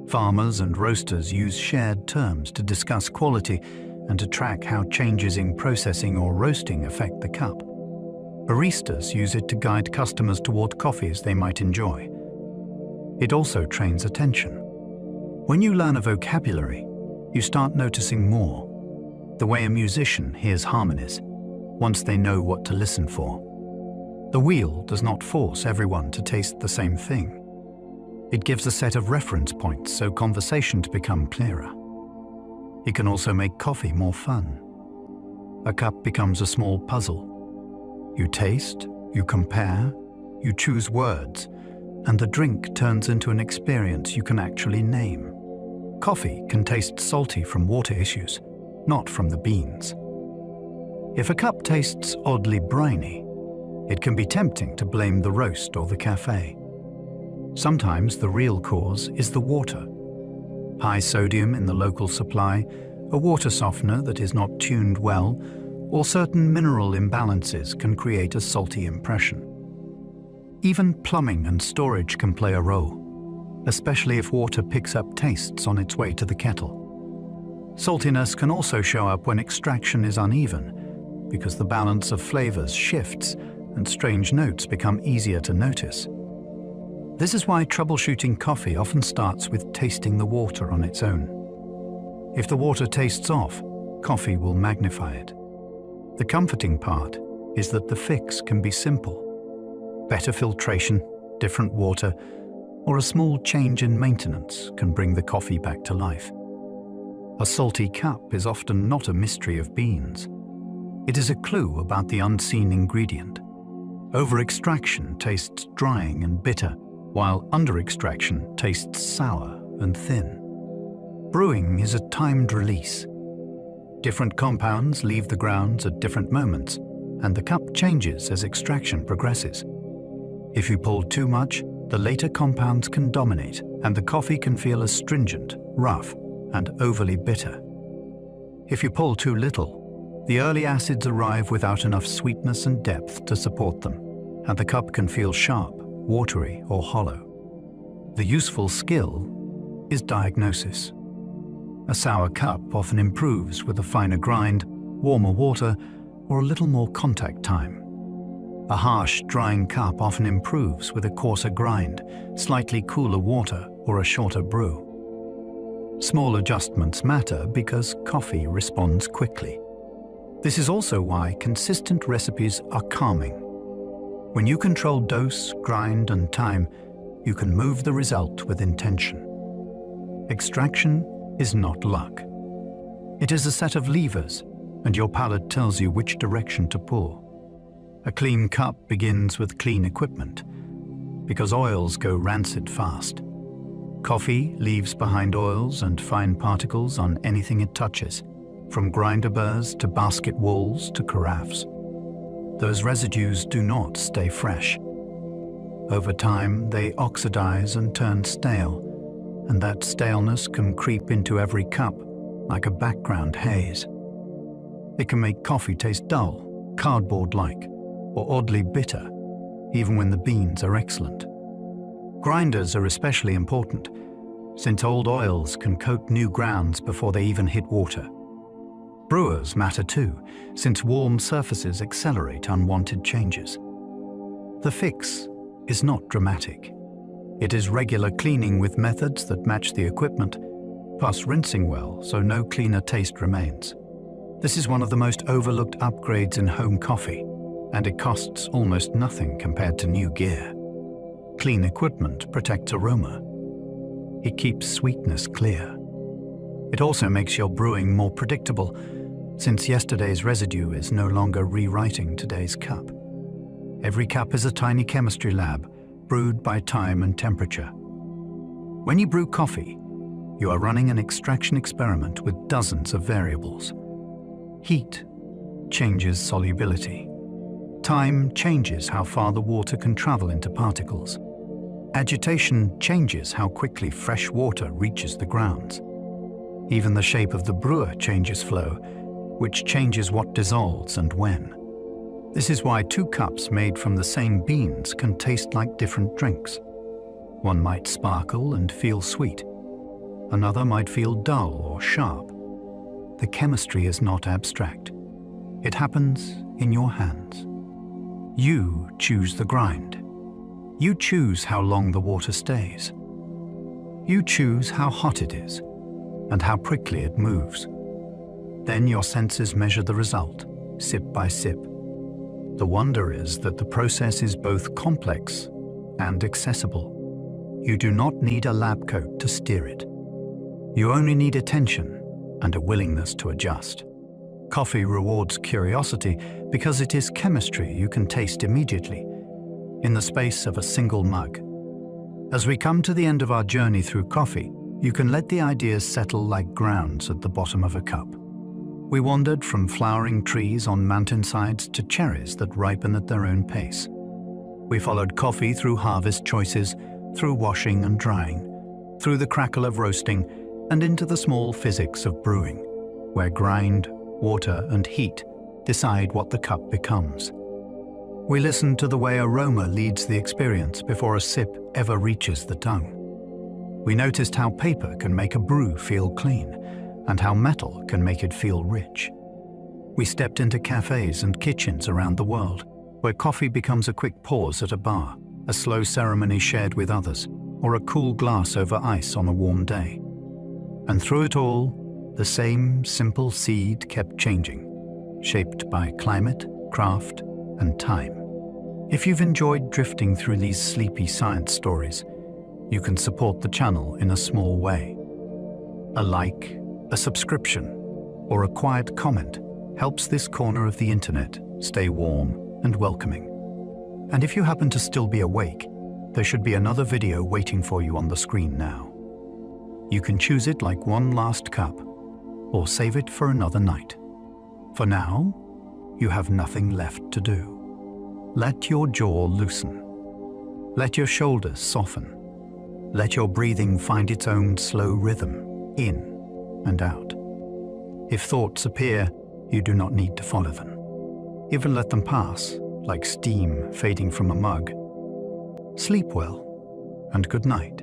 Farmers and roasters use shared terms to discuss quality and to track how changes in processing or roasting affect the cup. Baristas use it to guide customers toward coffees they might enjoy. It also trains attention. When you learn a vocabulary, you start noticing more. The way a musician hears harmonies, once they know what to listen for. The wheel does not force everyone to taste the same thing. It gives a set of reference points so conversations become clearer. It can also make coffee more fun. A cup becomes a small puzzle. You taste, you compare, you choose words, and the drink turns into an experience you can actually name. Coffee can taste salty from water issues, not from the beans. If a cup tastes oddly briny, it can be tempting to blame the roast or the cafe. Sometimes the real cause is the water. High sodium in the local supply, a water softener that is not tuned well, or certain mineral imbalances can create a salty impression. Even plumbing and storage can play a role, especially if water picks up tastes on its way to the kettle. Saltiness can also show up when extraction is uneven, because the balance of flavors shifts and strange notes become easier to notice. This is why troubleshooting coffee often starts with tasting the water on its own. If the water tastes off, coffee will magnify it. The comforting part is that the fix can be simple. Better filtration, different water, or a small change in maintenance can bring the coffee back to life. A salty cup is often not a mystery of beans. It is a clue about the unseen ingredient. Over-extraction tastes drying and bitter, while under-extraction tastes sour and thin. Brewing is a timed release. Different compounds leave the grounds at different moments, and the cup changes as extraction progresses. If you pull too much, the later compounds can dominate, and the coffee can feel astringent, rough, and overly bitter. If you pull too little, the early acids arrive without enough sweetness and depth to support them, and the cup can feel sharp, watery, or hollow. The useful skill is diagnosis. A sour cup often improves with a finer grind, warmer water, or a little more contact time. A harsh, drying cup often improves with a coarser grind, slightly cooler water, or a shorter brew. Small adjustments matter because coffee responds quickly. This is also why consistent recipes are calming. When you control dose, grind, and time, you can move the result with intention. Extraction is not luck. It is a set of levers, and your palate tells you which direction to pull. A clean cup begins with clean equipment, because oils go rancid fast. Coffee leaves behind oils and fine particles on anything it touches, from grinder burrs to basket walls to carafes. Those residues do not stay fresh. Over time, they oxidize and turn stale, and that staleness can creep into every cup like a background haze. It can make coffee taste dull, cardboard-like, or oddly bitter, even when the beans are excellent. Grinders are especially important, since old oils can coat new grounds before they even hit water. Brewers matter too, since warm surfaces accelerate unwanted changes. The fix is not dramatic. It is regular cleaning with methods that match the equipment, plus rinsing well so no cleaner taste remains. This is one of the most overlooked upgrades in home coffee, and it costs almost nothing compared to new gear. Clean equipment protects aroma. It keeps sweetness clear. It also makes your brewing more predictable, since yesterday's residue is no longer rewriting today's cup. Every cup is a tiny chemistry lab, brewed by time and temperature. When you brew coffee, you are running an extraction experiment with dozens of variables. Heat changes solubility. Time changes how far the water can travel into particles. Agitation changes how quickly fresh water reaches the grounds. Even the shape of the brewer changes flow, which changes what dissolves and when. This is why two cups made from the same beans can taste like different drinks. One might sparkle and feel sweet. Another might feel dull or sharp. The chemistry is not abstract. It happens in your hands. You choose the grind. You choose how long the water stays. You choose how hot it is and how quickly it moves. Then your senses measure the result, sip by sip. The wonder is that the process is both complex and accessible. You do not need a lab coat to steer it. You only need attention and a willingness to adjust. Coffee rewards curiosity because it is chemistry you can taste immediately, in the space of a single mug. As we come to the end of our journey through coffee, you can let the ideas settle like grounds at the bottom of a cup. We wandered from flowering trees on mountainsides to cherries that ripen at their own pace. We followed coffee through harvest choices, through washing and drying, through the crackle of roasting, and into the small physics of brewing, where grind, water, and heat decide what the cup becomes. We listened to the way aroma leads the experience before a sip ever reaches the tongue. We noticed how paper can make a brew feel clean, and how metal can make it feel rich. We stepped into cafés and kitchens around the world, where coffee becomes a quick pause at a bar, a slow ceremony shared with others, or a cool glass over ice on a warm day. And through it all, the same simple seed kept changing, shaped by climate, craft, and time. If you've enjoyed drifting through these sleepy science stories, you can support the channel in a small way. A like, a subscription, or a quiet comment helps this corner of the internet stay warm and welcoming. And if you happen to still be awake, there should be another video waiting for you on the screen now. You can choose it like one last cup, or save it for another night. For now, you have nothing left to do. Let your jaw loosen. Let your shoulders soften. Let your breathing find its own slow rhythm, in and out. If thoughts appear, you do not need to follow them. Even let them pass, like steam fading from a mug. Sleep well, and good night.